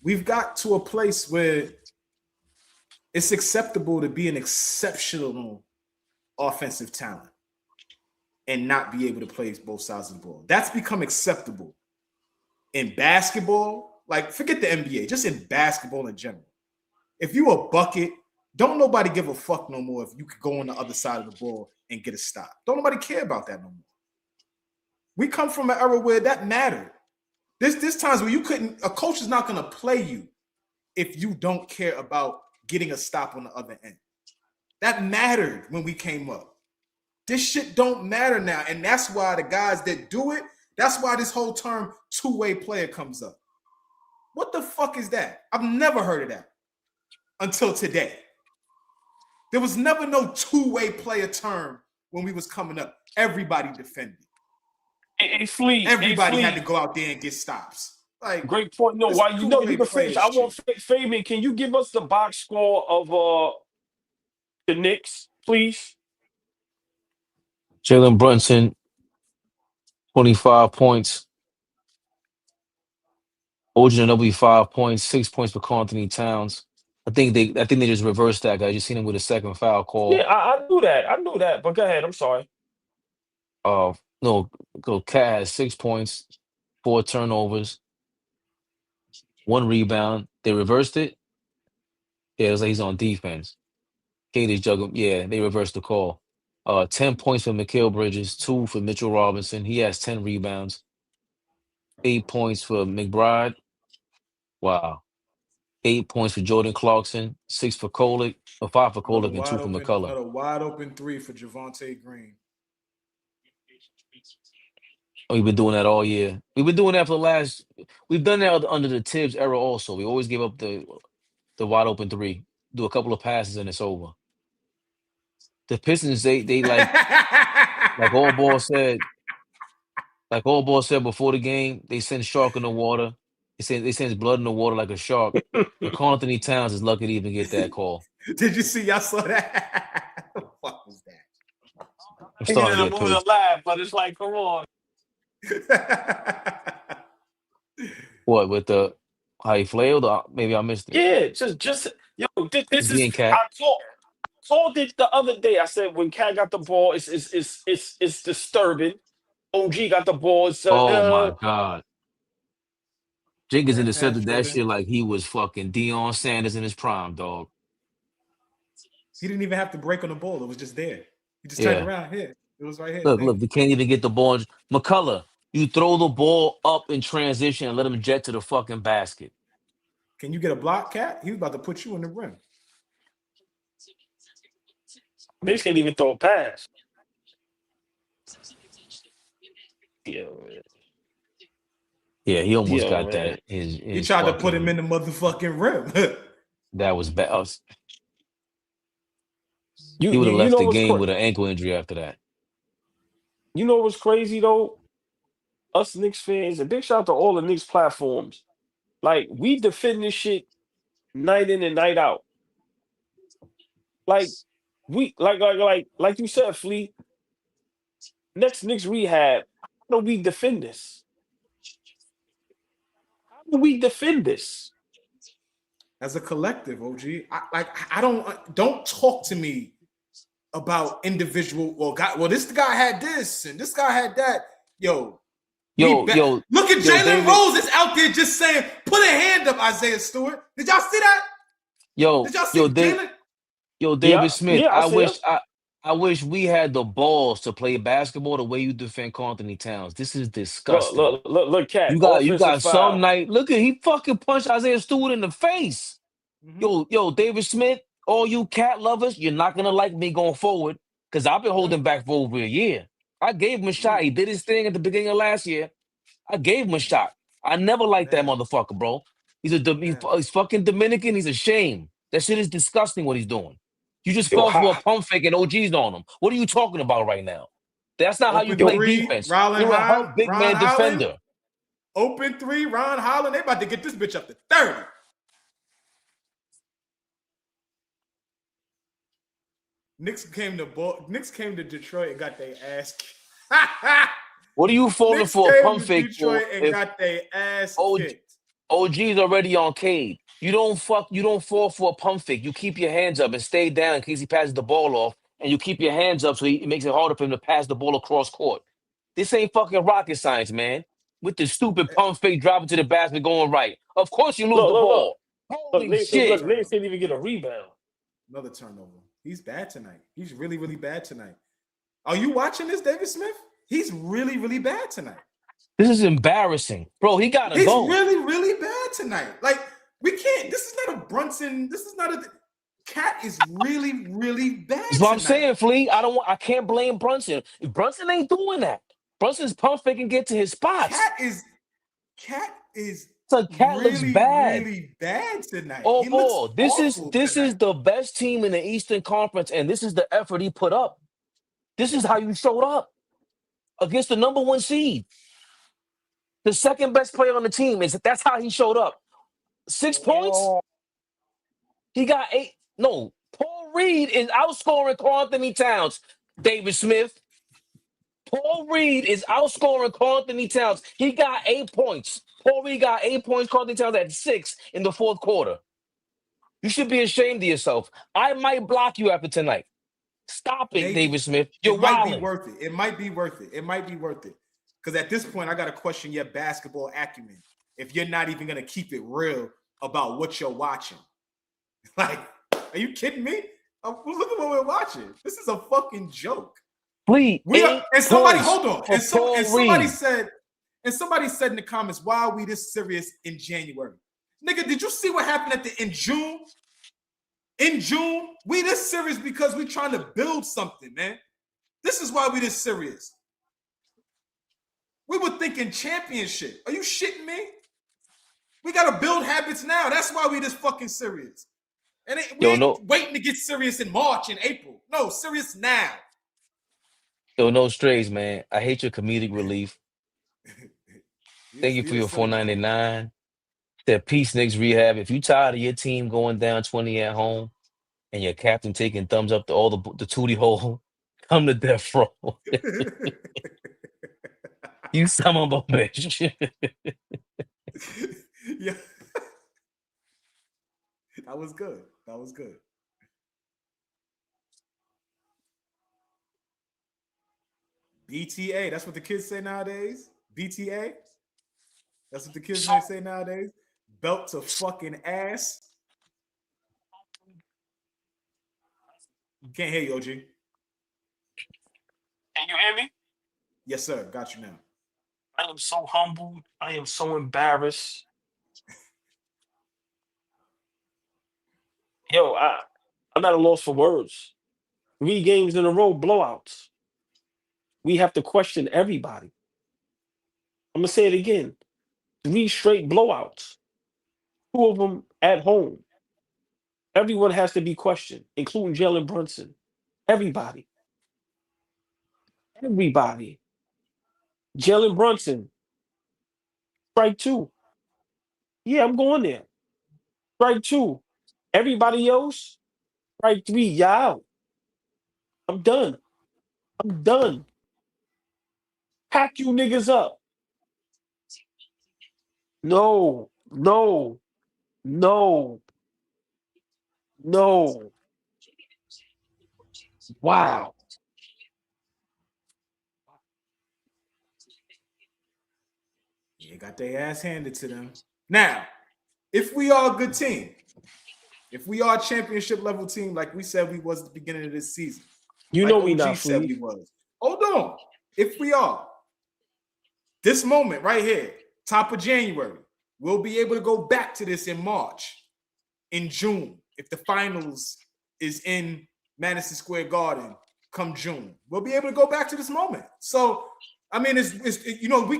we've got to a place where it's acceptable to be an exceptional offensive talent and not be able to play both sides of the ball. That's become acceptable in basketball. Like, forget the NBA, just in basketball in general. If you a bucket, don't nobody give a fuck no more if you could go on the other side of the ball and get a stop. Don't nobody care about that no more. We come from an era where that mattered. There's times where a coach is not going to play you if you don't care about getting a stop on the other end. That mattered when we came up. This shit don't matter now. And that's why the guys that do it, that's why this whole term two-way player comes up. What the fuck is that? I've never heard of that until today. There was never no two-way player term when we was coming up. Everybody defended. Everybody had to go out there and get stops. Like, great point. No, why you can finish. I want Fabian. Can you give us the box score of the Knicks, please? Jalen Brunson, 25 points. OG 5 points, 6 points for Karl-Anthony Towns. I think they just reversed that, guys. You seen him with a second foul call. Yeah, I knew that. But go ahead. I'm sorry. No, Cat has 6 points, 4 turnovers, 1 rebound. They reversed it. Yeah, it was like he's on defense. Cade is juggling. Yeah, they reversed the call. 10 points for Mikal Bridges, 2 for Mitchell Robinson. He has 10 rebounds. 8 points for McBride. Wow. 8 points for Jordan Clarkson, 6 for Kolick, or 5 for Kolick, and 2 for McCullough. Another wide open 3 for Javonte Green. We've been doing that all year. We've been doing that for we've done that under the Tibbs era also. We always give up the wide open 3, do a couple of passes, and it's over. The Pistons, they like AllBall said before the game, they send shark in the water. They send blood in the water like a shark. But Karl-Anthony Towns is lucky to even get that call. Did you see? Y'all saw that? What the fuck was that? I'm starting to get pissed. Laugh, but it's like, come on. What, with how he flailed? Maybe I missed it. Yeah, just this is. I told it the other day. I said when Cat got the ball, it's disturbing. OG got the ball. Oh my God. Jenkins intercepted that shit like he was fucking Deion Sanders in his prime, dog. He didn't even have to break on the ball. It was just there. He just turned around here. It was right here. Look, we can't even get the ball. McCullough, you throw the ball up in transition and let him jet to the fucking basket. Can you get a block, Cat? He was about to put you in the rim. They can't even throw a pass. Yeah, he almost got that. He tried to put him in the motherfucking rim. That was bad. He would have left the game with an ankle injury after that. You know what's crazy, though? Us Knicks fans, and big shout out to all the Knicks platforms. Like, we defend this shit night in and night out. Like, like you said, Flea, next Knicks Rehab, how do we defend this? How do we defend this? as a collective, OG. I don't talk to me about individual. Well, this guy had this and this guy had that. Yo, look at Jalen David, Rose is out there just saying, "Put a hand up, Isaiah Stewart." Did y'all see that? Did y'all see Jalen? David Smith. Yeah, I wish we had the balls to play basketball the way you defend Karl-Anthony Towns. This is disgusting. Look, Cat. You got some night. Look at he fucking punched Isaiah Stewart in the face. Mm-hmm. David Smith, all you Cat lovers, you're not gonna like me going forward because I've been holding back for over a year. I gave him a shot. He did his thing at the beginning of last year. I gave him a shot. I never liked that motherfucker, bro. He's fucking Dominican. He's a shame. That shit is disgusting what he's doing. You just fell for a pump fake and OG's on him. What are you talking about right now? That's not how you play defense. You're a help big man defender. Open three, Ron Holland. They about to get this bitch up to 30. Knicks came to Detroit and got their ass kicked. What are you falling Knicks for a pump to fake Detroit for? And got their ass kicked. OG's already on Cade. You don't fall for a pump fake. You keep your hands up and stay down in case he passes the ball off, and you keep your hands up so it makes it harder for him to pass the ball across court. This ain't fucking rocket science, man. With the stupid pump fake dropping to the basket going right. Of course you lose the ball. Holy shit. Knicks didn't even get a rebound. Another turnover. He's bad tonight. He's really, really bad tonight. Are you watching this, David Smith? He's really, really bad tonight. This is embarrassing. Bro, he got to go. He's really, really bad tonight. Like, we can't. This is not a Brunson. This is not a. Cat is really, really bad. That's what I'm saying, Flea. I can't blame Brunson. Brunson ain't doing that. Brunson's pump fake and get to his spots. Cat is Cat looks bad. Really bad tonight. This is the best team in the Eastern Conference, and this is the effort he put up. This is how you showed up against the number 1 seed. The second best player on the team that's how he showed up. 6 points. He got 8. No, Paul Reed is outscoring Karl-Anthony Towns. David Smith. Paul Reed is outscoring Karl-Anthony Towns. He got 8 points. Paul Reed got 8 points. Karl-Anthony Towns had 6 in the fourth quarter. You should be ashamed of yourself. I might block you after tonight. Stop it, David Smith. It might be worth it. It might be worth it. Because at this point, I got to question your basketball acumen if you're not even going to keep it real about what you're watching. Like, are you kidding me? Look at what we're watching. This is a fucking joke. Please. And somebody, hold on. And somebody said in the comments, why are we this serious in January? Nigga, did you see what happened in June? In June, we this serious because we trying to build something, man. This is why we this serious. We were thinking championship. Are you shitting me? We got to build habits now. That's why we this fucking serious. And we ain't waiting to get serious in March and April. No, serious now. No strays, man. I hate your comedic relief. Thank you for your $4.99. That peace, Knicks Rehab. If you tired of your team going down 20 at home and your captain taking thumbs up to all the tootie hole, come to death row. You son of a bitch. Yeah. That was good. BTA. That's what the kids say nowadays. BTA. That's what the kids say nowadays. Belt to fucking ass. Can't hear you, OG. Can you hear me? Yes, sir. Got you now. I am so humbled. I am so embarrassed. Yo, I'm at a loss for words. 3 games in a row, blowouts. We have to question everybody. I'm going to say it again. 3 straight blowouts. 2 of them at home. Everyone has to be questioned, including Jalen Brunson. Everybody. Jalen Brunson. Strike 2. Yeah, I'm going there. Strike 2. Everybody else, strike 3. Y'all out. I'm done. Pack you niggas up. No. No. Wow. They got their ass handed to them. Now, if we are a good team, if we are a championship level team, like we said we was at the beginning of this season, You like know we OG not said free. we was. Hold on. If we are, this moment right here, top of January, we'll be able to go back to this in March, in June, if the finals is in Madison Square Garden come June. We'll be able to go back to this moment. So, I mean, we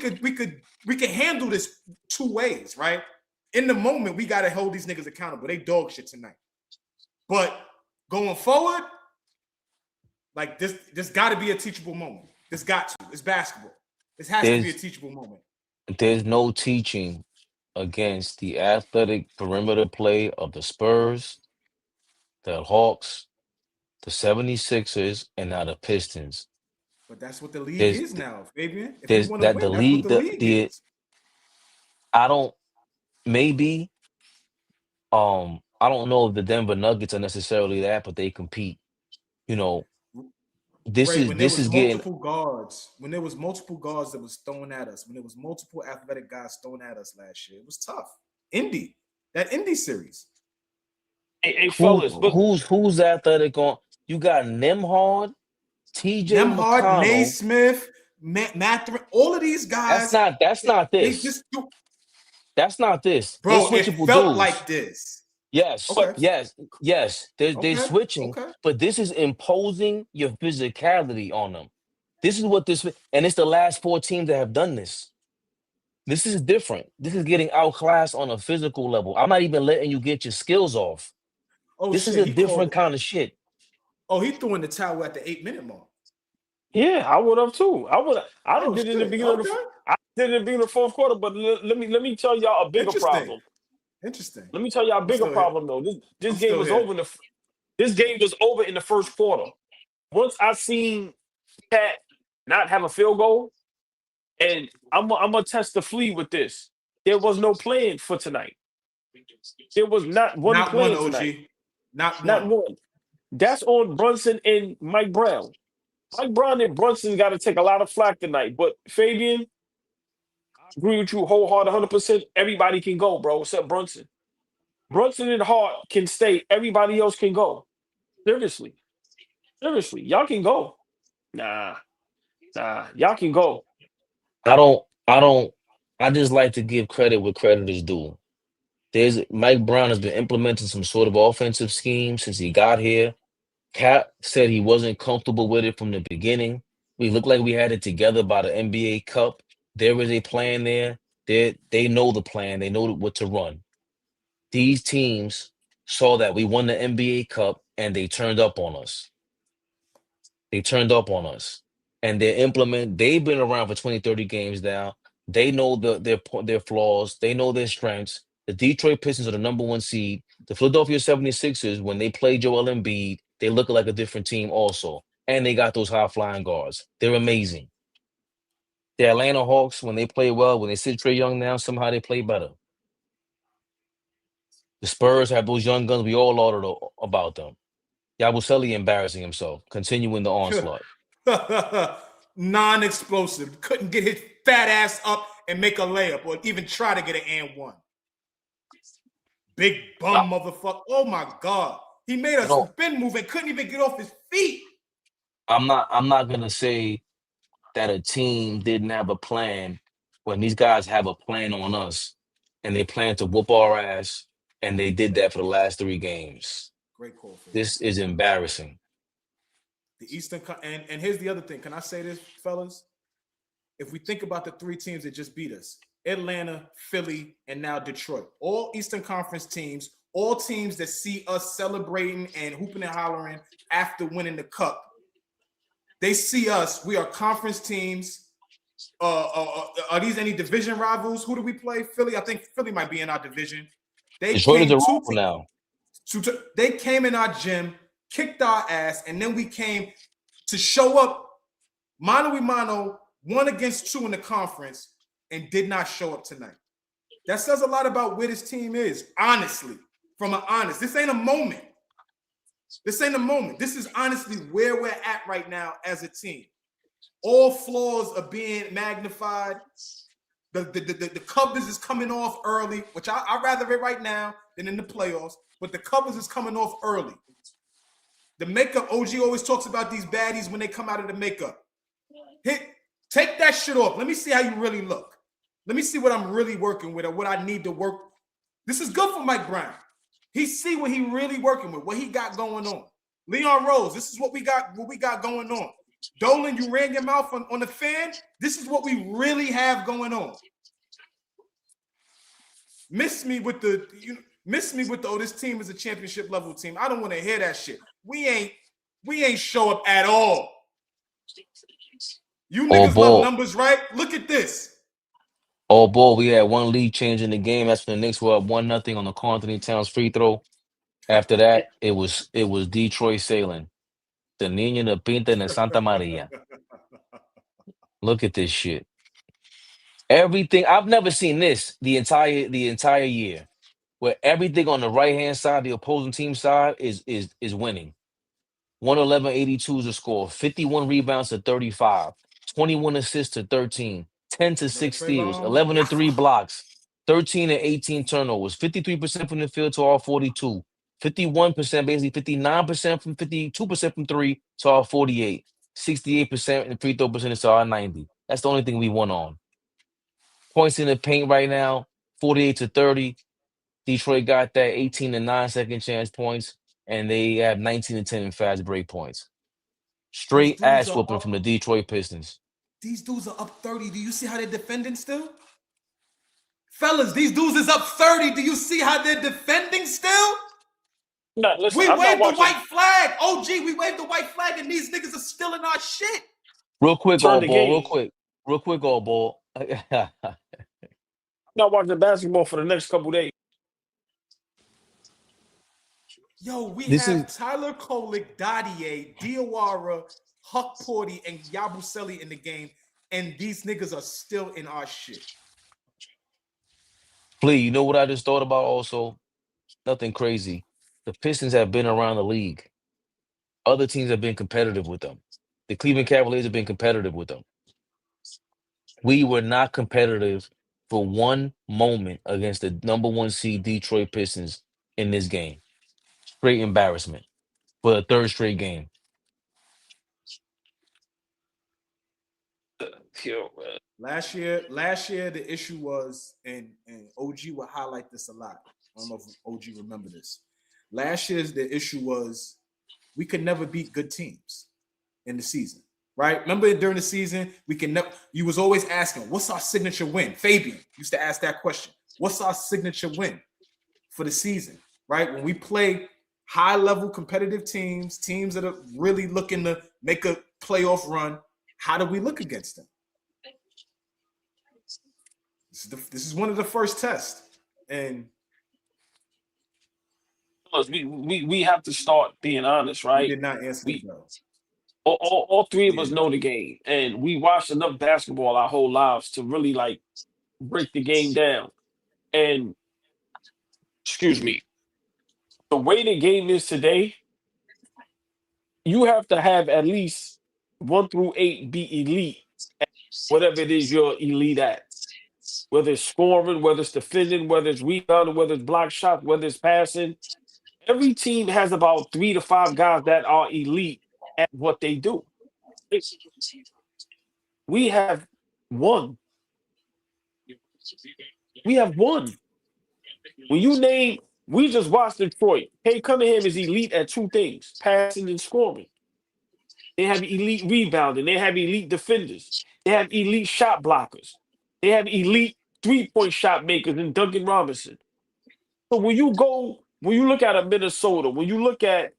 could handle this two ways, right? In the moment, we got to hold these niggas accountable. They dog shit tonight. But going forward, like this got to be a teachable moment. This got to. It's basketball. This has to be a teachable moment. There's no teaching against the athletic perimeter play of the Spurs, the Hawks, the 76ers, and now the Pistons. But that's what the league There's is now, Fabian. If you there's want to that win, the that's what league the league is. I don't I don't know if the Denver Nuggets are necessarily that, but they compete. You know, this Right, when there was is getting multiple guards, that was thrown at us, when there was multiple athletic guys thrown at us last year, it was tough. That Indy series. Hey, fellas, but who's athletic on. You got Nemhard, TJ Nemhard, McConnell. Naismith, Mathurin, all of these guys. That's not They this. just do. That's not this. Bro, They're it switchable felt dudes. like this. Yes. Okay. Yes. They're switching, but this is imposing your physicality on them. This is what this, and it's the last 4 teams that have done this. This is different. This is getting outclassed on a physical level. I'm not even letting you get your skills off. Oh, this shit, is a different kind of shit. Oh, he threw in the towel at the 8-minute mark. Yeah, I would have too. I did it in the beginning. I did it in the beginning of the fourth quarter. But let me tell y'all a bigger problem. Interesting. Let me tell y'all a bigger problem though. This game was over. This game was over in the first quarter. Once I seen Cat not have a field goal, and I'm gonna test the flea with this. There was no plan for tonight. There was not one plan tonight. Not one. That's on Brunson and Mike Brown. Mike Brown and Brunson got to take a lot of flack tonight. But Fabian, I agree with you wholehearted 100%. Everybody can go, bro, except Brunson. Brunson and Hart can stay. Everybody else can go. Seriously. Y'all can go. Nah. Y'all can go. I just like to give credit where credit is due. Mike Brown has been implementing some sort of offensive scheme since he got here. Cap said he wasn't comfortable with it from the beginning. We looked like we had it together by the NBA Cup. There is a plan there. They know the plan. They know what to run. These teams saw that we won the NBA Cup and they turned up on us. And they've been around for 20, 30 games now. They know their flaws. They know their strengths. The Detroit Pistons are the number 1 seed. The Philadelphia 76ers, when they play Joel Embiid, they look like a different team also. And they got those high-flying guards. They're amazing. The Atlanta Hawks, when they play well, when they sit Trae Young down, somehow they play better. The Spurs have those young guns. We all lauded about them. Yabusele embarrassing himself, continuing the onslaught. Non-explosive. Couldn't get his fat ass up and make a layup or even try to get an and one. Big bum motherfucker. Oh my God. He made a spin move and couldn't even get off his feet. I'm not gonna say that a team didn't have a plan when these guys have a plan on us and they plan to whoop our ass, and they did that for the last 3 games. Great call. This is embarrassing. The Eastern and here's the other thing. Can I say this, fellas? If we think about the 3 teams that just beat us, Atlanta, Philly, and now Detroit, all Eastern Conference teams, all teams that see us celebrating and hooping and hollering after winning the cup. They see us. We are conference teams. Are these any division rivals? Who do we play? Philly. I think Philly might be in our division. Detroit is a rival now. They came in our gym, kicked our ass, and then we came to show up mano a mano, 1 against 2 in the conference, and did not show up tonight. That says a lot about where this team is, honestly. From an honest, this ain't a moment. This ain't a moment. This is honestly where we're at right now as a team. All flaws are being magnified. The covers is coming off early, which I'd rather it right now than in the playoffs, but the covers is coming off early. The makeup, OG always talks about these baddies when they come out of the makeup. Take that shit off. Let me see how you really look. Let me see what I'm really working with or what I need to work. This is good for Mike Brown. He see what he really working with, what he got going on. Leon Rose, this is what we got going on. Dolan, you ran your mouth on the fan. This is what we really have going on. Miss me with oh, this team is a championship level team. I don't want to hear that shit. We ain't show up at all. You niggas love numbers, right? Look at this. Oh, boy, we had one lead change in the game. That's when the Knicks were up 1-0 on the Karl-Anthony Towns free throw. After that, it was Detroit sailing. The Niña, the Pinta, and the Santa Maria. Look at this shit. Everything I've never seen this the entire year, where everything on the right hand side, the opposing team side, is winning. 111-82 is the score. 51 rebounds to 35. 21 assists to 13. 10 to 6 steals. 11 to 3 blocks. 13 to 18 turnovers. 53% from the field to all 42. 51%, basically 59% from 52% from 3 to all 48. 68% in free throw percentage to all 90. That's the only thing we won on. Points in the paint right now, 48 to 30. Detroit got that 18 to 9 second chance points, and they have 19 to 10 in fast break points. Straight ass whooping from the Detroit Pistons. These dudes are up 30. Do you see how they're defending still? Fellas, these dudes is up 30. Do you see how they're defending still? No, listen, we waved the white flag. OG, we waved the white flag, and these niggas are still in our shit. Real quick, AllBall. Real quick, AllBall. Not watching basketball for the next couple days. Yo, we have Tyler Kolek, Dadier, Diawara, Huck Porty, and Yabusele in the game, and these niggas are still in our shit. Please, you know what I just thought about also? Nothing crazy. The Pistons have been around the league. Other teams have been competitive with them. The Cleveland Cavaliers have been competitive with them. We were not competitive for one moment against the number 1 seed Detroit Pistons in this game. Straight embarrassment for the third straight game. Last year, the issue was, and OG will highlight this a lot. I don't know if OG remember this. Last year's the issue was we could never beat good teams in the season, right? Remember during the season, you was always asking, what's our signature win? Fabian used to ask that question. What's our signature win for the season, right? When we play high-level competitive teams that are really looking to make a playoff run, how do we look against them? This is one of the first tests, and we have to start being honest, right? We did not answer all three of us know the game, and we watched enough basketball our whole lives to really like break the game down. And excuse me, the way the game is today, you have to have at least 1 through 8 be elite at whatever it is you're elite at. Whether it's scoring, whether it's defending, whether it's rebounding, whether it's block shots, whether it's passing. Every team has about 3 to 5 guys that are elite at what they do. We have one. We have one. When you name, we just watched Detroit. Cade Cunningham is elite at 2 things, passing and scoring. They have elite rebounding. They have elite defenders. They have elite shot blockers. They have elite 3-point shot makers in Duncan Robinson. So when you look at a Minnesota, when you look at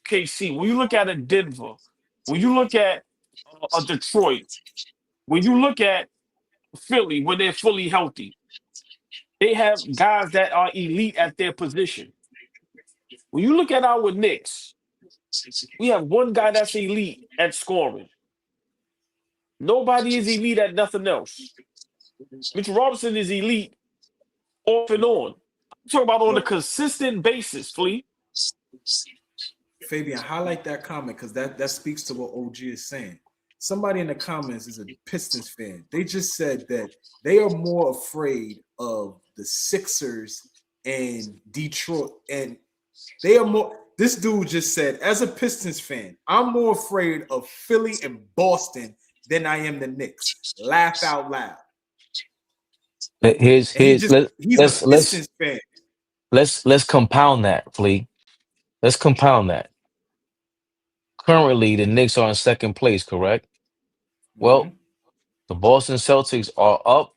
KC, when you look at a Denver, when you look at a Detroit, when you look at Philly when they're fully healthy, they have guys that are elite at their position. When you look at our Knicks, we have one guy that's elite at scoring. Nobody is elite at nothing else. Mitchell Robinson is elite off and on. I'm talking about on a consistent basis, Flea. Fabian, highlight that comment because that speaks to what OG is saying. Somebody in the comments is a Pistons fan. They just said that they are more afraid of the Sixers and Detroit, and they are more. This dude just said, as a Pistons fan, I'm more afraid of Philly and Boston than I am the Knicks. Laugh out loud. Here's He's a Pistons fan. Let's compound that, Flea. Let's compound that. Currently, the Knicks are in second place, correct? Well, the Boston Celtics are up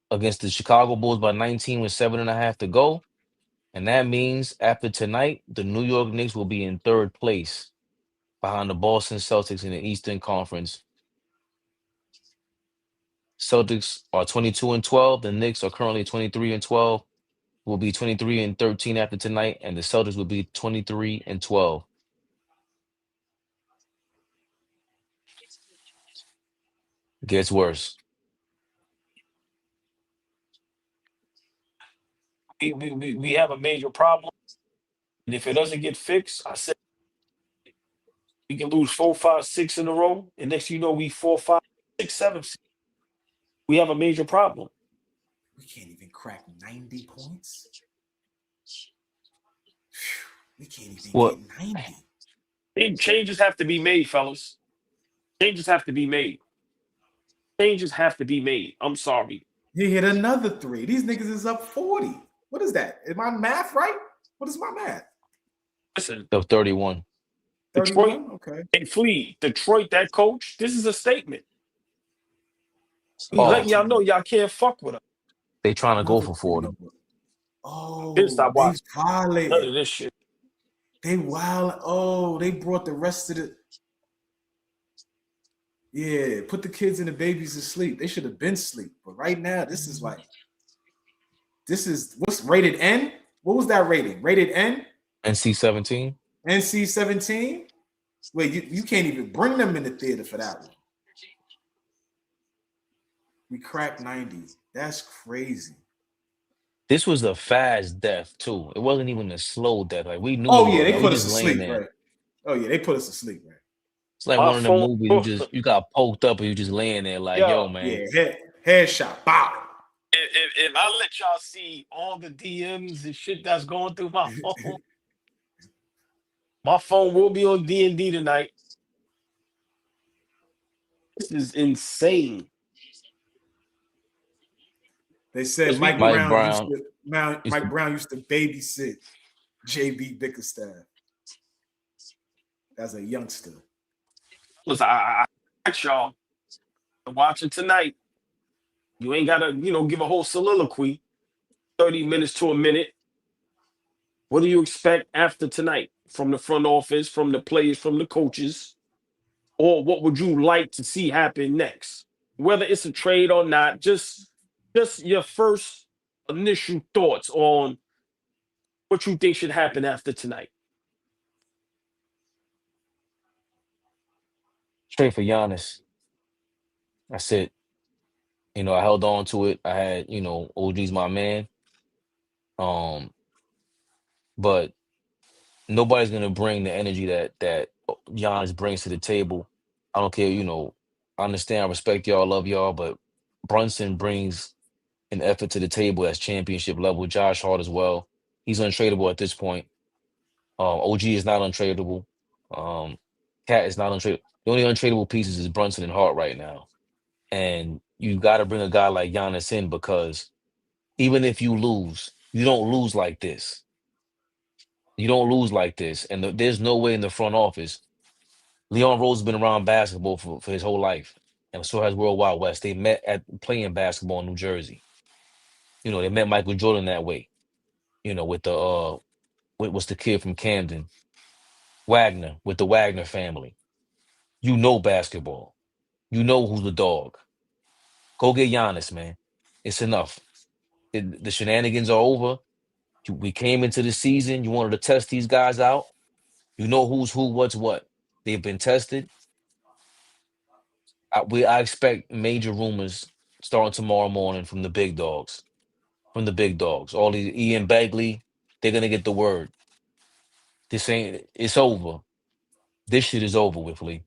against the Chicago Bulls by 19 with 7.5 to go. And that means after tonight, the New York Knicks will be in third place behind the Boston Celtics in the Eastern Conference. Celtics are 22-12. The Knicks are currently 23-12. Will be 23-13 after tonight, and the Celtics will be 23-12. Gets worse. We have a major problem. And if it doesn't get fixed, I said we can lose 4, 5, 6 in a row. And next you know, we 4, 5, 6, 7. We have a major problem. We can't even crack 90 points. We can't even get 90. Changes have to be made, fellas. Changes have to be made. Changes have to be made. I'm sorry. He hit another 3. These niggas is up 40. What is that? Is my math right? What is my math? Listen, Of 31. Detroit, okay. and Flea, Detroit, that coach, this is a statement. He's letting y'all know y'all can't fuck with him. They trying to go for 40. Oh, Stop watching. None violated. of this shit. They wild. Oh, they brought the rest of the. Yeah, put the kids and the babies to sleep. They should have been asleep. But right now, this is what's rated N? What was that rating? Rated N? NC-17. NC-17? Wait, you can't even bring them in the theater for that one. We cracked 90. That's crazy. This was a fast death too. It wasn't even a slow death. Like we knew. Oh yeah, they put us to sleep, right? Oh yeah, they put us to sleep, right? It's like one of the movies you got poked up and you just laying there like, yo man. Yeah, headshot, bow. If I let y'all see all the DMs and shit that's going through my phone, my phone will be on D&D tonight. This is insane. They said Mike Brown used to babysit JB Bickerstaff as a youngster. Listen, I ask y'all to watch it tonight. You ain't gotta, give a whole soliloquy, 30 minutes to a minute. What do you expect after tonight from the front office, from the players, from the coaches? Or what would you like to see happen next? Whether it's a trade or not, just your first initial thoughts on what you think should happen after tonight. Trade for Giannis. That's it. I held on to it. I had, OG's my man. But nobody's gonna bring the energy that Giannis brings to the table. I don't care, I understand, I respect y'all, love y'all, but Brunson brings an effort to the table that's championship level. Josh Hart as well. He's untradeable at this point. OG is not untradeable. Cat is not untradeable. The only untradeable pieces is Brunson and Hart right now. And you got to bring a guy like Giannis in because even if you lose, you don't lose like this. You don't lose like this. And there's no way in the front office. Leon Rose has been around basketball for his whole life. And so has World Wide West. They met at playing basketball in New Jersey. They met Michael Jordan that way. With what's the kid from Camden? Wagner, with the Wagner family. You know basketball. You know who's the dog. Go get Giannis, man. It's enough. The shenanigans are over. We came into the season. You wanted to test these guys out. You know who's who, what's what. They've been tested. I expect major rumors starting tomorrow morning from the big dogs. All these Ian Begley, they're gonna get the word. This ain't. It's over. This shit is over with, Lee.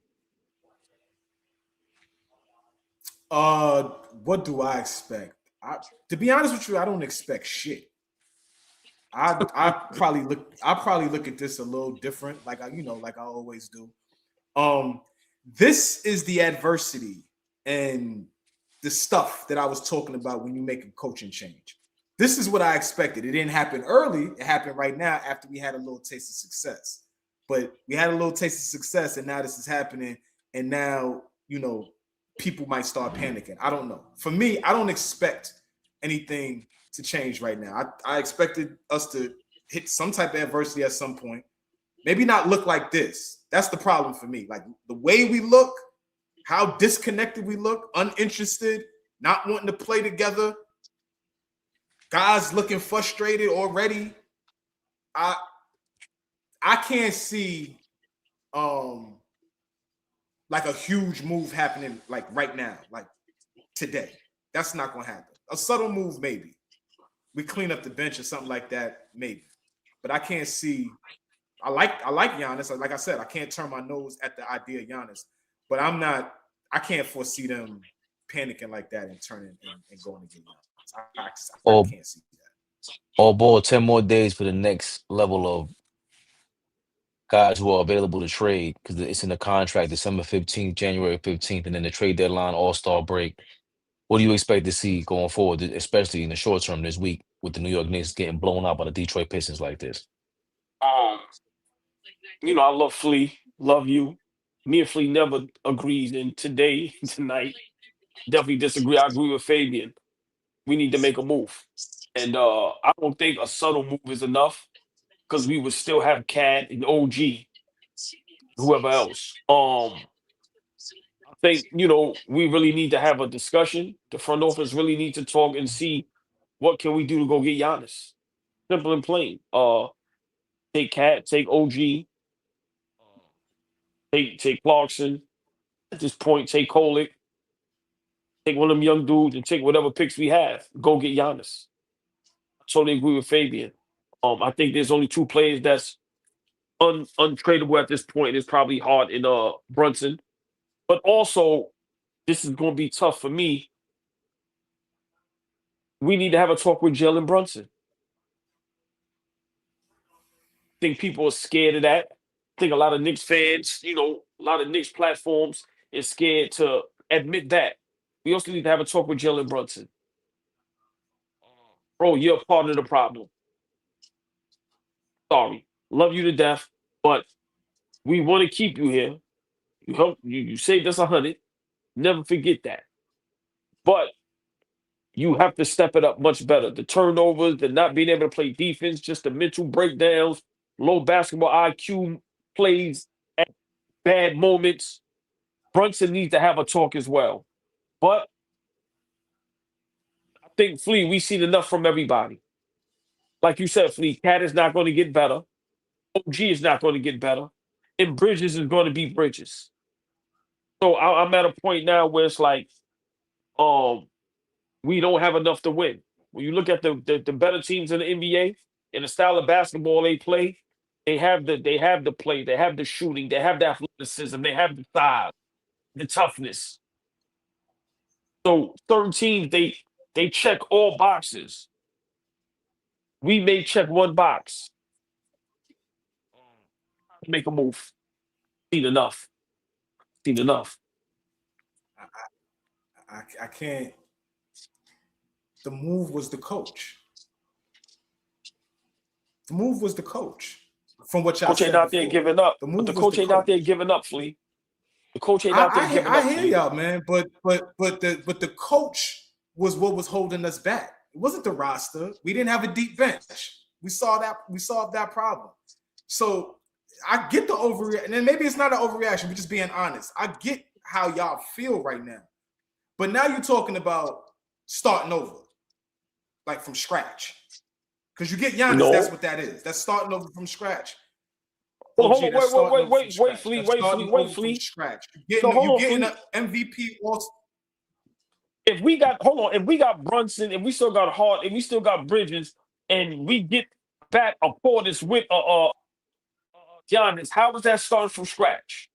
What do I expect? To be honest with you, I don't expect shit. I probably look at this a little different, like I always do. This is the adversity and the stuff that I was talking about when you make a coaching change. This is what I expected. It didn't happen early. It happened right now after we had a little taste of success. But we had a little taste of success, and now this is happening. And now, people might start panicking. I don't know. For me, I don't expect anything to change right now. I expected us to hit some type of adversity at some point. Maybe not look like this. That's the problem for me. Like the way we look, how disconnected we look, uninterested, not wanting to play together, guys looking frustrated already. I can't see like a huge move happening like right now, like today. That's not gonna happen. A subtle move, maybe. We clean up the bench or something like that, maybe. But I can't see. I like Giannis. Like I said, I can't turn my nose at the idea of Giannis, but I can't foresee them panicking like that and turning and going to get Giannis. I can't see that. AllBall, 10 more days for the next level of guys who are available to trade, because it's in the contract, December 15th, January 15th, and then the trade deadline, All-Star break. What do you expect to see going forward, especially in the short term this week with the New York Knicks getting blown out by the Detroit Pistons like this? I love Flea. Love you. Me and Flea never agreed. And tonight, definitely disagree. I agree with Fabian. We need to make a move. And I don't think a subtle move is enough, because we would still have Cade and OG, whoever else. I think, we really need to have a discussion. The front office really need to talk and see what can we do to go get Giannis. Simple and plain. Take Cade, take OG, take Clarkson. At this point, take Kolick, take one of them young dudes, and take whatever picks we have. Go get Giannis. I totally agree with Fabian. I think there's only two players that's untradeable at this point. It's probably Hart and Brunson. But also, this is going to be tough for me. We need to have a talk with Jalen Brunson. I think people are scared of that. I think a lot of Knicks fans, a lot of Knicks platforms is scared to admit that. We also need to have a talk with Jalen Brunson. Bro, you're a part of the problem. Sorry. Love you to death, but we want to keep you here. You saved us 100. Never forget that. But you have to step it up much better. The turnovers, the not being able to play defense, just the mental breakdowns, low basketball IQ plays at bad moments. Brunson needs to have a talk as well. But I think, Flea, we've seen enough from everybody. Like you said, Flea, Cat is not going to get better. OG is not going to get better. And Bridges is going to be Bridges. So I'm at a point now where it's like, we don't have enough to win. When you look at the better teams in the NBA and the style of basketball they play, they have the play, they have the shooting, they have the athleticism, they have the size, the toughness. So certain teams, they check all boxes. We may check one box. Make a move. Seen enough. I can't. The move was the coach. The move was the coach. From what y'all coach said ain't out before. there giving up. But the coach ain't out there giving up, Flea. The coach ain't out there giving up. I hear y'all, man. But the coach was what was holding us back. It wasn't the roster. We didn't have a deep bench. We saw that. We solved that problem. So I get the overreaction, and maybe it's not an overreaction. We're just being honest. I get how y'all feel right now, but now you're talking about starting over, like from scratch, because you get Giannis. No. That's what that is. That's starting over from scratch. Well, hold on, wait, Flea. Scratch. You're getting an MVP also. If we got Brunson, if we still got Hart, if we still got Bridges, and we get back a Portis with Giannis, how is that starting from scratch?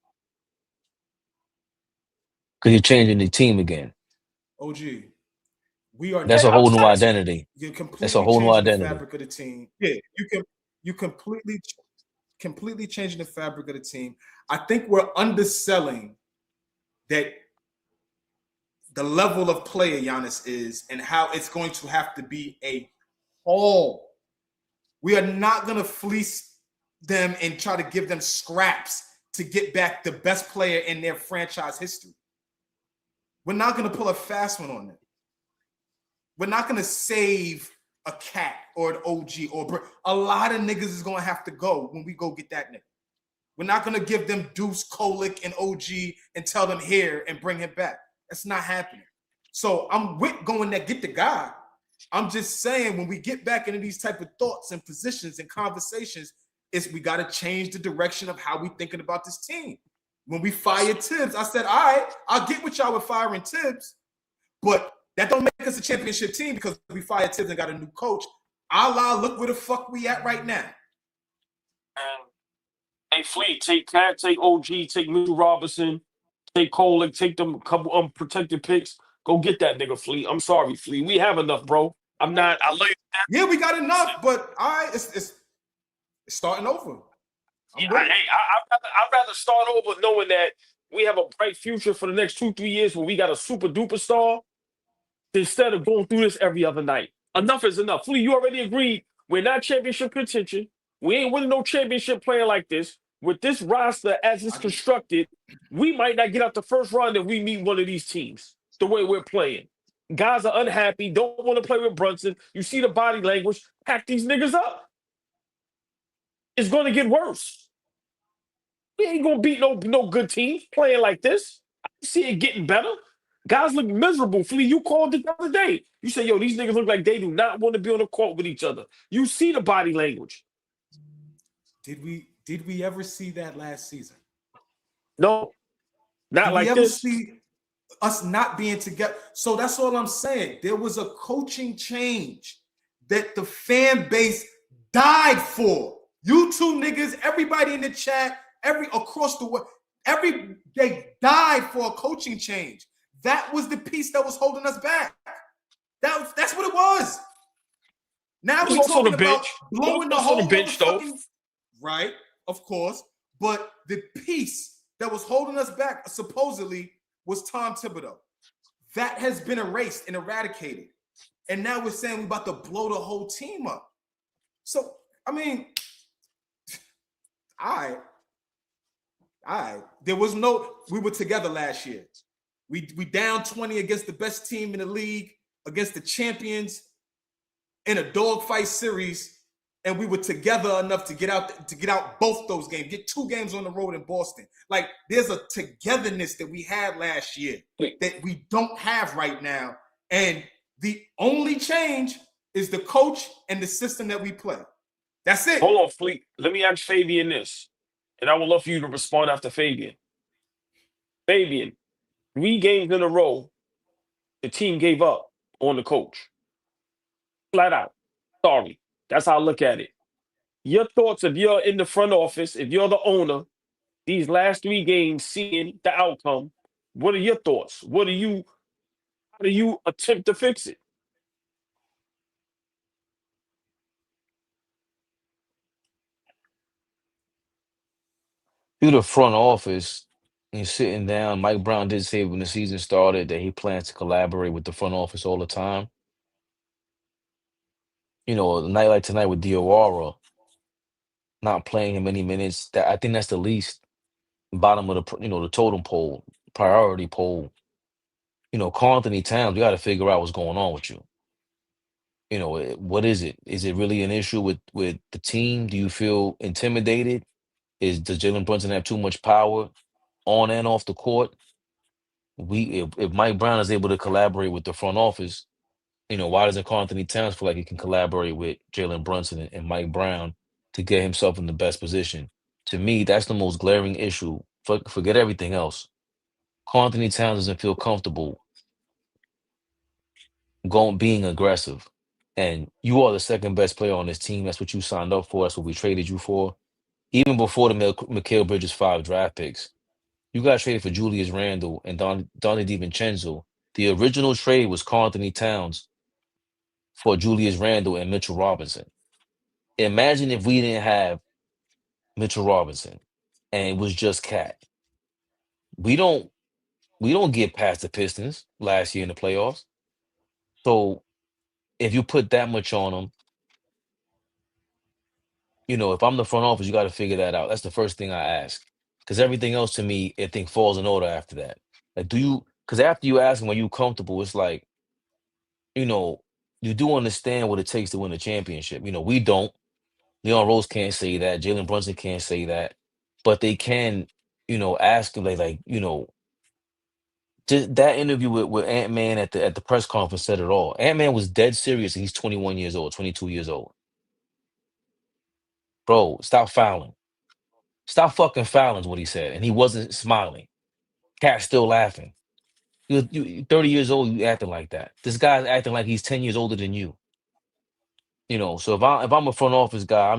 Because you're changing the team again. OG, we are That's a not. whole new I'm identity. You're That's a completely whole new changing the identity. fabric of the team. Yeah, you completely changing the fabric of the team. I think we're underselling that the level of player Giannis is and how it's going to have to be a haul. We are not going to fleece them and try to give them scraps to get back the best player in their franchise history. We're not going to pull a fast one on them. We're not going to save a cat or an OG or a lot of niggas is going to have to go when we go get that nigga. We're not going to give them Deuce, Kolick, and OG and tell them here and bring him back. That's not happening. So I'm with going there, get the guy. I'm just saying when we get back into these type of thoughts and positions and conversations, we got to change the direction of how we thinking about this team. When we fired Tibbs, I said, all right, I'll get with y'all with firing Tibbs, but that don't make us a championship team because we fired Tibbs and got a new coach. Look where the fuck we at right now. Hey, Fleet, take Cat, take OG, take Mitchell Robinson, take Kolick, take them a couple unprotected picks. Go get that nigga, Fleet. I'm sorry, Fleet. We have enough, bro. I love you. Yeah, we got enough, but it's starting over. I'd rather start over knowing that we have a bright future for the next 2-3 years when we got a super duper star instead of going through this every other night. Enough is enough. Fleet, you already agreed. We're not championship contention. We ain't winning no championship player like this. With this roster as it's constructed, we might not get out the first round if we meet one of these teams the way we're playing. Guys are unhappy, don't want to play with Brunson. You see the body language. Pack these niggas up. It's going to get worse. We ain't going to beat no good teams playing like this. I see it getting better. Guys look miserable. Flea, you called it the other day. You say, yo, these niggas look like they do not want to be on the court with each other. You see the body language. Did we ever see that last season? No, not like this. Did we ever see us not being together? So that's all I'm saying. There was a coaching change that the fan base died for. You two niggas, everybody in the chat, across the world, they died for a coaching change. That was the piece that was holding us back. That's what it was. Now we're talking about blowing the whole bench, though. Right, of course. But the piece that was holding us back, supposedly, was Tom Thibodeau. That has been erased and eradicated. And now we're saying we're about to blow the whole team up. So, I mean, we were together last year. We down 20 against the best team in the league, against the champions in a dogfight series, and we were together enough to get out both those games, get 2 games on the road in Boston. Like, there's a togetherness that we had last year that we don't have right now. And the only change is the coach and the system that we play. That's it. Hold on, Fleet. Let me ask Fabian this, and I would love for you to respond after Fabian. Fabian, 3 games in a row, the team gave up on the coach. Flat out. Sorry. That's how I look at it. Your thoughts, if you're in the front office, if you're the owner, these last 3 games, seeing the outcome, what are your thoughts? How do you attempt to fix it? Through the front office, and sitting down, Mike Brown did say when the season started that he plans to collaborate with the front office all the time. You know, a night like tonight with Diawara, not playing him many minutes, I think that's the least bottom of the totem pole, priority pole. You know, Karl-Anthony Towns, we got to figure out what's going on with you. You know, what is it? Is it really an issue with the team? Do you feel intimidated? Does Jalen Brunson have too much power on and off the court? If Mike Brown is able to collaborate with the front office, you know, why doesn't Karl-Anthony Towns feel like he can collaborate with Jalen Brunson and Mike Brown to get himself in the best position? To me, that's the most glaring issue. Forget everything else. Karl-Anthony Towns doesn't feel comfortable being aggressive. And you are the second best player on this team. That's what you signed up for. That's what we traded you for. even before the Mikal Bridges 5 draft picks, you got traded for Julius Randle and Donnie DiVincenzo. The original trade was Karl-Anthony Towns for Julius Randle and Mitchell Robinson. Imagine if we didn't have Mitchell Robinson and it was just Cat. We don't get past the Pistons last year in the playoffs. So if you put that much on them, if I'm the front office, you got to figure that out. That's the first thing I ask. Because everything else to me, I think falls in order after that. Like, because after you ask them, are you comfortable? It's like, you do understand what it takes to win a championship. We don't. Leon Rose can't say that. Jalen Brunson can't say that. But they can, ask him, just that interview with Ant-Man at the press conference said it all. Ant-Man was dead serious, and he's 21 years old, 22 years old. Bro, stop fouling. Stop fucking fouling is what he said. And he wasn't smiling. Cat's still laughing. You 30 years old, you acting like that. This guy's acting like he's 10 years older than you. So if I'm a front office guy,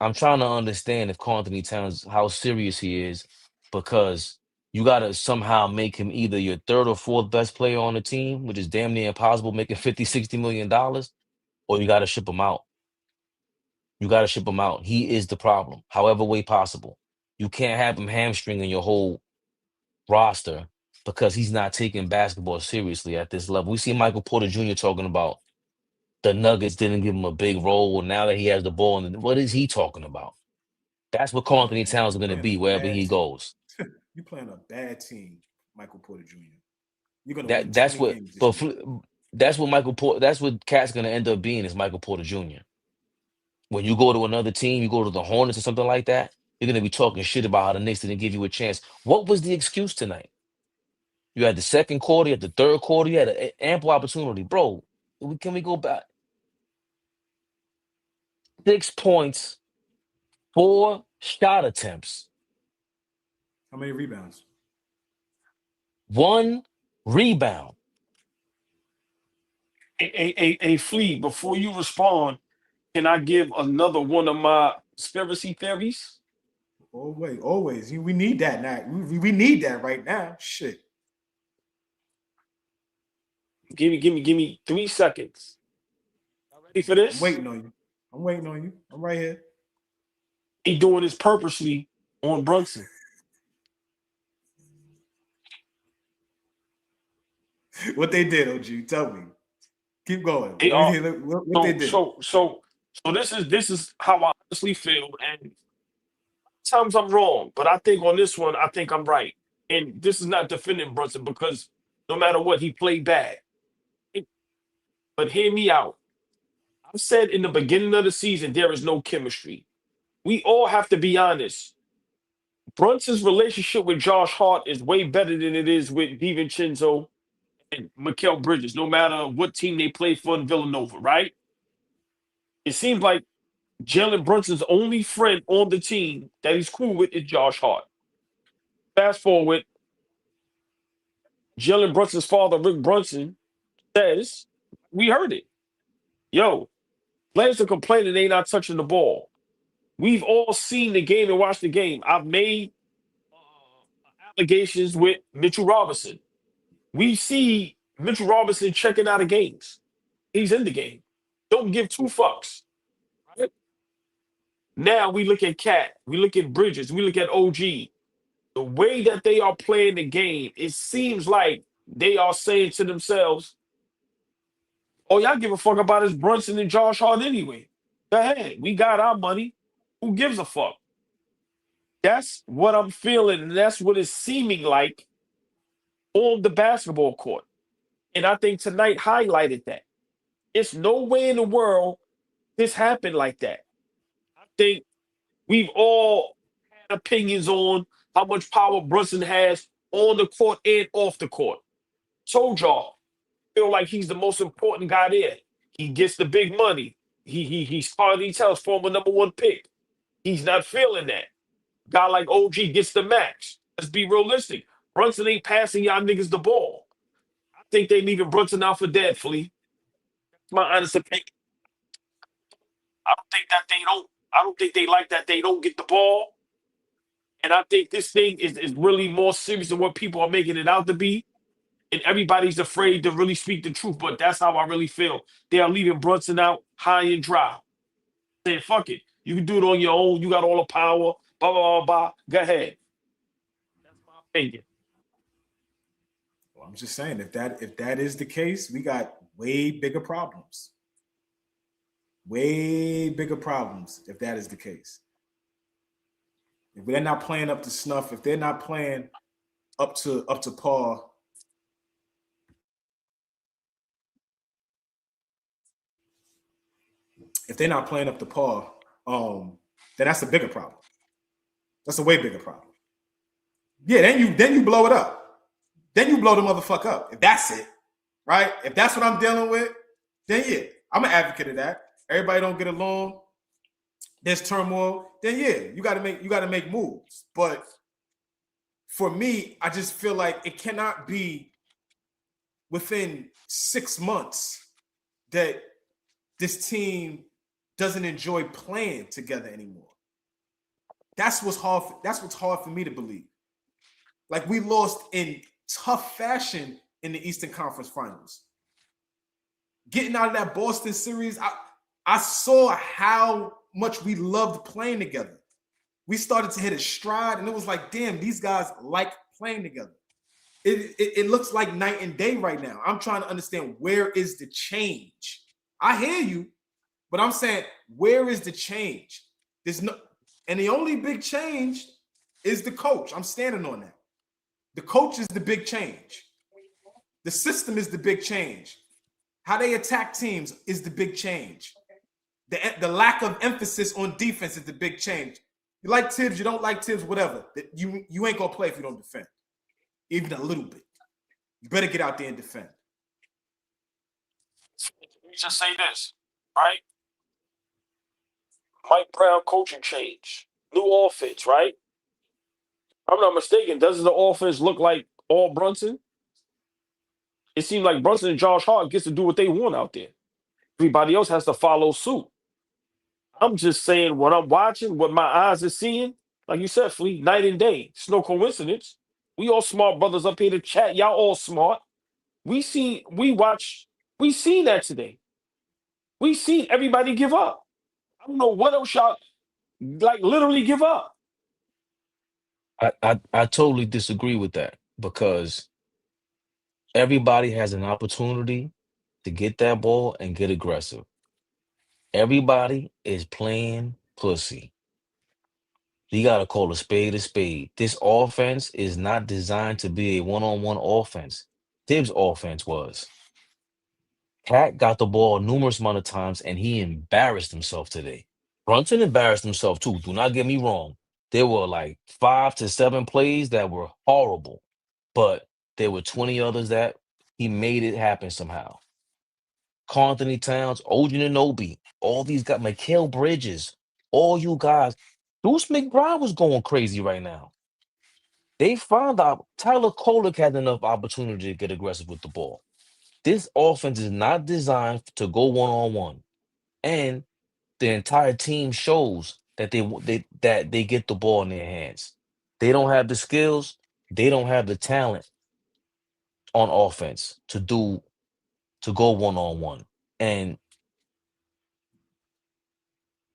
I'm trying to understand if Karl-Anthony Towns, how serious he is, because you gotta somehow make him either your third or fourth best player on the team, which is damn near impossible, making $50-60 million, or you gotta ship him out. You gotta ship him out. He is the problem, however way possible. You can't have him hamstringing your whole roster because he's not taking basketball seriously at this level. We see Michael Porter Jr. talking about the Nuggets didn't give him a big role. Now that he has the ball, what is he talking about? That's what Karl-Anthony Towns is going to be wherever he goes. You're playing a bad team, Michael Porter Jr. You're going to win 20 games this year. That's what Michael Porter. That's what Cat's going to end up being is Michael Porter Jr. When you go to another team, you go to the Hornets or something like that, you're going to be talking shit about how the Knicks didn't give you a chance. What was the excuse tonight? You had the second quarter, you had the third quarter, you had an ample opportunity. Bro, can we go back? 6 points, 4 shot attempts. How many rebounds? 1 rebound. A Flea, before you respond, can I give another one of my conspiracy theories? Always. We need that now. We need that right now. Shit. Give me 3 seconds. Ready for this? I'm waiting on you. I'm right here. He doing this purposely on Brunson. What they did, OG? Tell me. Keep going. What they did. So this is how I honestly feel, and sometimes I'm wrong, but I think on this one, I think I'm right. And this is not defending Brunson because no matter what, he played bad. But hear me out. I said in the beginning of the season, there is no chemistry. We all have to be honest. Brunson's relationship with Josh Hart is way better than it is with DiVincenzo and Mikal Bridges, no matter what team they play for in Villanova, right? It seems like Jalen Brunson's only friend on the team that he's cool with is Josh Hart. Fast forward, Jalen Brunson's father, Rick Brunson, says, we heard it. Yo, players are complaining they not touching the ball. We've all seen the game and watched the game. I've made allegations with Mitchell Robinson. We see Mitchell Robinson checking out of games. He's in the game. Don't give 2 fucks. Right? Now we look at Cat. We look at Bridges. We look at OG. The way that they are playing the game, it seems like they are saying to themselves, oh, y'all give a fuck about this Brunson and Josh Hart anyway. Go ahead. We got our money. Who gives a fuck? That's what I'm feeling, and that's what it's seeming like on the basketball court. And I think tonight highlighted that. It's no way in the world this happened like that. I think we've all had opinions on how much power Brunson has on the court and off the court. Told y'all, feel like he's the most important guy there. He gets the big money. He's Carly Tell's former #1 pick. He's not feeling that. Guy like OG gets the max. Let's be realistic. Brunson ain't passing y'all niggas the ball. I think they leaving Brunson out for dead, Flea. That's my honest opinion. I don't think that they don't I don't think they like that they don't get the ball. And I think this thing is really more serious than what people are making it out to be. And everybody's afraid to really speak the truth. But that's how I really feel. They are leaving Brunson out high and dry. Saying, fuck it. You can do it on your own. You got all the power. Blah, blah, blah, blah. Go ahead. That's my opinion. Well, I'm just saying, if that is the case, we got way bigger problems. Way bigger problems if that is the case. If they're not playing up to snuff, if they're not playing up to par, if they're not playing up to par, then that's a bigger problem. That's a way bigger problem. Yeah, then you blow it up. Then you blow the motherfucker up. If that's it, right? If that's what I'm dealing with, then yeah, I'm an advocate of that. Everybody don't get along. There's turmoil. Then yeah, you got to make moves. But for me, I just feel like it cannot be within 6 months that this team doesn't enjoy playing together anymore. That's what's hard for me to believe. Like, we lost in tough fashion in the Eastern Conference Finals. Getting out of that Boston series, I saw how much we loved playing together. We started to hit a stride, and it was like, damn, these guys like playing together. It looks like night and day right now. I'm trying to understand, where is the change? I hear you, but I'm saying, where is the change? And the only big change is the coach. I'm standing on that. The coach is the big change. The system is the big change. How they attack teams is the big change. The lack of emphasis on defense is the big change. You like Tibbs, you don't like Tibbs, whatever. You ain't gonna play if you don't defend, even a little bit. You better get out there and defend. Let me just say this, right? Mike Brown coaching change, new offense, right? I'm not mistaken. Doesn't the offense look like all Brunson? It seems like Brunson and Josh Hart gets to do what they want out there. Everybody else has to follow suit. I'm just saying, what I'm watching, what my eyes are seeing, like you said, Flea, night and day. It's no coincidence. We all smart brothers up here to chat. Y'all all smart. We seen that today. We seen everybody give up. I don't know what else y'all literally give up. I totally disagree with that, because everybody has an opportunity to get that ball and get aggressive. Everybody is playing pussy. You got to call a spade a spade. This offense is not designed to be a one-on-one offense. Tibbs' offense was. Cat got the ball numerous amount of times, and he embarrassed himself today. Brunson embarrassed himself too. Do not get me wrong. There were like 5 to 7 plays that were horrible, but there were 20 others that he made it happen somehow. Karl-Anthony Towns, OG Anunoby, all these guys, Mikal Bridges, all you guys. Deuce McBride was going crazy right now. They found out Tyler Kolek had enough opportunity to get aggressive with the ball. This offense is not designed to go one-on-one. And the entire team shows that they get the ball in their hands. They don't have the skills. They don't have the talent on offense to go one-on-one. And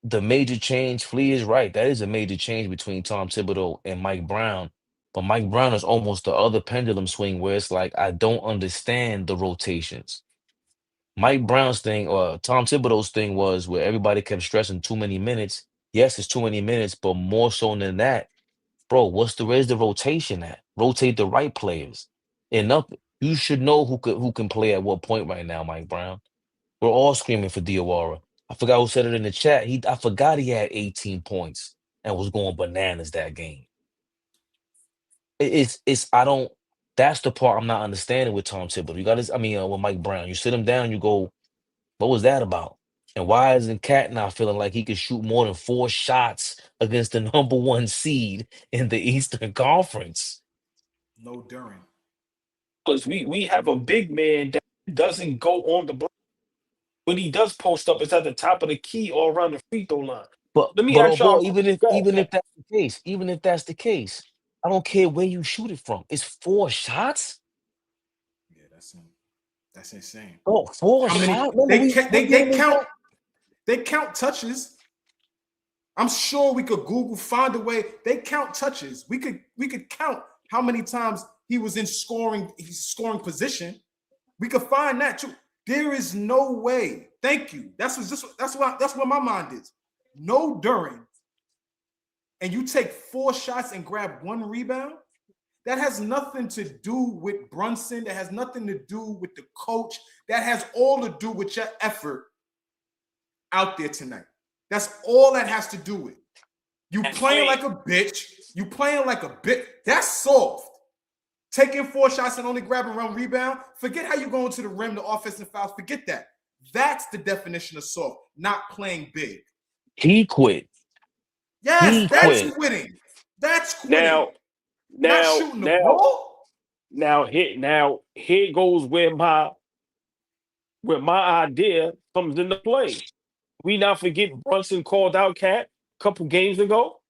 the major change, Flea is right. That is a major change between Tom Thibodeau and Mike Brown. But Mike Brown is almost the other pendulum swing, where it's like, I don't understand the rotations. Mike Brown's thing, or Tom Thibodeau's thing, was where everybody kept stressing too many minutes. Yes, it's too many minutes, but more so than that, bro, where's the rotation at? Rotate the right players. Enough. You should know who can play at what point right now, Mike Brown. We're all screaming for Diawara. I forgot who said it in the chat. I forgot he had 18 points and was going bananas that game. That's the part I'm not understanding with Tom Thibodeau. With Mike Brown. You sit him down, you go, what was that about? And why isn't Cat now feeling like he could shoot more than 4 shots against the number 1 seed in the Eastern Conference? No Duran. Because we have a big man that doesn't go on the block. When he does post up, it's at the top of the key or around the free throw line. But Let me but ask oh boy, y'all. Go ahead, even if that's the case, I don't care where you shoot it from. It's 4 shots. Yeah, that's insane. Oh, 4 How many shots. Remember what they game was count? that? They count touches. I'm sure we could find a way. They count touches. We could count how many times he was in scoring position. We could find that too. There is no way. Thank you. That's what my mind is. No during. And you take 4 shots and grab 1 rebound. That has nothing to do with Brunson. That has nothing to do with the coach. That has all to do with your effort out there tonight. That's all that has to do with. You playing like a bitch. You playing like a bitch. That's soft. Taking 4 shots and only grabbing 1 rebound. Forget how you go into the rim, the offensive fouls. Forget that. That's the definition of soft, not playing big. He quit. Yes, that's quitting. That's quitting. Not shooting the ball. Now here goes where my idea comes into play. We not forget Brunson called out Cat a couple games ago.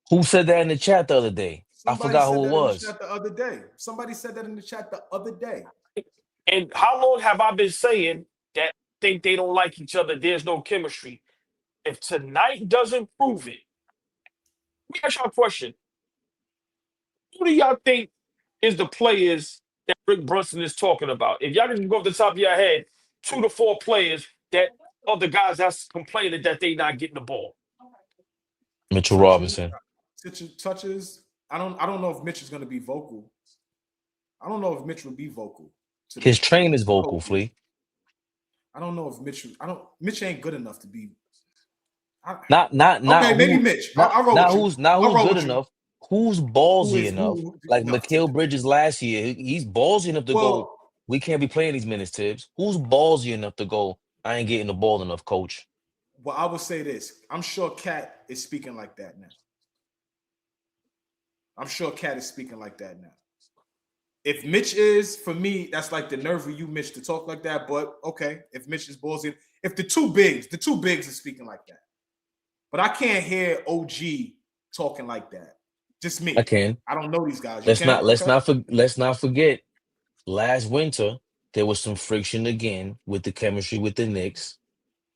Who said that in the chat the other day? I forgot who it was. Somebody said that in the chat the other day. And how long have I been saying that think they don't like each other? There's no chemistry. If tonight doesn't prove it, let me ask y'all a question. Who do y'all think is the players that Rick Brunson is talking about? If y'all can go off the top of your head, 2 to 4 players that are the guys that's complaining that they not getting the ball. Mitchell Robinson. Touches. I don't know if Mitch is going to be vocal. I don't know if Mitch will be vocal. His train is vocal, Flea. I don't know if Mitch ain't good enough to be. Not okay, maybe Mitch. Who's good enough. Who's ballsy enough? Like Mikal Bridges last year, he's ballsy enough to go. We can't be playing these minutes, Tibbs. Who's ballsy enough to go? I ain't getting the ball enough, coach. Well, I would say this. I'm sure Cat is speaking like that now. If Mitch is, for me, that's like the nerve of you, Mitch, to talk like that. But okay, if Mitch is ballsy, if the two bigs are speaking like that. But I can't hear OG talking like that. Just me. I can. I don't know these guys. Let's not forget. Last winter, there was some friction again with the chemistry with the Knicks.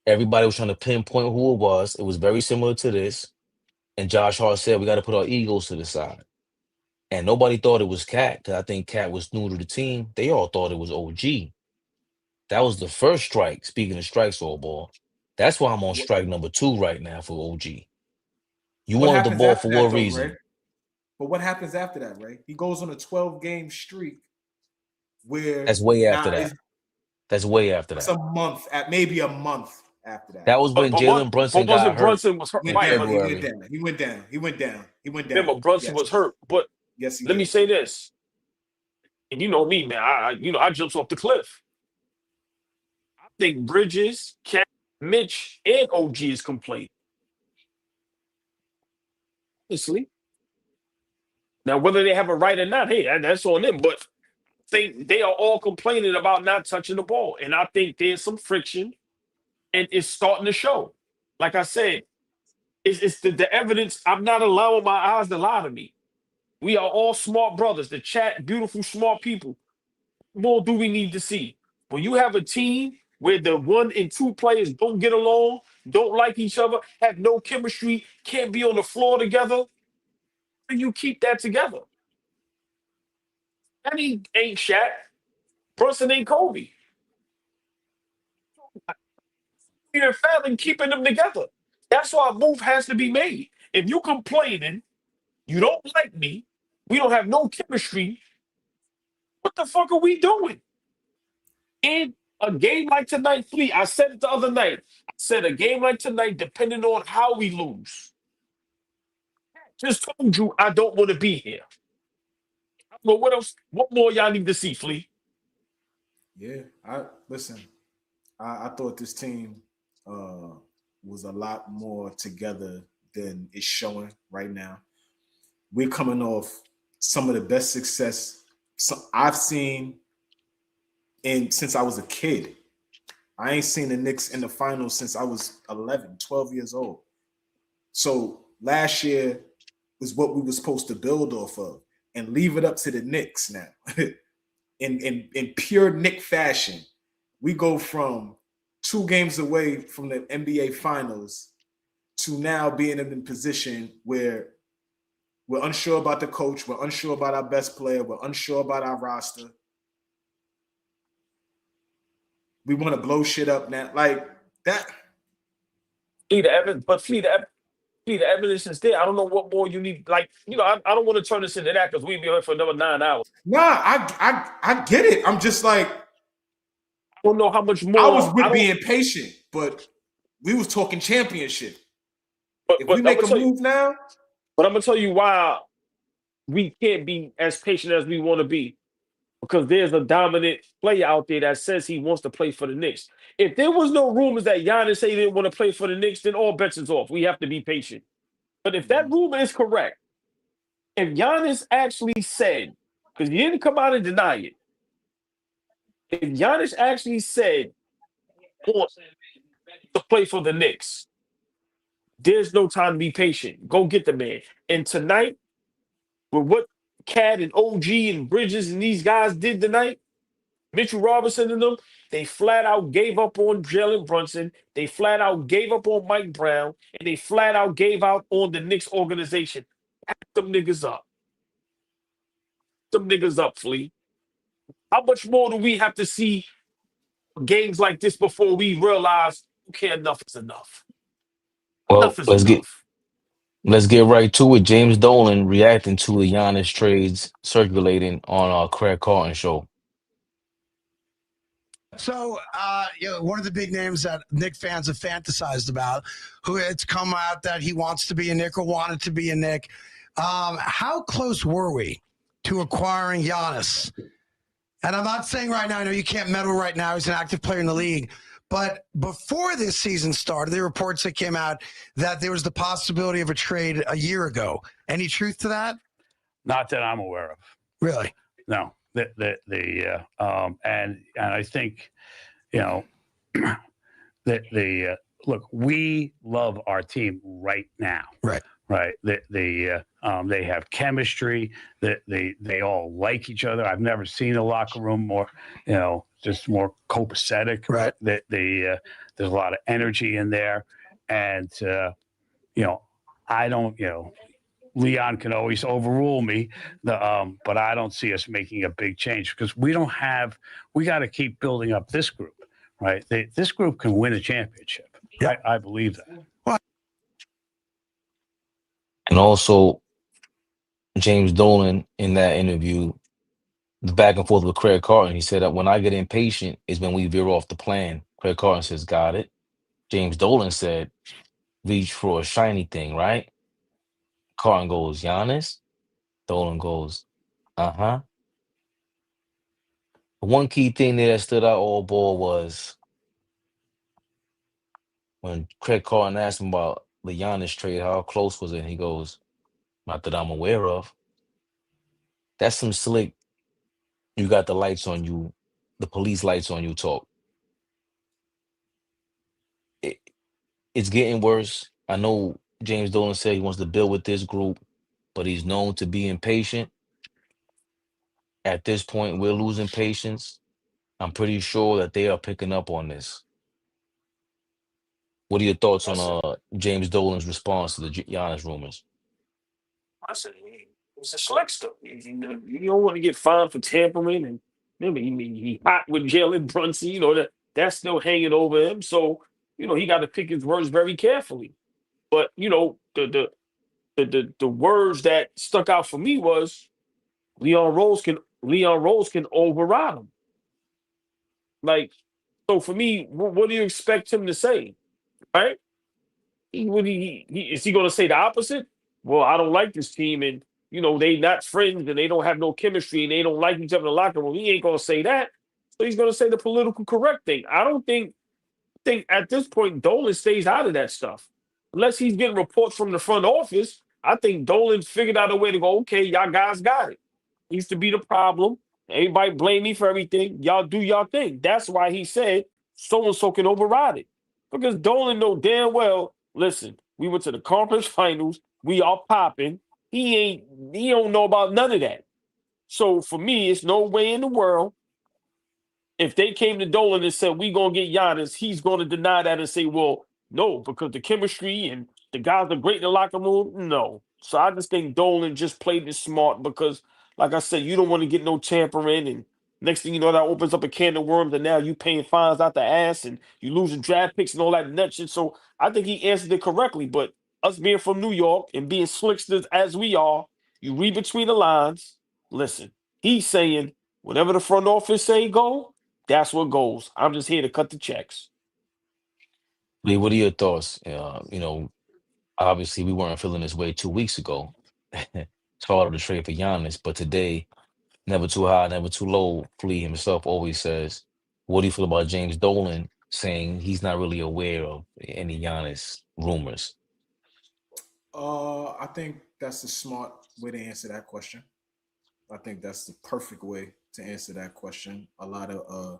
Everybody was trying to pinpoint who it was. It was very similar to this. And Josh Hart said, we got to put our egos to the side. And nobody thought it was Cat, because I think Cat was new to the team. They all thought it was OG. That was the first strike. Speaking of strikes, AllBall. That's why I'm on strike number 2 right now for OG. You wanted the ball for what reason? Ray? But what happens after that, Ray? He goes on a 12-game streak where that's way after that. That's way after that. It's maybe a month after that. That was when Jalen Brunson got hurt. Brunson was hurt. He went down. Remember, Brunson was hurt. But let me say this. And you know me, man. I jumps off the cliff. I think Bridges, Cat, Mitch, and OG is complete. Honestly. Now, whether they have a right or not, hey, that's on them. But I think they are all complaining about not touching the ball. And I think there's some friction, and it's starting to show. Like I said, it's the evidence. I'm not allowing my eyes to lie to me. We are all smart brothers. The chat, beautiful, smart people. What more do we need to see? When you have a team where the 1 and 2 players don't get along, don't like each other, have no chemistry, can't be on the floor together, and you keep that together. That ain't Shaq. Brunson ain't Kobe. You're failing keeping them together. That's why a move has to be made. If you complaining, you don't like me, we don't have no chemistry, what the fuck are we doing? In a game like tonight, Fleet, I said it the other night. I said a game like tonight, depending on how we lose. Just told you I don't want to be here. I don't know what else, what more y'all need to see, Fleet? Yeah, I thought this team was a lot more together than it's showing right now. We're coming off some of the best success I've seen since I was a kid. I ain't seen the Knicks in the finals since I was 11, 12 years old. So last year was what we were supposed to build off of and leave it up to the Knicks now. in pure Knick fashion, we go from 2 games away from the NBA Finals to now being in a position where we're unsure about the coach, we're unsure about our best player, we're unsure about our roster. We want to blow shit up now. Like that. The evidence is there. I don't know what more you need. Like, I don't want to turn this into that because we'd be here for another 9 hours. Nah, I get it. I'm just like, I don't know how much more. I was with being patient, but we was talking championship. If we make a move now. But I'm going to tell you why we can't be as patient as we want to be. Because there's a dominant player out there that says he wants to play for the Knicks. If there was no rumors that Giannis said he didn't want to play for the Knicks, then all bets is off. We have to be patient. But if that rumor is correct, if Giannis actually said, because he didn't come out and deny it, if Giannis actually said wants to play for the Knicks, there's no time to be patient. Go get the man. And tonight, with what Cade and OG and Bridges and these guys did tonight, Mitchell Robinson and them, they flat out gave up on Jalen Brunson. They flat out gave up on Mike Brown. And they flat out gave up on the Knicks organization. Pack them niggas up. Them niggas up, Flea. How much more do we have to see games like this before we realize, okay, enough is enough? Well, Enough is enough. Let's get right to it. James Dolan reacting to the Giannis trades circulating on our Craig Carton show. So, one of the big names that Knick fans have fantasized about, who it's come out that he wants to be a Knick or wanted to be a Knick. How close were we to acquiring Giannis? And I'm not saying right now, I know you can't meddle right now. He's an active player in the league. But before this season started, there were reports that came out that there was the possibility of a trade a year ago. Any truth to that? Not that I'm aware of. Really? No. And I think, look, we love our team right now. Right. Right. They have chemistry. They all like each other. I've never seen a locker room more, just more copacetic. Right. There's a lot of energy in there. And, I don't, Leon can always overrule me, but I don't see us making a big change because we got to keep building up this group, right? This group can win a championship. Yep. I believe that. And also, James Dolan, in that interview, the back and forth with Craig Carton, he said that when I get impatient is when we veer off the plan. Craig Carton says, got it. James Dolan said, reach for a shiny thing, right? Carton goes, Giannis. Dolan goes, uh-huh. One key thing there that stood out all ball was when Craig Carton asked him about the Giannis trade, how close was it? He goes, not that I'm aware of. That's some slick, you got the lights on you, the police lights on you talk. It's getting worse. I know James Dolan said he wants to build with this group, but he's known to be impatient. At this point, we're losing patience. I'm pretty sure that they are picking up on this. What are your thoughts on James Dolan's response to the Giannis rumors? I said, it's a slick stuff. You don't want to get fined for tampering. And remember, he hot with Jalen Brunson, that's still hanging over him. So, he got to pick his words very carefully. But, the words that stuck out for me was Leon Rose can override him. Like, so for me, what do you expect him to say? Right? Is he going to say the opposite? Well, I don't like this team, and they not friends, and they don't have no chemistry, and they don't like each other in the locker room. He ain't going to say that. So he's going to say the political correct thing. I don't think at this point Dolan stays out of that stuff unless he's getting reports from the front office. I think Dolan figured out a way to go. Okay, y'all guys got it. He used to be the problem. Everybody blame me for everything. Y'all do y'all thing. That's why he said so and so can override it. Because Dolan know damn well, listen, We went to the conference finals. We are popping. He don't know about none of that. So for me, it's no way in the world. If they came to Dolan and said, we going to get Giannis, he's going to deny that and say, well, no, because the chemistry and the guys are great in the locker room. No. So I just think Dolan just played it smart because, like I said, you don't want to get no tampering. And next thing you know, that opens up a can of worms. And now you paying fines out the ass and you losing draft picks and all that nut shit. So I think he answered it correctly. But us being from New York and being slicksters as we are, you read between the lines. Listen, he's saying whatever the front office say go, that's what goes. I'm just here to cut the checks. Lee, what are your thoughts? Obviously we weren't feeling this way 2 weeks ago. It's harder to trade for Giannis, but today, never too high, never too low. Flea himself always says, what do you feel about James Dolan saying he's not really aware of any Giannis rumors? I think that's a smart way to answer that question. I think that's the perfect way to answer that question. A lot of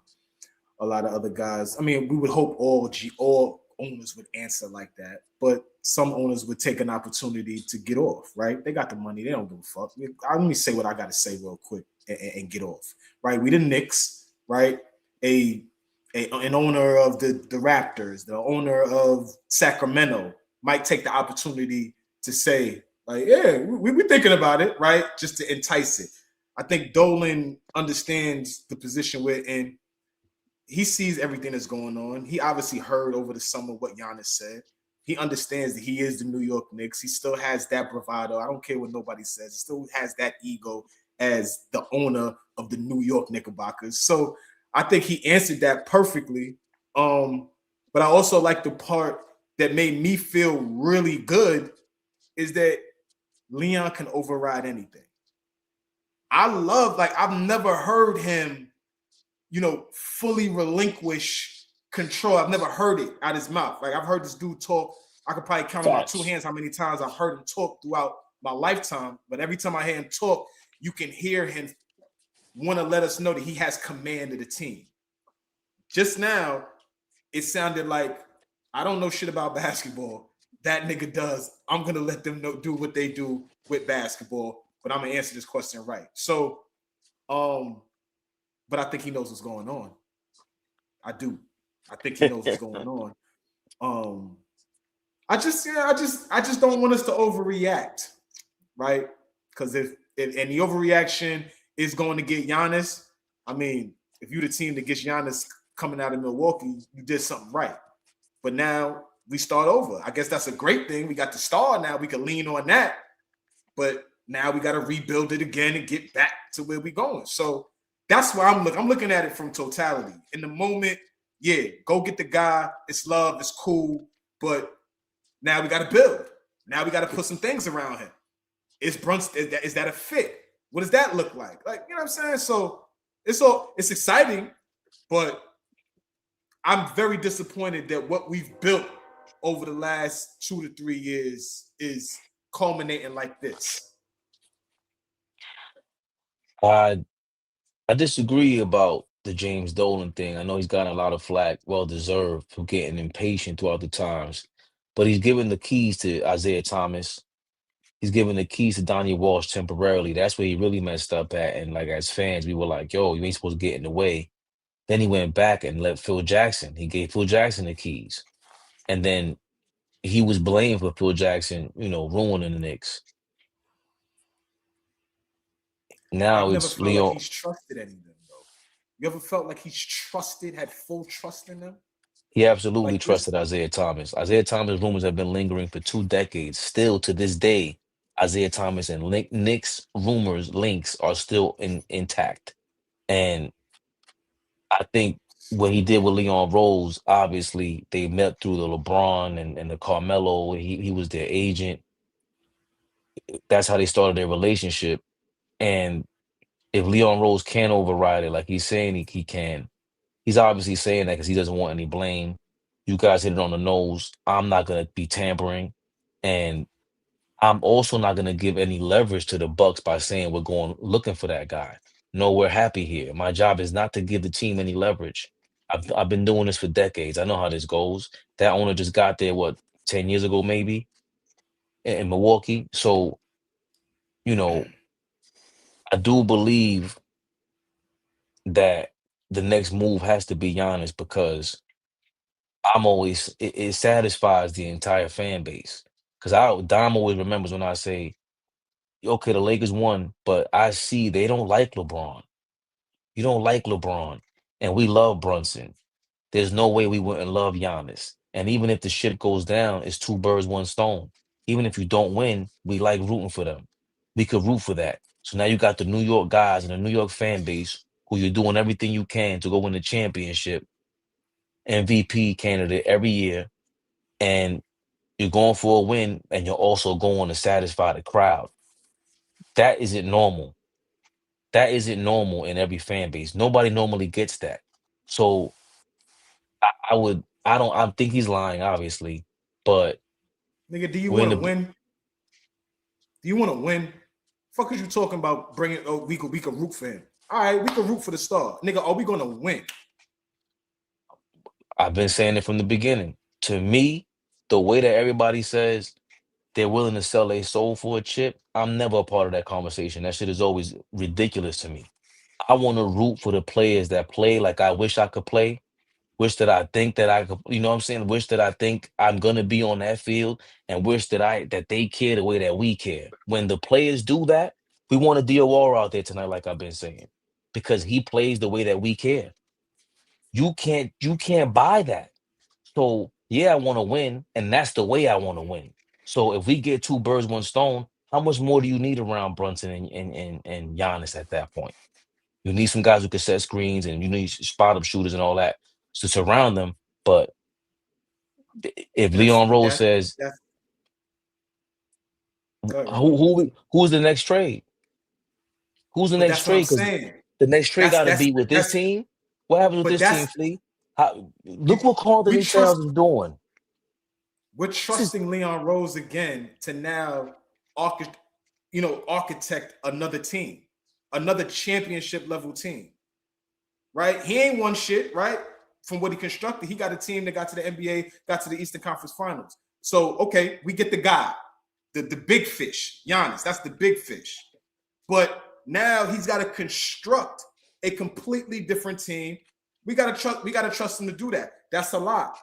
other guys. I mean, we would hope all owners would answer like that, but some owners would take an opportunity to get off. Right? They got the money. They don't give a fuck. Let me say what I got to say real quick and get off. Right? We the Knicks. Right? An owner of the Raptors, the owner of Sacramento might take the opportunity to say, like, yeah, we're thinking about it, right? Just to entice it. I think Dolan understands the position we're in. He sees everything that's going on. He obviously heard over the summer what Giannis said. He understands that he is the New York Knicks. He still has that bravado. I don't care what nobody says. He still has that ego as the owner of the New York Knickerbockers. So I think he answered that perfectly. But I also like the part that made me feel really good is that Leon can override anything. I've never heard him, fully relinquish control. I've never heard it out his mouth. Like, I've heard this dude talk. I could probably count on my two hands how many times I've heard him talk throughout my lifetime. But every time I hear him talk, you can hear him want to let us know that he has command of the team. Just now, it sounded like, I don't know shit about basketball. That nigga does. I'm going to let them do what they do with basketball, but I'm going to answer this question right. So, but I think he knows what's going on. I do. I think he knows what's going on. I just don't want us to overreact, right? Because if the overreaction is going to get Giannis, I mean, if you're the team that gets Giannis coming out of Milwaukee, you did something right. But now we start over. I guess that's a great thing. We got the star now. We can lean on that. But now we got to rebuild it again and get back to where we're going. So that's where I'm looking. I'm looking at it from totality. In the moment, yeah, go get the guy. It's love. It's cool. But now we got to build. Now we got to put some things around him. Is Brunson? Is that a fit? What does that look like? Like, you know what I'm saying? So it's exciting, but I'm very disappointed that what we've built over the last 2 to 3 years is culminating like this. I disagree about the James Dolan thing. I know he's gotten a lot of flack, well deserved, for getting impatient throughout the times, but he's given the keys to Isaiah Thomas. He's given the keys to Donnie Walsh temporarily. That's where he really messed up at. And like, as fans, we were like, yo, you ain't supposed to get in the way. Then he went back and let Phil Jackson. He gave Phil Jackson the keys. And then he was blamed for Phil Jackson, ruining the Knicks. Now I've never it's felt Leon. like he's trusted any of them, though. You ever felt like he's had full trust in them? He absolutely Like, trusted Isaiah Thomas. Isaiah Thomas rumors have been lingering for 2 decades. Still to this day, Isaiah Thomas and Knicks rumors links are still intact. And I think what he did with Leon Rose, obviously, they met through the LeBron and the Carmelo. He was their agent. That's how they started their relationship. And if Leon Rose can override it, like he's saying he can, he's obviously saying that because he doesn't want any blame. You guys hit it on the nose. I'm not going to be tampering. And I'm also not going to give any leverage to the Bucks by saying we're going looking for that guy. No, we're happy here. My job is not to give the team any leverage. I've been doing this for decades. I know how this goes. That owner just got there, 10 years ago, maybe in Milwaukee. So, you know, I do believe that the next move has to be Giannis because it satisfies the entire fan base. Because Dom always remembers when I say, okay, the Lakers won, but I see they don't like LeBron. You don't like LeBron, and we love Brunson. There's no way we wouldn't love Giannis. And even if the shit goes down, it's two birds, one stone. Even if you don't win, we like rooting for them. We could root for that. So now you got the New York guys and the New York fan base who you're doing everything you can to go win the championship, MVP candidate every year, and you're going for a win, and you're also going to satisfy the crowd. That isn't normal. That isn't normal in every fan base. Nobody normally gets that. So I think he's lying, obviously, but Nigga, do you we're in want to the, win? Do you want to win? Fuck is you talking about bringing? Oh, we could root for him. All right, we could root for the star, nigga. Are we gonna win? I've been saying it from the beginning. To me, the way that everybody says they're willing to sell their soul for a chip, I'm never a part of that conversation. That shit is always ridiculous to me. I want to root for the players that play like I wish I could play. Wish that I think that I could, you know what I'm saying? Wish that I think I'm gonna be on that field and wish that they care the way that we care. When the players do that, we want a DOR out there tonight, like I've been saying, because he plays the way that we care. You can't buy that. So yeah, I want to win, and that's the way I want to win. So if we get two birds, one stone, how much more do you need around Brunson and Giannis at that point? You need some guys who can set screens, and you need spot up shooters and all that to surround them. But if Leon Rose says, That's go ahead, Ron. who's the next trade? Who's the But next that's what I'm trade? Because saying. the next trade got to be with this That's team. What happens with but this team, that's Flea? you, Look what we Karl-Anthony trust. Towns is doing. We're This is trusting Leon Rose again to now architect another team, another championship level team. Right? He ain't won shit, right? From what he constructed, he got a team that got to the NBA, got to the Eastern Conference Finals. So, okay, we get the guy, the big fish, Giannis. That's the big fish. But now he's got to construct a completely different team. We gotta trust him to do that. That's a lot.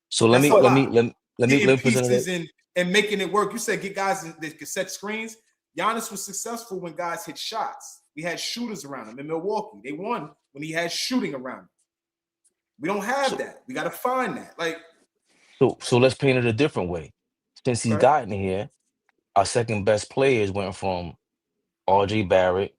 so. That's a lot. Let Getting me present pieces it. and making it work. You said get guys that can set screens. Giannis was successful when guys hit shots. We had shooters around him in Milwaukee. They won when he had shooting around him. We don't have So that. We got to find that. Like, so let's paint it a different way. Since he's okay, gotten here, our second best players went from R.J. Barrett.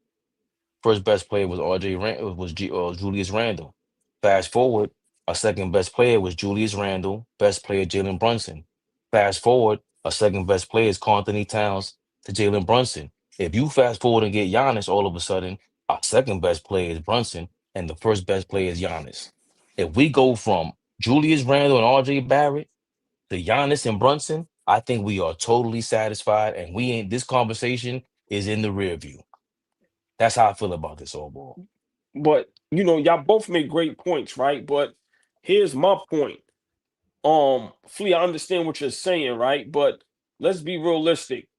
First best player was Julius Randle. Fast forward, our second best player was Julius Randle. Best player Jalen Brunson. Fast forward, our second best player is Karl-Anthony Towns to Jalen Brunson. If you fast forward and get Giannis, all of a sudden, our second best player is Brunson, and the first best player is Giannis. If we go from Julius Randle and R.J. Barrett to Giannis and Brunson, I think we are totally satisfied, and we ain't. This conversation is in the rear view. That's how I feel about this all ball. But y'all both make great points, right? But here's my point. Flea, I understand what you're saying, right? But let's be realistic.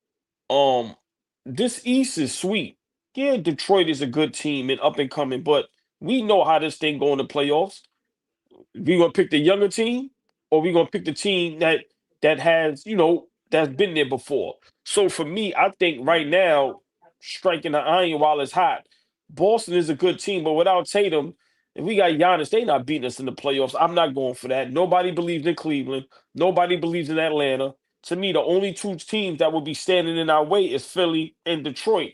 Um, this East is sweet. Yeah, Detroit is a good team and up and coming, but we know how this thing go in the playoffs. We gonna pick the younger team, or we gonna pick the team that has that's been there before. So for me, I think right now, striking the iron while it's hot. Boston is a good team, but without Tatum, if we got Giannis, they not beating us in the playoffs. I'm not going for that. Nobody believes in Cleveland. Nobody believes in Atlanta. To me, the only two teams that will be standing in our way is Philly and Detroit.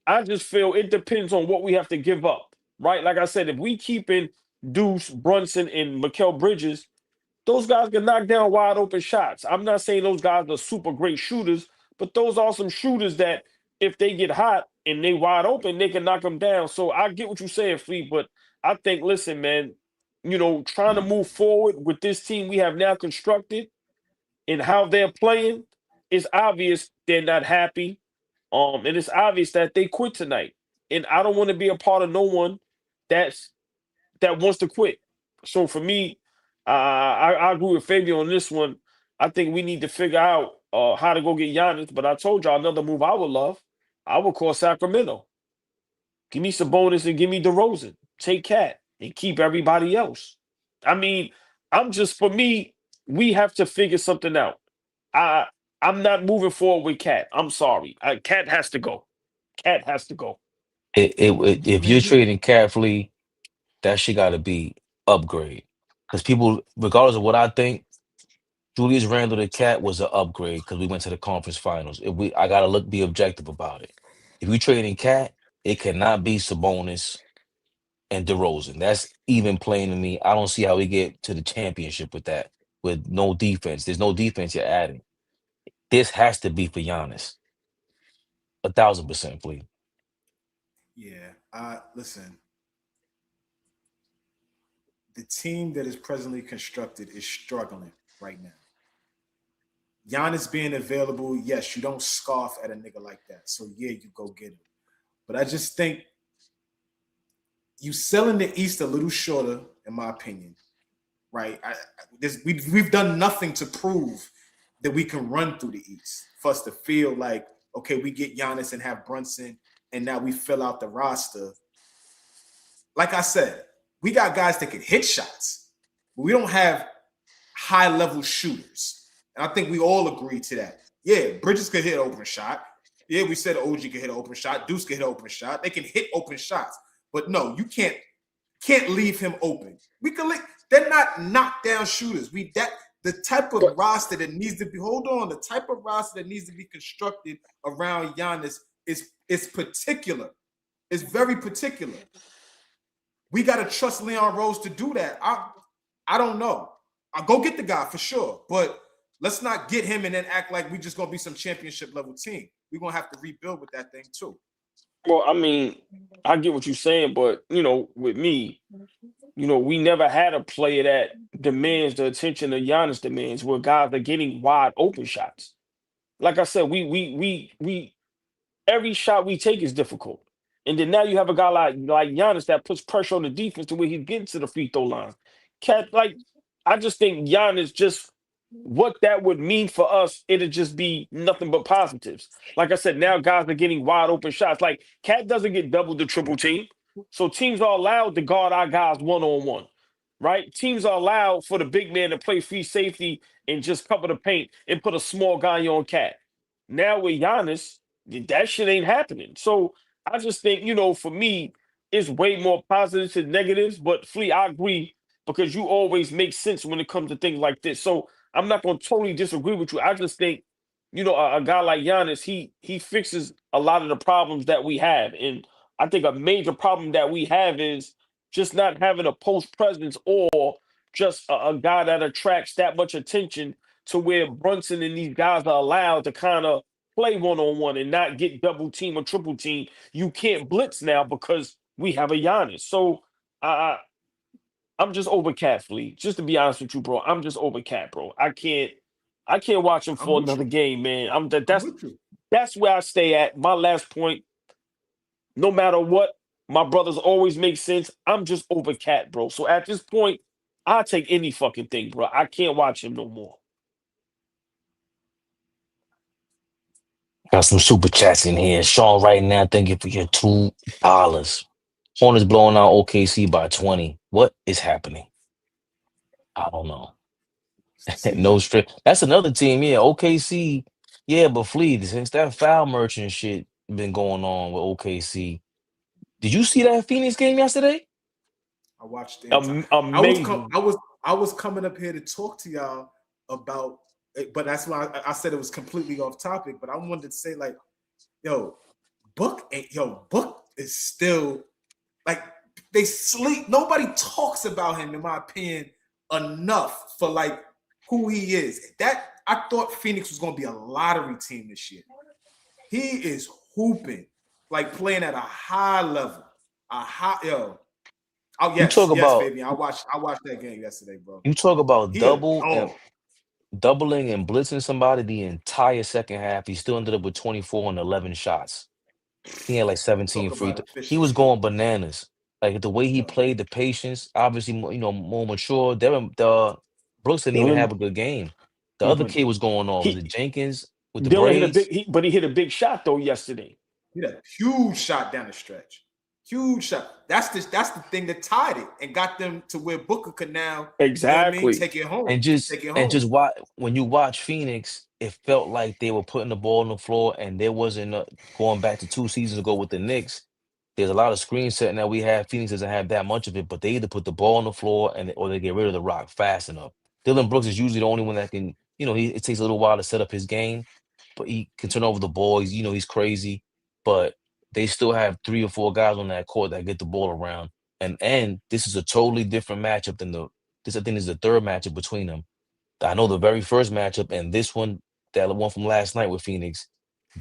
I just feel it depends on what we have to give up, right? Like I said, if we keep in Deuce, Brunson, and Mikal Bridges, those guys can knock down wide open shots. I'm not saying those guys are super great shooters, but those are some shooters that if they get hot and they wide open, they can knock them down. So I get what you're saying, Fleet, but I think, listen, man, trying to move forward with this team we have now constructed and how they're playing, it's obvious they're not happy. And it's obvious that they quit tonight. And I don't want to be a part of no one that's that wants to quit. So for me, I agree with Fabio on this one. I think we need to figure out how to go get Giannis. But I told y'all another move I would love. I would call Sacramento. Give me Sabonis and give me DeRozan. Take Cat and keep everybody else. I mean, for me, we have to figure something out. I'm not moving forward with Cat. I'm sorry. Cat has to go. Cat has to go. If you're trading carefully, that shit got to be upgrade. Because people, regardless of what I think, Julius Randle the Cat was an upgrade because we went to the conference finals. I gotta be objective about it. If we trading Cat, it cannot be Sabonis and DeRozan. That's even plain to me. I don't see how we get to the championship with that. With no defense, there's no defense you're adding. This has to be for Giannis. 1,000%, please. Yeah, listen. The team that is presently constructed is struggling right now. Giannis being available, yes, you don't scoff at a nigga like that. So, yeah, you go get him. But I just think you selling the East a little shorter, in my opinion, right? We've done nothing to prove that we can run through the East for us to feel like, okay, we get Giannis and have Brunson, and now we fill out the roster. Like I said, we got guys that can hit shots, but we don't have high-level shooters. And I think we all agree to that. Yeah, Bridges could hit an open shot. Yeah, we said OG could hit an open shot. Deuce could hit an open shot. They can hit open shots. But no, you can't leave him open. They're not knockdown shooters. The type of roster that needs to be, the type of roster that needs to be constructed around Giannis is particular. It's very particular. We got to trust Leon Rose to do that. I don't know. I'll go get the guy for sure, but let's not get him and then act like we just going to be some championship level team. We're going to have to rebuild with that thing too. Well, I mean, I get what you're saying, but, with me, we never had a player that demands the attention that Giannis demands, where guys are getting wide open shots. Like I said, we every shot we take is difficult. And then now you have a guy like Giannis that puts pressure on the defense to where he's getting to the free throw line. I just think Giannis just what that would mean for us, it'd just be nothing but positives. Like I said, now guys are getting wide open shots. Like Cat doesn't get double the triple team. So teams are allowed to guard our guys one-on-one, right? Teams are allowed for the big man to play free safety and just cover the paint and put a small guy on Cat. Now with Giannis, that shit ain't happening. So I just think, for me, it's way more positives than negatives. But Flea, I agree, because you always make sense when it comes to things like this. So I'm not going to totally disagree with you. I just think, a guy like Giannis, he fixes a lot of the problems that we have. And I think a major problem that we have is just not having a post presence or just a guy that attracts that much attention to where Brunson and these guys are allowed to kind of play one-on-one and not get double team or triple team. You can't blitz now because we have a Giannis. So I'm just over Cat, Flea. Just to be honest with you, bro, I'm just over Cat, bro. I can't watch him for another game, man. That's where I stay at. My last point. No matter what, my brothers always make sense. I'm just over Cat, bro. So at this point, I'll take any fucking thing, bro. I can't watch him no more. Got some super chats in here. Sean right now, thank you for your $2. Hornets blowing out OKC by 20. What is happening? I don't know. No strip. That's another team, yeah. OKC, yeah, but Flea, since that foul merchant shit been going on with OKC. Did you see that Phoenix game yesterday? I watched it. Amazing. I was coming up here to talk to y'all about it, but that's why I said it was completely off topic. But I wanted to say, like, Book is still like they sleep. Nobody talks about him, in my opinion, enough for like who he is. That I thought Phoenix was going to be a lottery team this year. He is hooping, like playing at a high level. Oh yes, baby. I watched that game yesterday, bro. You talk about doubling and blitzing somebody the entire second half. He still ended up with 24 and 11 shots. He had like 17 free throws. He was going bananas. Like the way he played, the patience, obviously, more mature. Brooks didn't even have a good game. The other kid was going off. Was He it Jenkins with the Dylan hit a braids? but he hit a big shot though yesterday. He had a huge shot down the stretch. Huge shot. That's the thing that tied it and got them to where Booker could now Exactly take it home. And just when you watch Phoenix, it felt like they were putting the ball on the floor, and there wasn't going back to 2 seasons ago with the Knicks. There's a lot of screen setting that we have. Phoenix doesn't have that much of it, but they either put the ball on the floor or they get rid of the rock fast enough. Dillon Brooks is usually the only one that can, it takes a little while to set up his game, but he can turn over the ball. He's crazy, but they still have 3 or 4 guys on that court that get the ball around. And this is a totally different matchup than I think is the third matchup between them. I know the very first matchup and this one, that one from last night with Phoenix,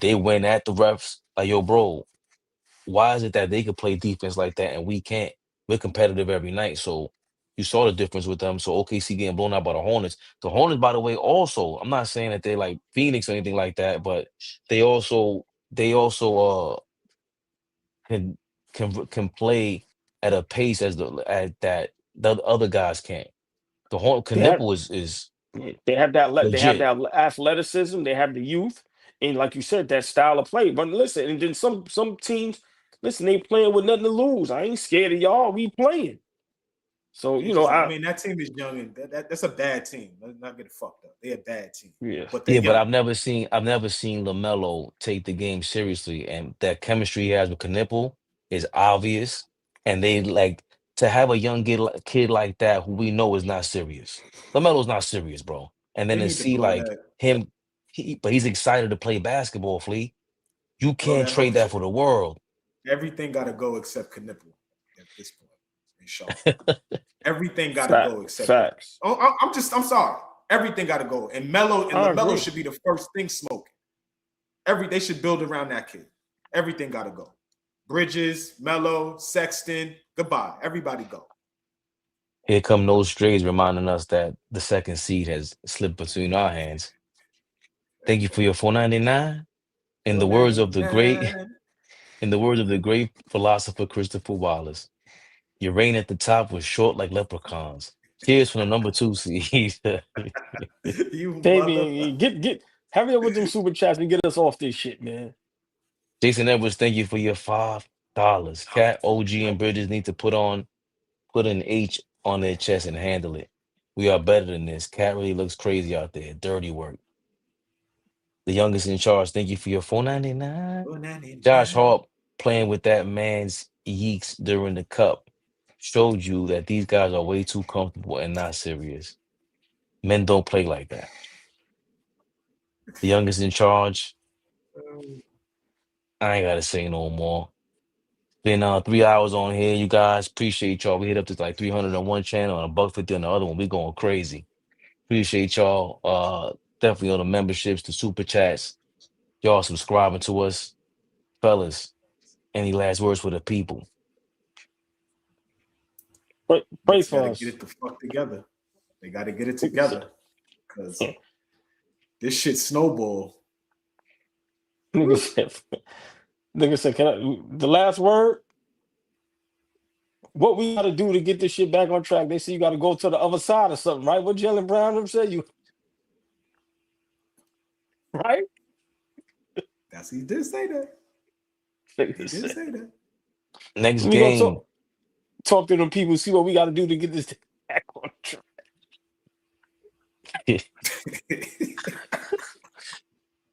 they went at the refs like, yo, bro, why is it that they could play defense like that and we can't? We're competitive every night. So you saw the difference with them. So OKC getting blown out by the Hornets. The Hornets, by the way, also, I'm not saying that they're like Phoenix or anything like that, but they also can play at a pace that the other guys can't. The Knuckle is they have that legit. They have that athleticism, they have the youth, and like you said, that style of play. But listen, and then some teams, listen, they playing with nothing to lose. I ain't scared of y'all. We playing. So I mean, that team is young, and that's a bad team. Let's not get it fucked up. They're a bad team. Yeah, but I've never seen LaMelo take the game seriously, and that chemistry he has with Knuckle is obvious. And they like to have a young kid like that who we know is not serious. LaMelo's not serious, bro. And then to see like him, but he's excited to play basketball, Flea. You can't trade that for the world. Everything got to go except Knuckle at this point. Everything got to go except facts. Oh, I'm sorry. Everything got to go. And LaMelo should be the first thing smoking. They should build around that kid. Everything got to go. Bridges, Melo, Sexton, goodbye. Everybody go. Here come those strays reminding us that the second seed has slipped between our hands. Thank you for your $4.99. In the words of the great philosopher Christopher Wallace, your reign at the top was short like leprechauns. Cheers from the number 2 seed. Baby, get hurry up with them super chats and get us off this shit, man. Jason Edwards, thank you for your $5. Cat, OG, and Bridges need to put an H on their chest and handle it. We are better than this. Cat really looks crazy out there. Dirty work. The youngest in charge, thank you for your $4.99. Josh Hart playing with that man's yeeks during the cup showed you that these guys are way too comfortable and not serious. Men don't play like that. The youngest in charge, I ain't gotta say no more. Been 3 hours on here, you guys. Appreciate y'all. We hit up to like 300 on one channel and $150 on the other one. We going crazy. Appreciate y'all. Definitely on the memberships, the super chats. Y'all subscribing to us. Fellas, any last words for the people? Pray for us. Get it the fuck together. They got to get it together because this shit snowball. Nigga said, the last word? What we got to do to get this shit back on track? They say you got to go to the other side or something, right? What Jalen Brown said you, right? He did say that. He did say that. Next game. Talk to them people, see what we got to do to get this back on track.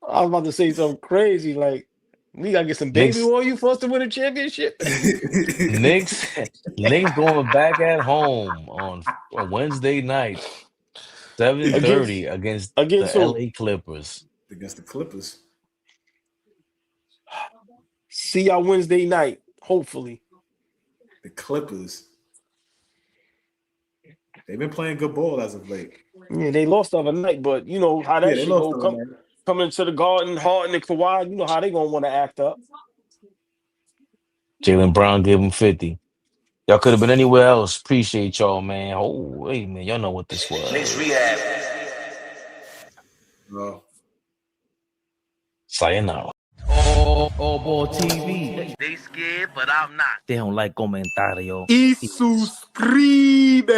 I was about to say something crazy, like we gotta get some baby oil you for us to win a championship. Knicks going back at home on Wednesday night, 7:30 against the LA Clippers. Against the Clippers. See y'all Wednesday night, hopefully. The Clippers. They've been playing good ball as of late. Yeah, they lost the other night, but you know how that shit go. Come into the Garden, Harden and Kawhi, you know how they gonna want to act up. Jalen Brown gave him 50. Y'all could have been anywhere else. Appreciate y'all, man. Oh, wait, man. Y'all know what this was. Knicks Rehab. Sayonara. AllBall TV. They scared, but I'm not. Deja un like, comentario. Y suscribe.